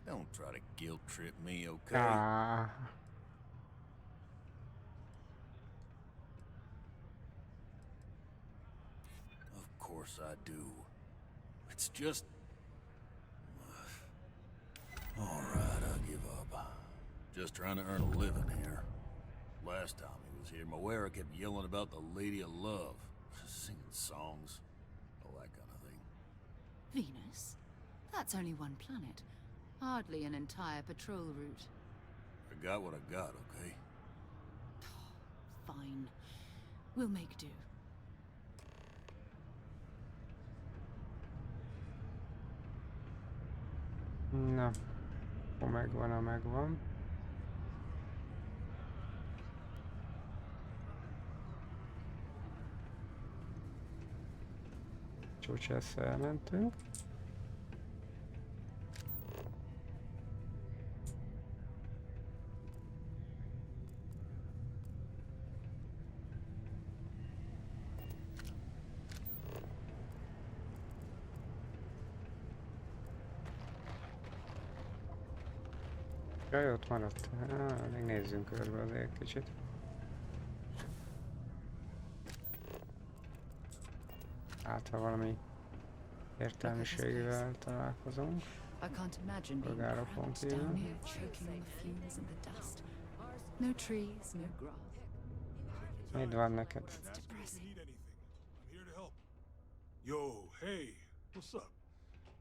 Don't try to guilt trip me, okay? Of course I do. It's just... Alright, I give up. Just trying to earn a living here. Last time he was here, Moera kept yelling about the Lady of Love. Singing songs. Venus? That's only one planet. Hardly an entire patrol route. I got what I got, okay? Fine. We'll make do. Na, akkor megvan, a megvan. Csúcsászra elmentünk. Jaj, ott maradt. Még nézzünk körbe azért kicsit. Hát, ha valami értelmiségével találkozunk. Polgárokon kívül. Mit van neked? Yo, hey, what's up?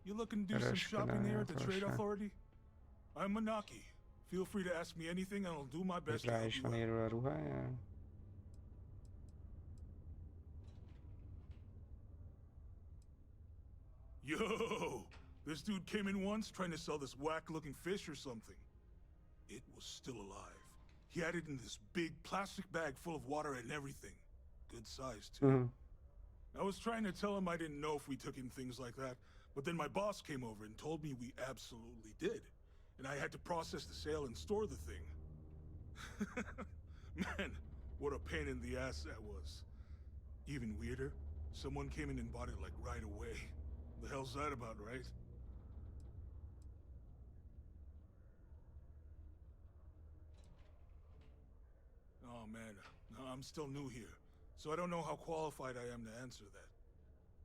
You looking to do some shopping there at the Trade Authority? I'm Manaki. Feel free to ask me anything and I'll do my best to Rá help is you van out. írva a ruháján. Yo! This dude came in once trying to sell this whack-looking fish or something. It was still alive. He had it in this big plastic bag full of water and everything. Good size, too. I was trying to tell him I didn't know if we took in things like that, but then my boss came over and told me we absolutely did. And I had to process the sale and store the thing. Man, what a pain in the ass that was. Even weirder, someone came in and bought it like right away. The hell's that about, right? Oh man, I'm still new here, so I don't know how qualified I am to answer that.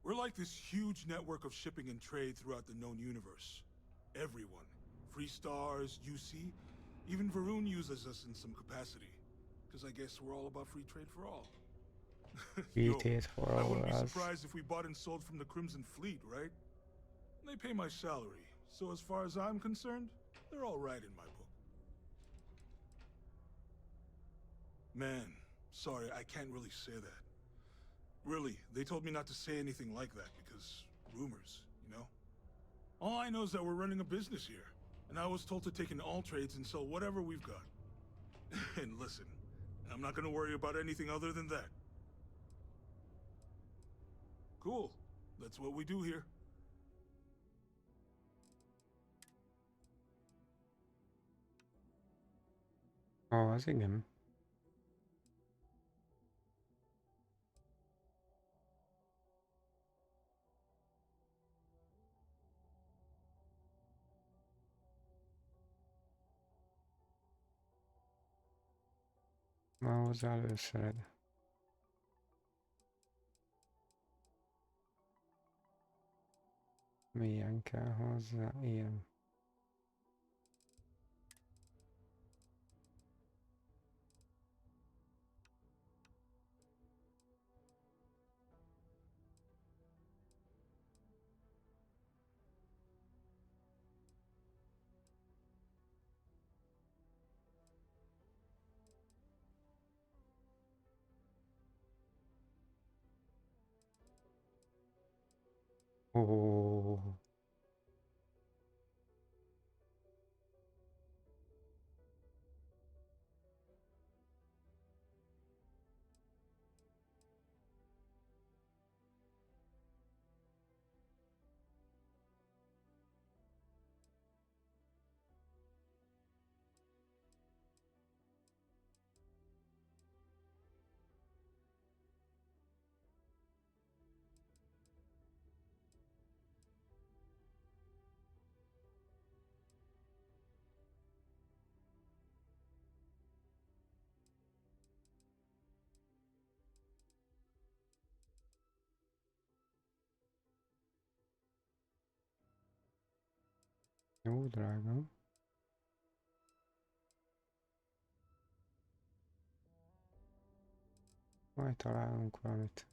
We're like this huge network of shipping and trade throughout the known universe. Everyone. Free Stars, UC, even Varun uses us in some capacity. Because I guess we're all about free trade for all. Yo, I wouldn't be surprised if we bought and sold from the Crimson Fleet, right? They pay my salary, so as far as I'm concerned, they're all right in my book. Man, sorry, I can't really say that. Really, they told me not to say anything like that because rumors, you know? All I know is that we're running a business here, and I was told to take in all trades and sell whatever we've got. And listen, I'm not gonna worry about anything other than that. Cool. That's what we do here. Ó, az igen. Van hozzá előszered. Milyen kell hozzá? Ilyen. Ó. Jó, drága. Majd találunk valamit.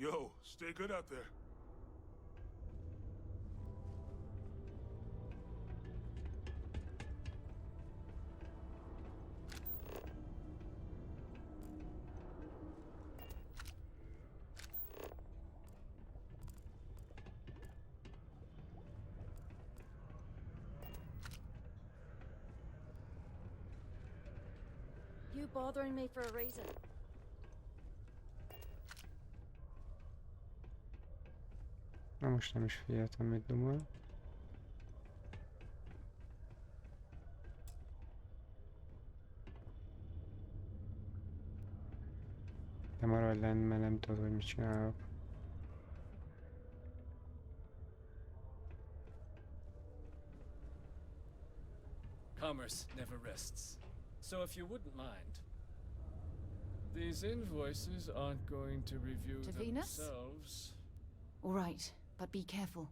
Yo, stay good out there. You bothering me for a reason. Na most nem is figyeltem, mit dumol. De maradj lenn, mert nem tudod, hogy mit csinálok. Commerce never rests. So if you wouldn't mind, these invoices aren't going to review To Venus? themselves. All right, but be careful.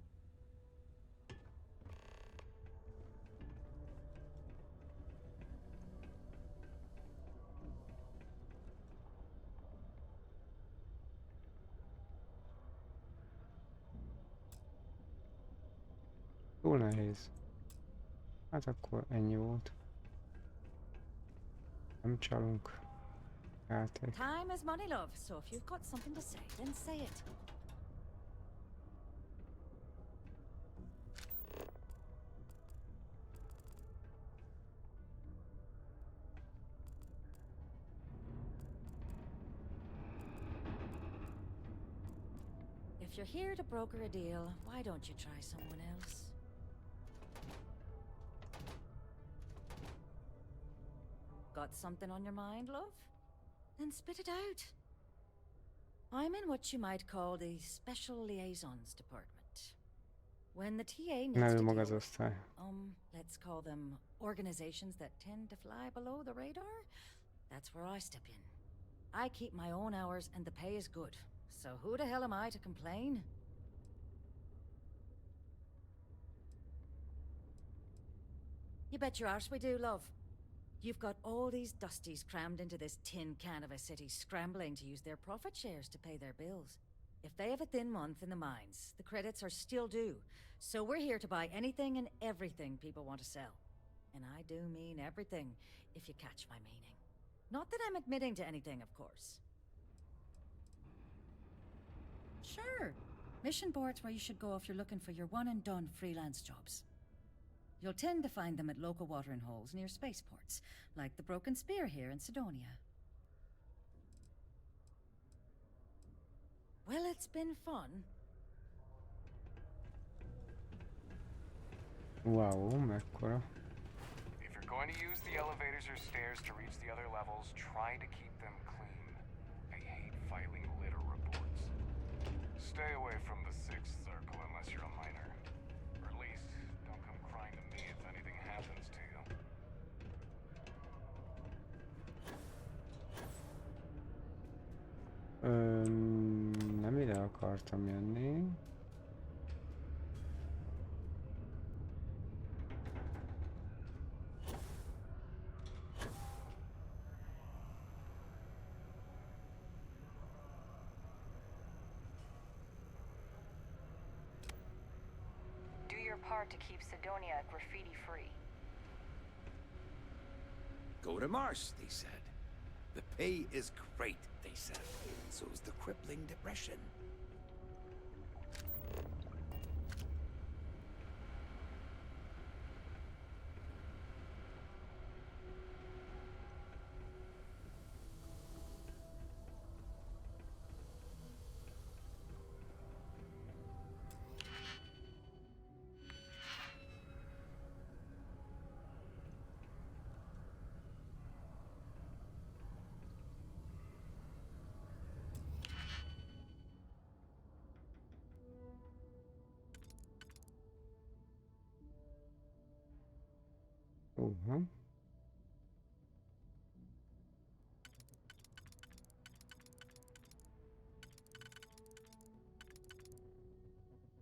Túl nehéz. Hát akkor ennyi volt. Nem csalunk. Játék. Time is money, love, so if you've got something to say, then say it. If you're here to broker a deal, why don't you try someone else? Got something on your mind, love? Then spit it out. I'm in what you might call the Special Liaisons Department. When the TA needs to Nevű deal maga az with, osztály. let's call them organizations that tend to fly below the radar, that's where I step in. I keep my own hours and the pay is good. So who the hell am I to complain? You bet your arse we do, love. You've got all these dusties crammed into this tin can of a city, scrambling to use their profit shares to pay their bills. If they have a thin month in the mines, the credits are still due. So we're here to buy anything and everything people want to sell. And I do mean everything, if you catch my meaning. Not that I'm admitting to anything, of course. Sure. Mission boards where you should go if you're looking for your one-and-done freelance jobs. You'll tend to find them at local watering holes near spaceports, like the Broken Spear here in Sidonia. Well, it's been fun. Wow, mekkora. If you're going to use the elevators or stairs to reach the other levels, try to keep them clean. I hate filing litter reports. Stay away from the Sixth Circle unless you're a minor. Or at least, don't come crying to me if anything happens to you. Nem ide akartam jönni. Do your part to keep Sidonia graffiti-free. Go to Mars, they said. The pay is great, they said. So's the crippling depression.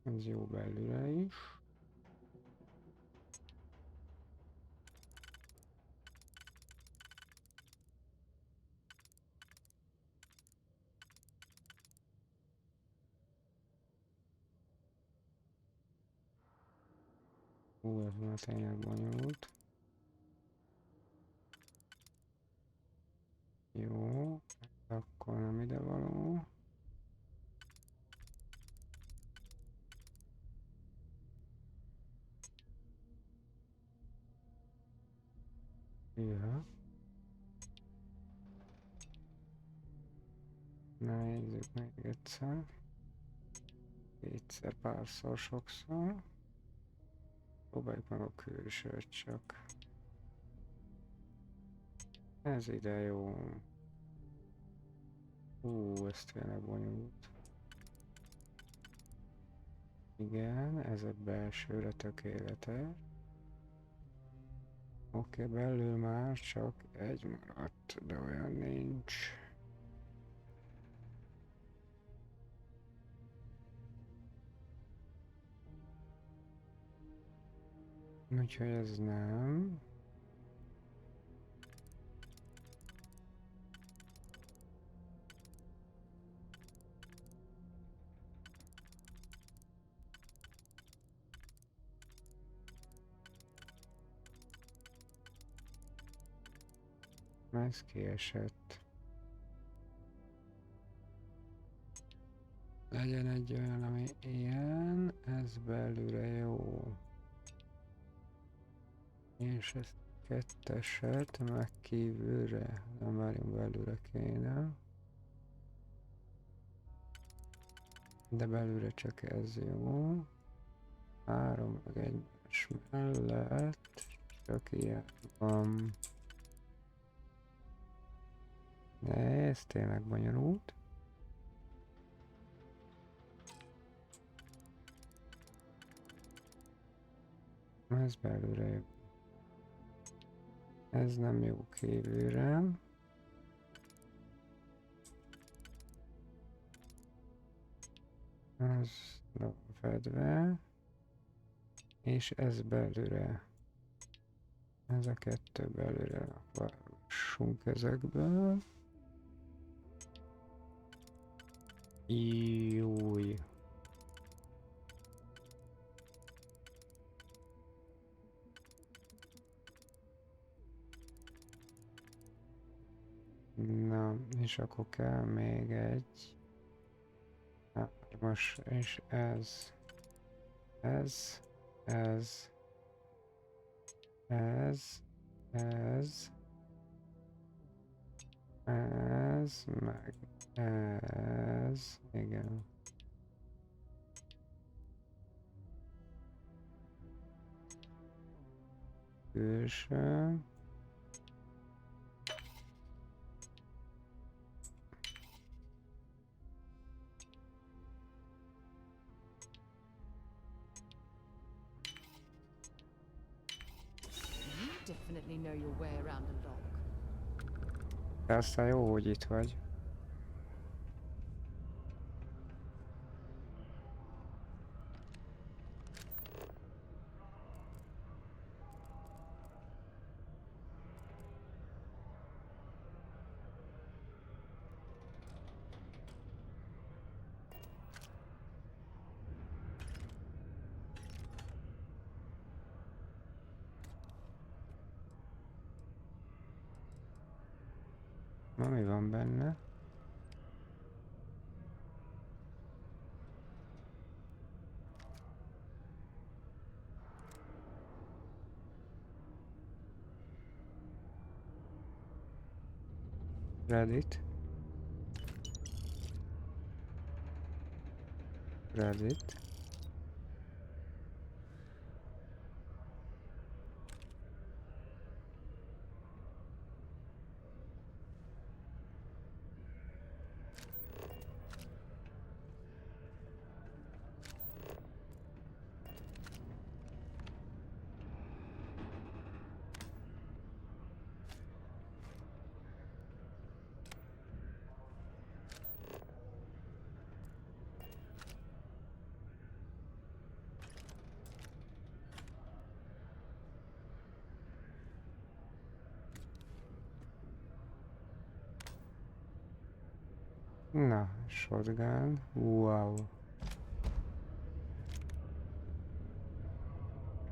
Ez jó belőle is. Ez már tényleg bonyolult. Jó, akkor nem ide való. Ja. Na, nézzük meg egyszer. Kétszer, párszor, sokszor. Próbáljuk meg a külsőt csak. Ez ide jó. Ez tényleg bonyolult. Igen, ez a belsőre tökéletes. Oké, belül már csak egy maradt, de olyan nincs. Úgyhogy ez nem. Ez kiesett. Legyen egy olyan, ami ilyen, ez belőle jó. És ezt ketteset meg kívülre, nem várjunk, belőle kéne. De belőle csak ez jó. 3 meg egymás mellett csak ilyen van. De ez tényleg bonyolult. Ez belőle jó. Ez nem jó kívülre. Ez van fedve. És ez belőle. Ez a kettő belőle. Válassunk ezekből. Júj. Na, és akkor kell még egy. Most, és ez. Ez. Ez. Ez. Ez. Ez. Meg ez. Igen. Külső. Definitely know your way around a lock. De aztán jó, hogy itt vagy. Na, mi van benne? Reddit. Reddit. Na, shotgun. Wow.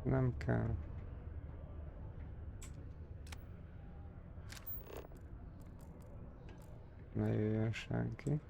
Nem kell. Ne jöjjön senki.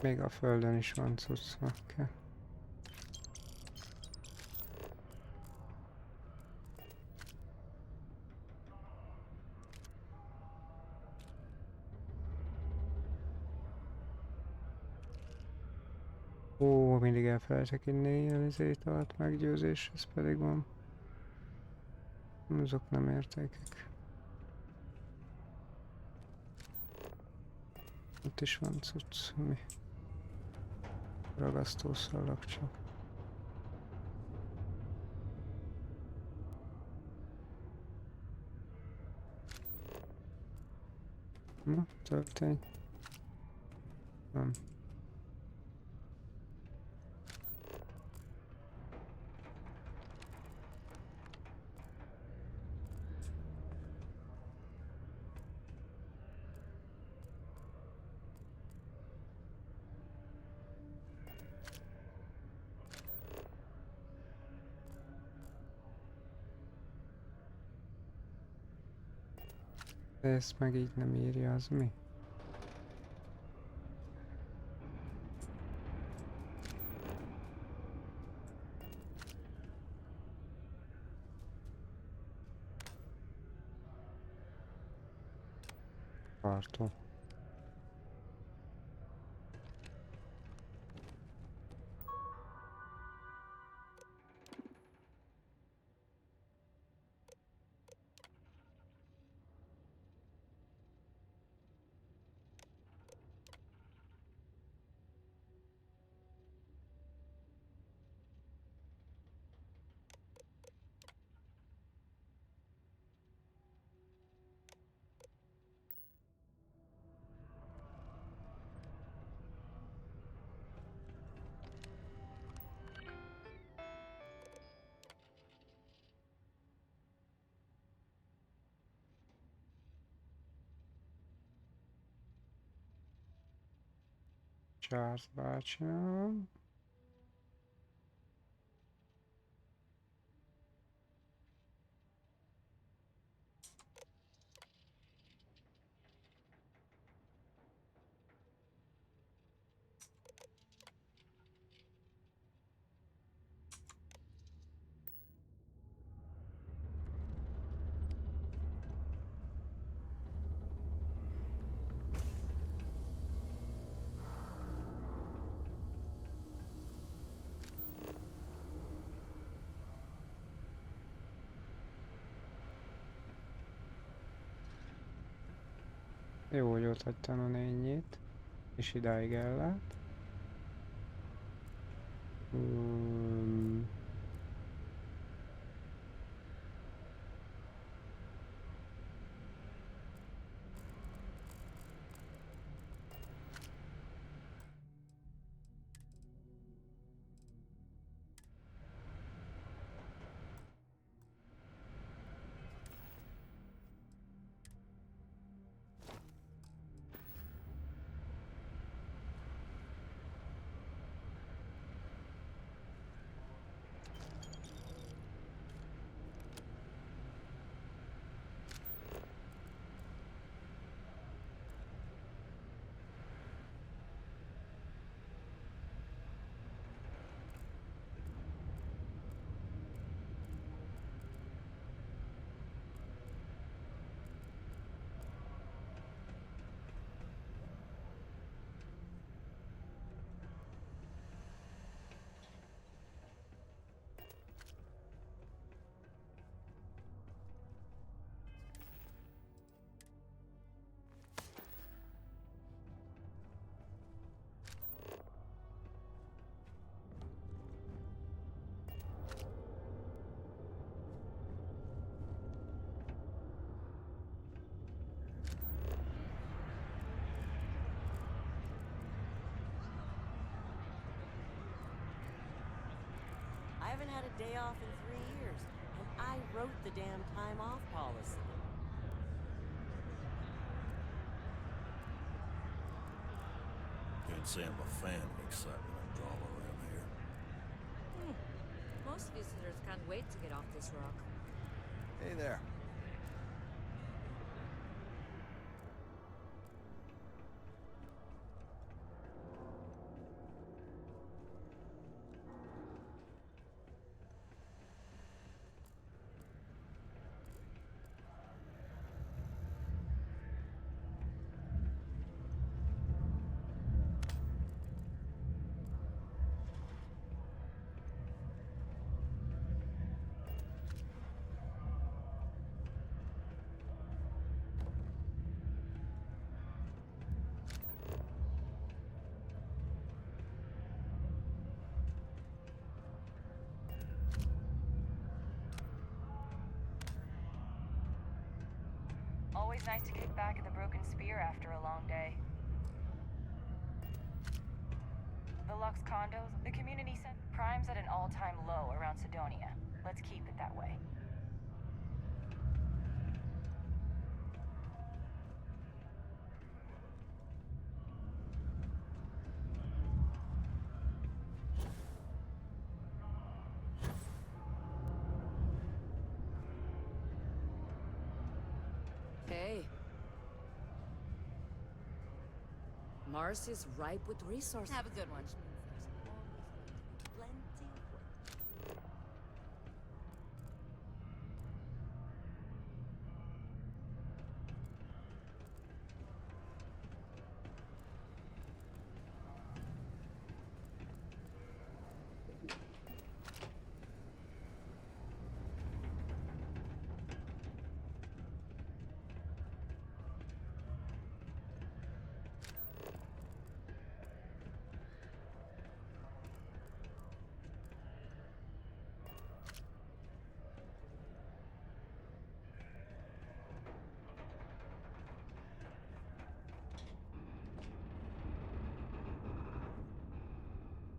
Még a földön is van cucc, meg kell. Ó, mindig elfelejtek inni ilyen izét alatt meggyőzés, ez pedig van. Azok nem értékek. Ott is van cucc, mi? Ragasztószalag csak. Na, történj. Nem. De ezt meg így nem írja, az mi? Tartó. Charles bácsám. Jó, hogy ott hagytam a nényét, és idáig ellát. haven't had a day off in 3 years, and I wrote the damn time off policy. Can't say I'm a fan of excitement and drama around here. Most visitors can't wait to get off this rock. Hey there. Always nice to kick back at the Broken Spear after a long day. The Lux condos, the community center. Crime's at an all-time low around Sidonia. Let's keep it that way. Hey. Mars is ripe with resources. Have a good one.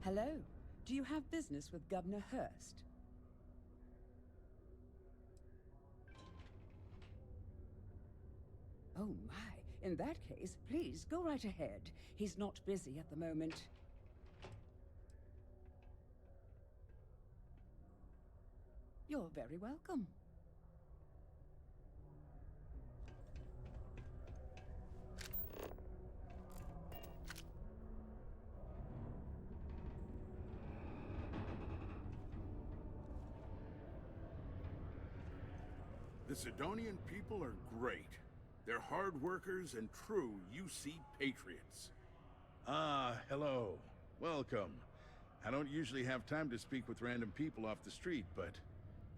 Hello. Do you have business with Governor Hurst? Oh my. In that case, please go right ahead. He's not busy at the moment. You're very welcome. The Sidonian people are great. They're hard workers and true UC patriots. Ah, hello. Welcome. I don't usually have time to speak with random people off the street, but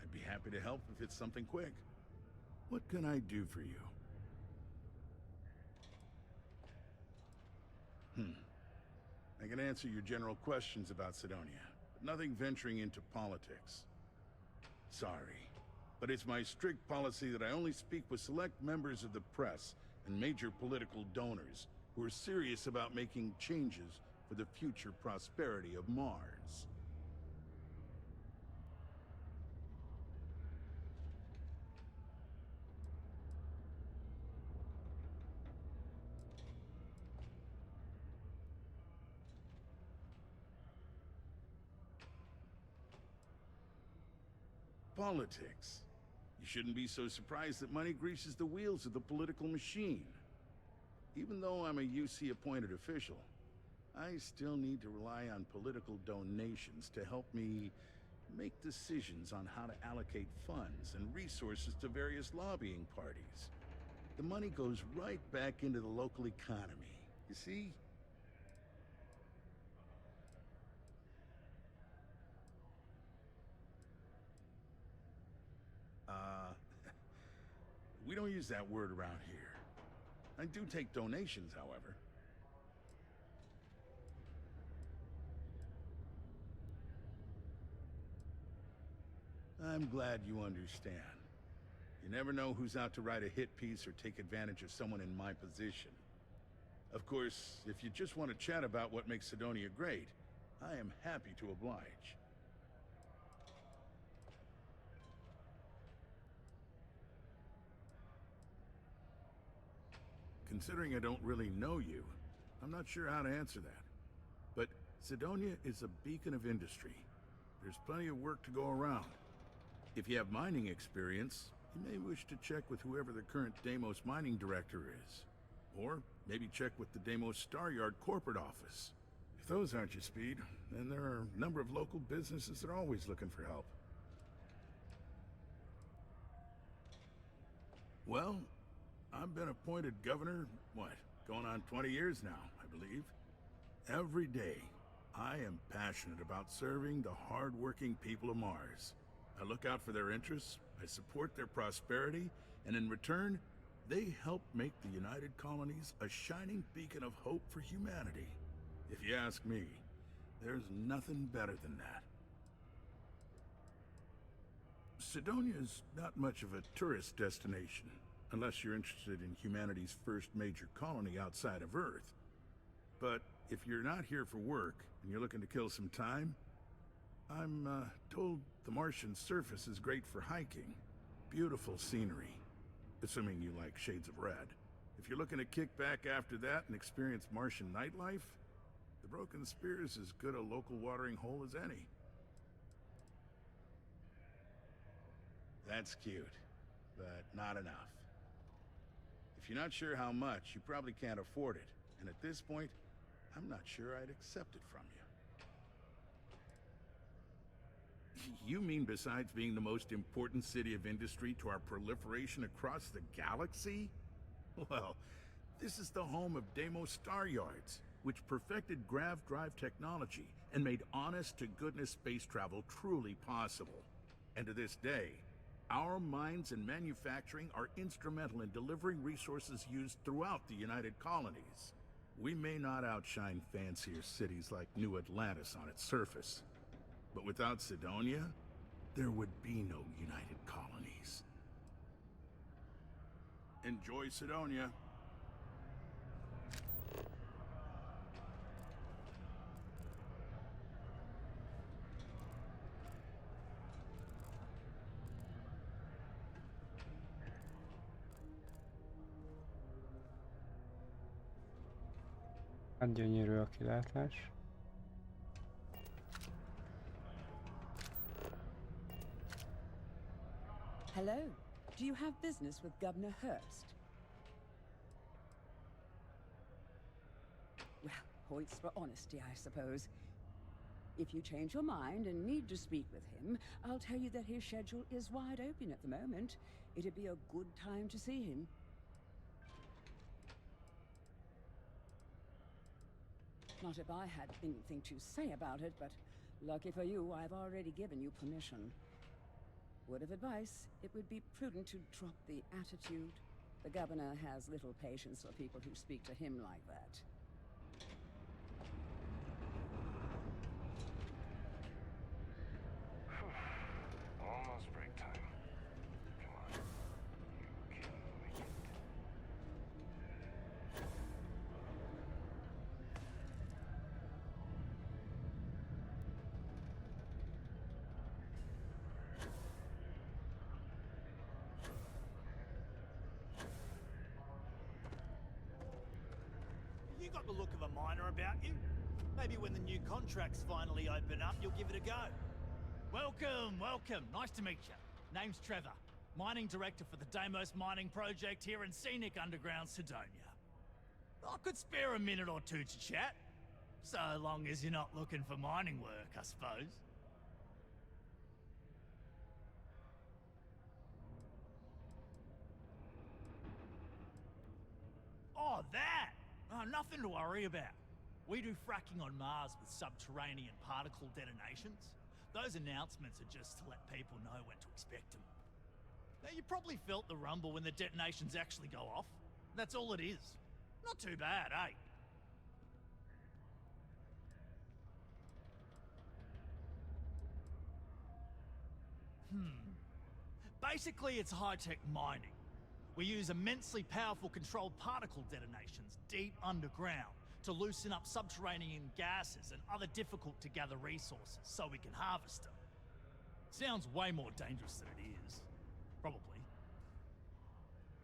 I'd be happy to help if it's something quick. What can I do for you? I can answer your general questions about Sidonia, but nothing venturing into politics. Sorry, but it's my strict policy that I only speak with select members of the press and major political donors who are serious about making changes for the future prosperity of Mars. Politics. You shouldn't be so surprised that money greases the wheels of the political machine. Even though I'm a UC-appointed official, I still need to rely on political donations to help me make decisions on how to allocate funds and resources to various lobbying parties. The money goes right back into the local economy, you see? We don't use that word around here. I do take donations, however. I'm glad you understand. You never know who's out to write a hit piece or take advantage of someone in my position. Of course, if you just want to chat about what makes Sidonia great, I am happy to oblige. considering I don't really know you, I'm not sure how to answer that. But Cydonia is a beacon of industry. There's plenty of work to go around. If you have mining experience, you may wish to check with whoever the current Deimos mining director is. Or maybe check with the Deimos Star Yard corporate office. If those aren't your speed, then there are a number of local businesses that are always looking for help. Well, I've been appointed governor, going on 20 years now, I believe. Every day, I am passionate about serving the hard-working people of Mars. I look out for their interests, I support their prosperity, and in return, they help make the United Colonies a shining beacon of hope for humanity. If you ask me, there's nothing better than that. Cydonia's not much of a tourist destination, unless you're interested in humanity's first major colony outside of Earth. But if you're not here for work, and you're looking to kill some time, I'm told the Martian surface is great for hiking. Beautiful scenery, assuming you like shades of red. If you're looking to kick back after that and experience Martian nightlife, the Broken Spear is as good a local watering hole as any. That's cute, but not enough. If you're not sure how much, you probably can't afford it. And at this point, I'm not sure I'd accept it from you. You mean besides being the most important city of industry to our proliferation across the galaxy? Well, this is the home of Deimos Star Yards, which perfected grav drive technology and made honest-to-goodness space travel truly possible. And to this day, our mines and manufacturing are instrumental in delivering resources used throughout the United Colonies. We may not outshine fancier cities like New Atlantis on its surface, but without Cydonia, there would be no United Colonies. Enjoy Cydonia. Hát gyönyörű a kilátás. Hello. Do you have business with Governor Hurst? Well, points for honesty, I suppose. If you change your mind and need to speak with him, I'll tell you that his schedule is wide open at the moment. It'd be a good time to see him. Not if I had anything to say about it, but lucky for you, I've already given you permission. Word of advice, it would be prudent to drop the attitude. The governor has little patience for people who speak to him like that. Almost break time. Come on. You can make it. You got the look of a miner about you. Maybe when the new contracts finally open up, you'll give it a go. Welcome, welcome. Nice to meet you. Name's Trevor, mining director for the Deimos mining project here in scenic underground Cydonia. I could spare a minute or two to chat, so long as you're not looking for mining work, I suppose. Oh, that! Oh, nothing to worry about. We do fracking on Mars with subterranean particle detonations. Those announcements are just to let people know when to expect them. Now, you probably felt the rumble when the detonations actually go off. That's all it is. Not too bad, eh? Basically, it's high-tech mining. We use immensely powerful controlled particle detonations deep underground to loosen up subterranean gases and other difficult-to-gather resources so we can harvest them. Sounds way more dangerous than it is. Probably.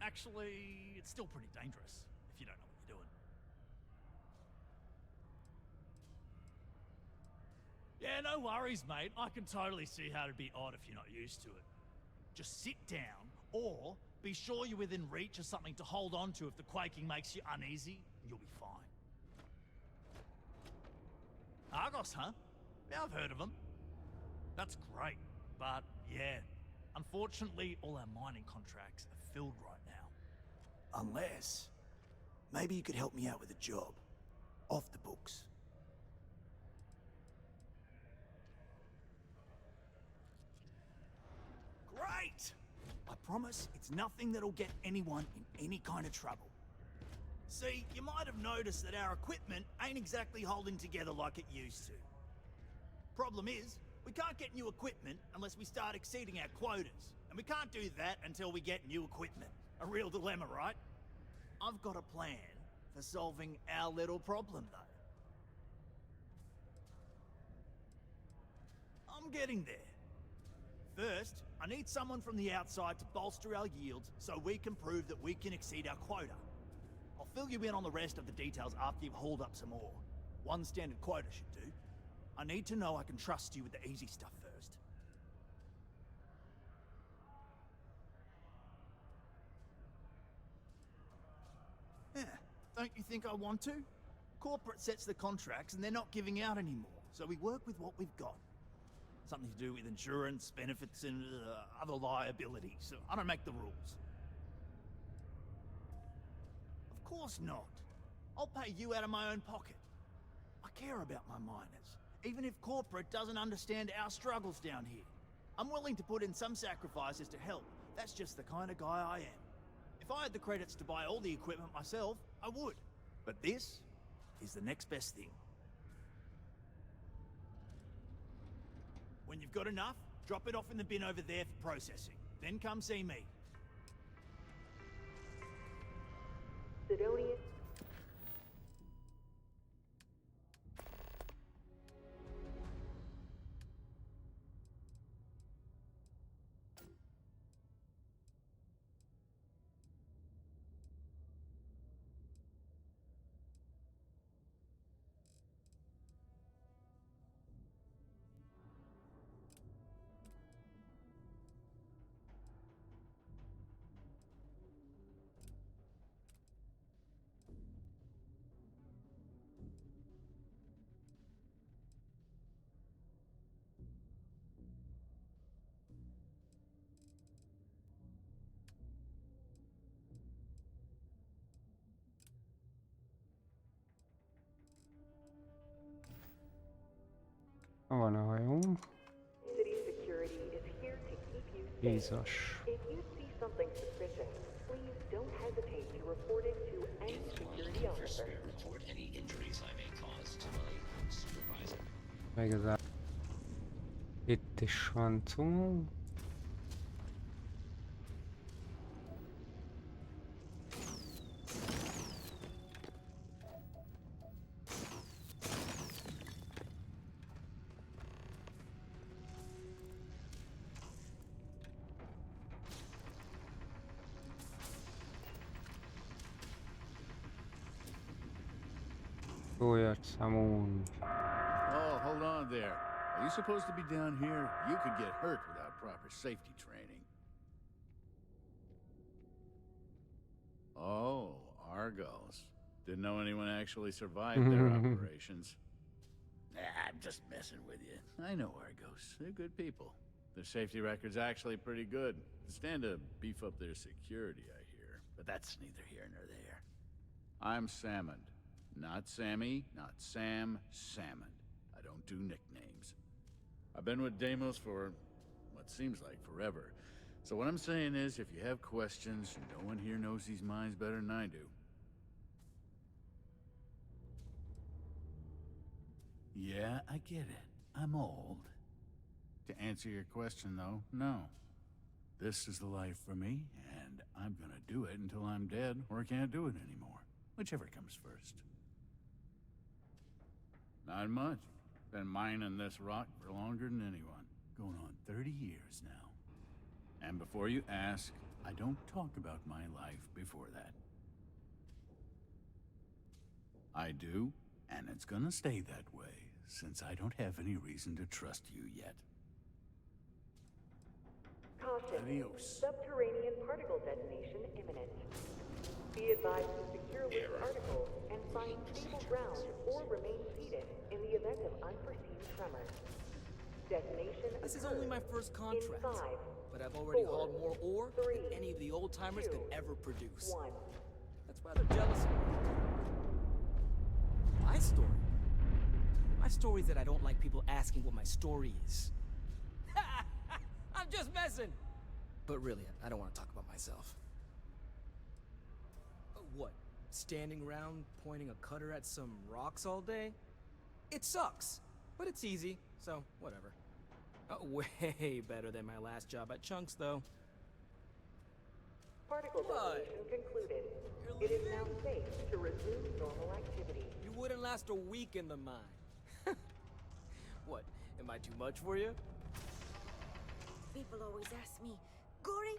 Actually, it's still pretty dangerous, if you don't know what you're doing. Yeah, no worries, mate. I can totally see how it'd be odd if you're not used to it. Just sit down, or be sure you're within reach of something to hold on to if the quaking makes you uneasy, and you'll be fine. Argos, huh? Yeah, I've heard of them. That's great, but yeah, unfortunately, all our mining contracts are filled right now. Unless, maybe you could help me out with a job. Off the books. Great! I promise it's nothing that'll get anyone in any kind of trouble. See, you might have noticed that our equipment ain't exactly holding together like it used to. Problem is, we can't get new equipment unless we start exceeding our quotas. And we can't do that until we get new equipment. A real dilemma, right? I've got a plan for solving our little problem, though. I'm getting there. First, I need someone from the outside to bolster our yields so we can prove that we can exceed our quota. I'll fill you in on the rest of the details after you've hauled up some ore. One standard quota should do. I need to know I can trust you with the easy stuff first. Yeah, don't you think I want to? Corporate sets the contracts and they're not giving out anymore, so we work with what we've got. Something to do with insurance, benefits, and other liabilities. So I don't make the rules. Of course not. I'll pay you out of my own pocket. I care about my miners, even if corporate doesn't understand our struggles down here. I'm willing to put in some sacrifices to help. That's just the kind of guy I am. If I had the credits to buy all the equipment myself, I would. But this is the next best thing. When you've got enough, drop it off in the bin over there for processing. Then come see me. Sidonia. Van a hajóm. City security is here to keep you safe. Jézus. If you see something suspicious, please don't hesitate to report it to any security officer. Report any injuries I may cause to my supervisor. Igazából itt is van szó. Someone. Oh, hold on there. Are you supposed to be down here? You could get hurt without proper safety training. Oh, Argos. Didn't know anyone actually survived their operations. Nah, I'm just messing with you. I know Argos. They're good people. Their safety record's actually pretty good. Stand to beef up their security, I hear. But that's neither here nor there. I'm Salmond. Not Sammy, not Sam, Salmond. I don't do nicknames. I've been with Deimos for what seems like forever. So what I'm saying is, if you have questions, no one here knows these mines better than I do. Yeah, I get it. I'm old. To answer your question, though, no. This is the life for me, and I'm gonna do it until I'm dead or can't do it anymore. Whichever comes first. Not much. Been mining this rock for longer than anyone. Going on 30 years now. And before you ask, I don't talk about my life before that. I do, and it's gonna stay that way, since I don't have any reason to trust you yet. Caution. Adios. Subterranean particle detonation imminent. Be advised to secure loose articles and find stable ground or remain seated in the event of unforeseen tremors. Detonation This is occurs only my first contract, in 5, but I've already 4, hauled more ore 3, than any of the old-timers 2, could ever produce. 1. That's why they're jealous of me. My story? My story is that I don't like people asking what my story is. I'm just messing! But really, I don't want to talk about myself. What? Standing around pointing a cutter at some rocks all day? It sucks, but it's easy, so whatever. Way better than my last job at Chunks, though. Particle detonation concluded. It is now safe to resume normal activity. You wouldn't last a week in the mine. What, am I too much for you? People always ask me, Gory,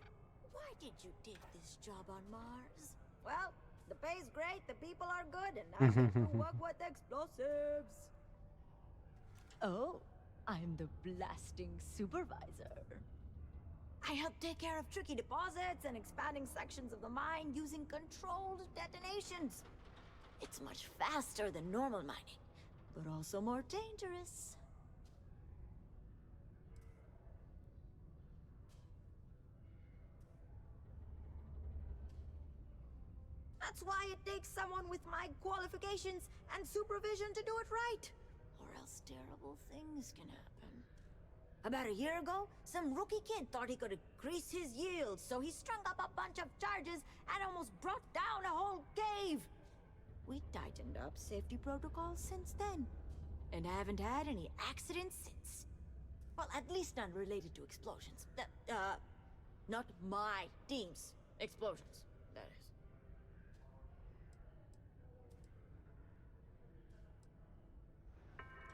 why did you take this job on Mars? Well, the pay's great, the people are good, and I get to work with explosives. Oh, I'm the blasting supervisor. I help take care of tricky deposits and expanding sections of the mine using controlled detonations. It's much faster than normal mining, but also more dangerous. That's why it takes someone with my qualifications and supervision to do it right. Or else terrible things can happen. About a year ago, some rookie kid thought he could increase his yield, so he strung up a bunch of charges and almost brought down a whole cave. We tightened up safety protocols since then, and haven't had any accidents since. Well, at least none related to explosions. Not my team's explosions, that is.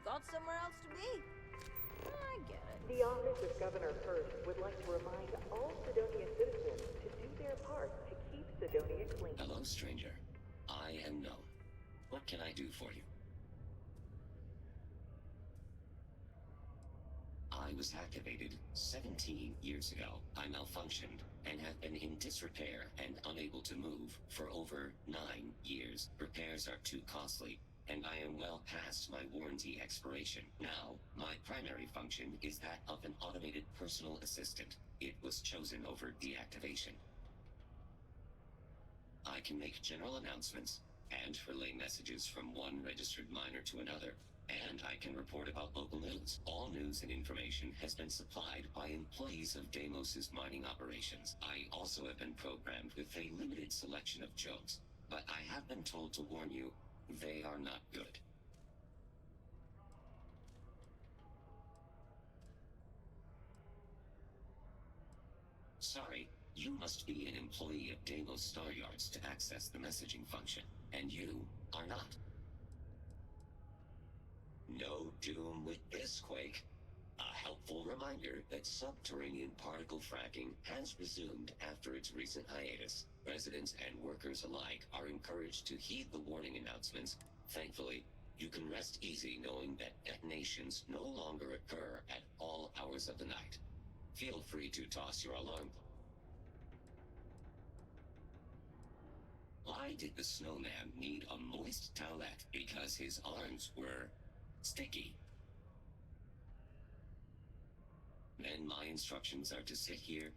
Got somewhere else to be? I get it. The Office of Governor Hurst would like to remind all Sidonia citizens to do their part to keep Sidonia clean. Hello, stranger. I am known. What can I do for you? I was activated 17 years ago. I malfunctioned and have been in disrepair and unable to move for over 9 years. Repairs are too costly, and I am well past my warranty expiration. Now, my primary function is that of an automated personal assistant. It was chosen over deactivation. I can make general announcements and relay messages from one registered miner to another, and I can report about local news. All news and information has been supplied by employees of Deimos's mining operations. I also have been programmed with a limited selection of jokes, but I have been told to warn you, they are not good. Sorry, you must be an employee of Deimos Star Yards to access the messaging function, and you are not. No doom with this quake. A helpful reminder that subterranean particle fracking has resumed after its recent hiatus. Residents and workers alike are encouraged to heed the warning announcements. Thankfully, you can rest easy knowing that detonations no longer occur at all hours of the night. Feel free to toss your alarm. Why did the snowman need a moist towelette? Because his arms were sticky. Then my instructions are to sit here.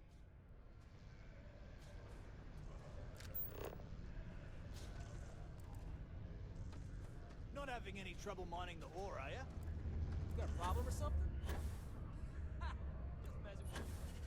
Not having any trouble mining the ore, are ya? You got a problem or something? Just messing with you.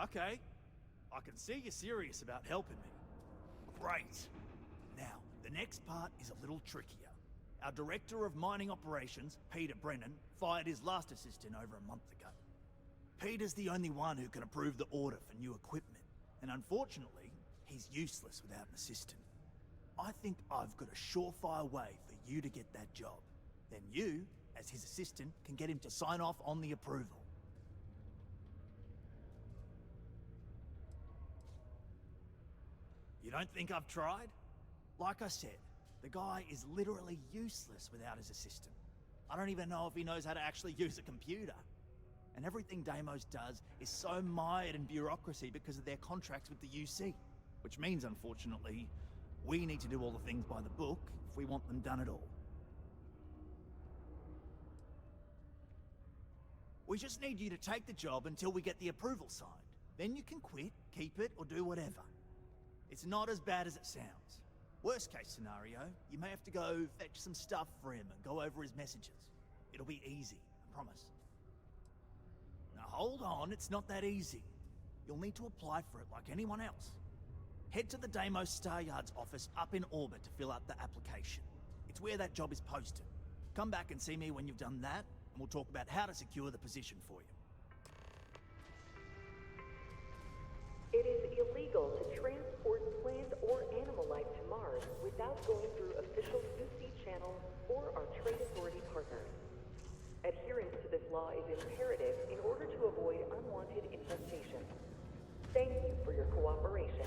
Okay. I can see you're serious about helping me. Great. Now, the next part is a little trickier. Our director of mining operations, Peter Brennan, fired his last assistant over a month ago. Peter's the only one who can approve the order for new equipment, and unfortunately, he's useless without an assistant. I think I've got a surefire way for you to get that job. Then you, as his assistant, can get him to sign off on the approval. You don't think I've tried? Like I said, the guy is literally useless without his assistant. I don't even know if he knows how to actually use a computer. And everything Deimos does is so mired in bureaucracy because of their contracts with the UC. Which means, unfortunately, we need to do all the things by the book if we want them done at all. We just need you to take the job until we get the approval signed. Then you can quit, keep it, or do whatever. It's not as bad as it sounds. Worst case scenario, you may have to go fetch some stuff for him and go over his messages. It'll be easy, I promise. Now hold on, it's not that easy. You'll need to apply for it like anyone else. Head to the Deimos Star Yard's office up in orbit to fill out the application. It's where that job is posted. Come back and see me when you've done that, and we'll talk about how to secure the position for you. It is illegal to transport plant or animal life to Mars without going through official UC channels or our trade authority partners. Adherence to this law is imperative in order to avoid unwanted infestation. Thank you for your cooperation.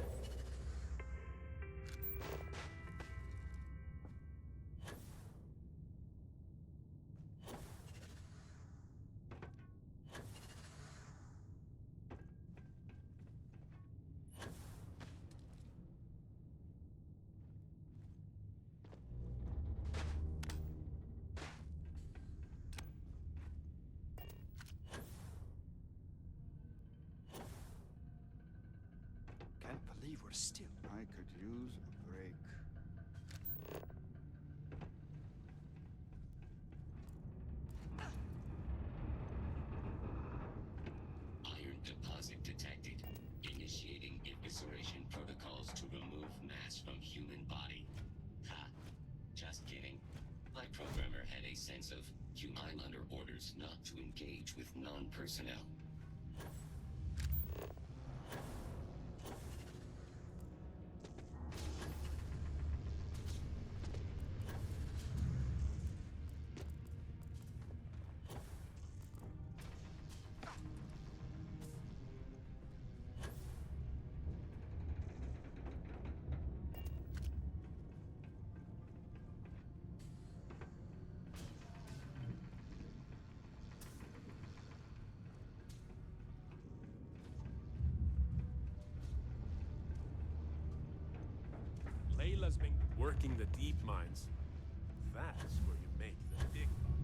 Can't believe we're still. I could use a break. Iron deposit detected. Initiating evisceration protocols to remove mass from human body. Ha! Just kidding. My programmer had a sense of I'm under orders not to engage with non-personnel. Layla's been working the deep mines. That's where you make the big bucks.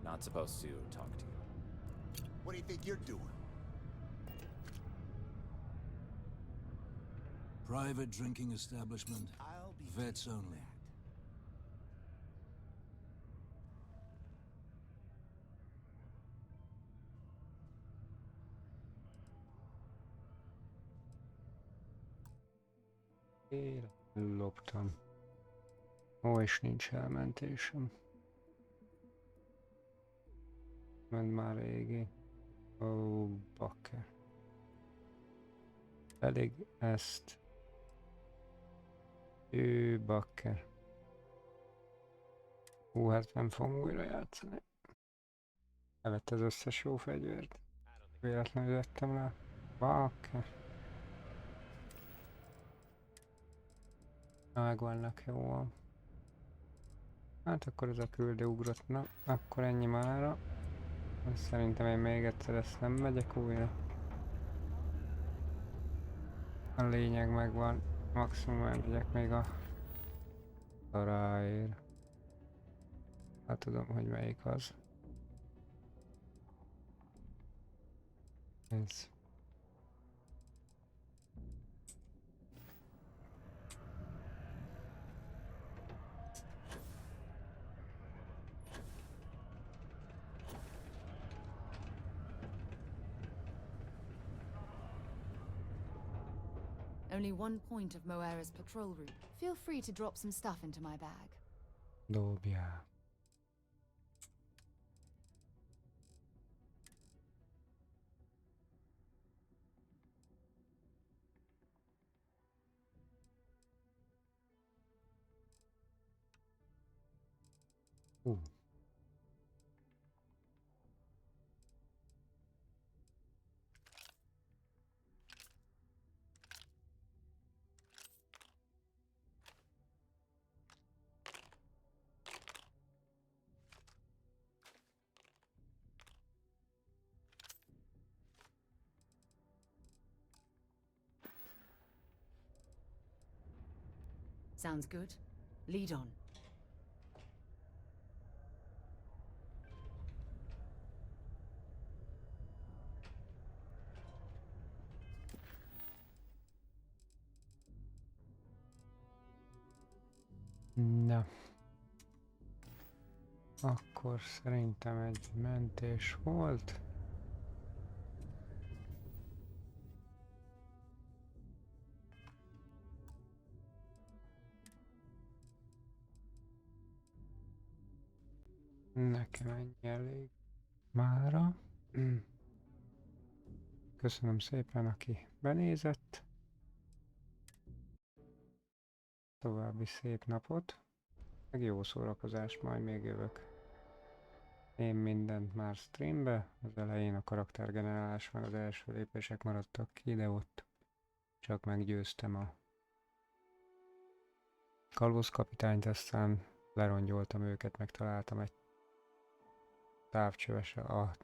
Not supposed to talk to you. What do you think you're doing? Private drinking establishment. I'll be Vets only. Loptam. Ó, és nincs elmentésem. Ment már régi. Ó, bakker. Elég ezt. Bakker. Hú, hát nem fogom újra játszani. Elvett az összes jó fegyvert. Véletlenül vettem le. Bakker. Megvannak jóan. Hát akkor ez a küldő ugrott. Na, akkor ennyi mára. Szerintem én még egyszer ezt nem megyek újra. A lényeg megvan. Maximum elmegyek még a ráér. Hát tudom, hogy melyik az. Ez. Only one point of Moera's patrol route. Feel free to drop some stuff into my bag. Dobja. Sounds good. Lead on. Na. Akkor szerintem egy mentés volt. Nekem ennyi elég mára. Köszönöm szépen, aki benézett. További szép napot. Meg jó szórakozást, majd még jövök. Én mindent már streambe. Az elején a karaktergenerálás meg az első lépések maradtak ki, de ott csak meggyőztem a kalózkapitányt, aztán lerongyoltam őket, megtaláltam egy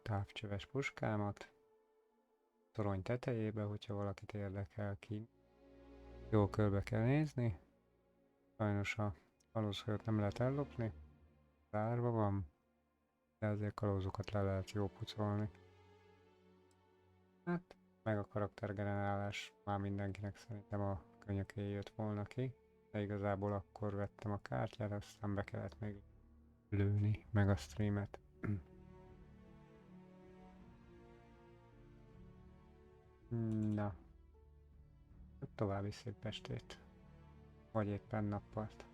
távcsöves puskámat torony tetejébe, hogyha valakit érdekel ki. Jól körbe kell nézni. Sajnos a kalózhajót nem lehet ellopni. Zárva van. De azért kalózokat le lehet jó pucolni. Hát, meg a karaktergenerálás már mindenkinek szerintem a könyöké jött volna ki. De igazából akkor vettem a kártyát, aztán be kellett még lőni, meg a streamet. Na, további szép estét. Vagy éppen nappalt.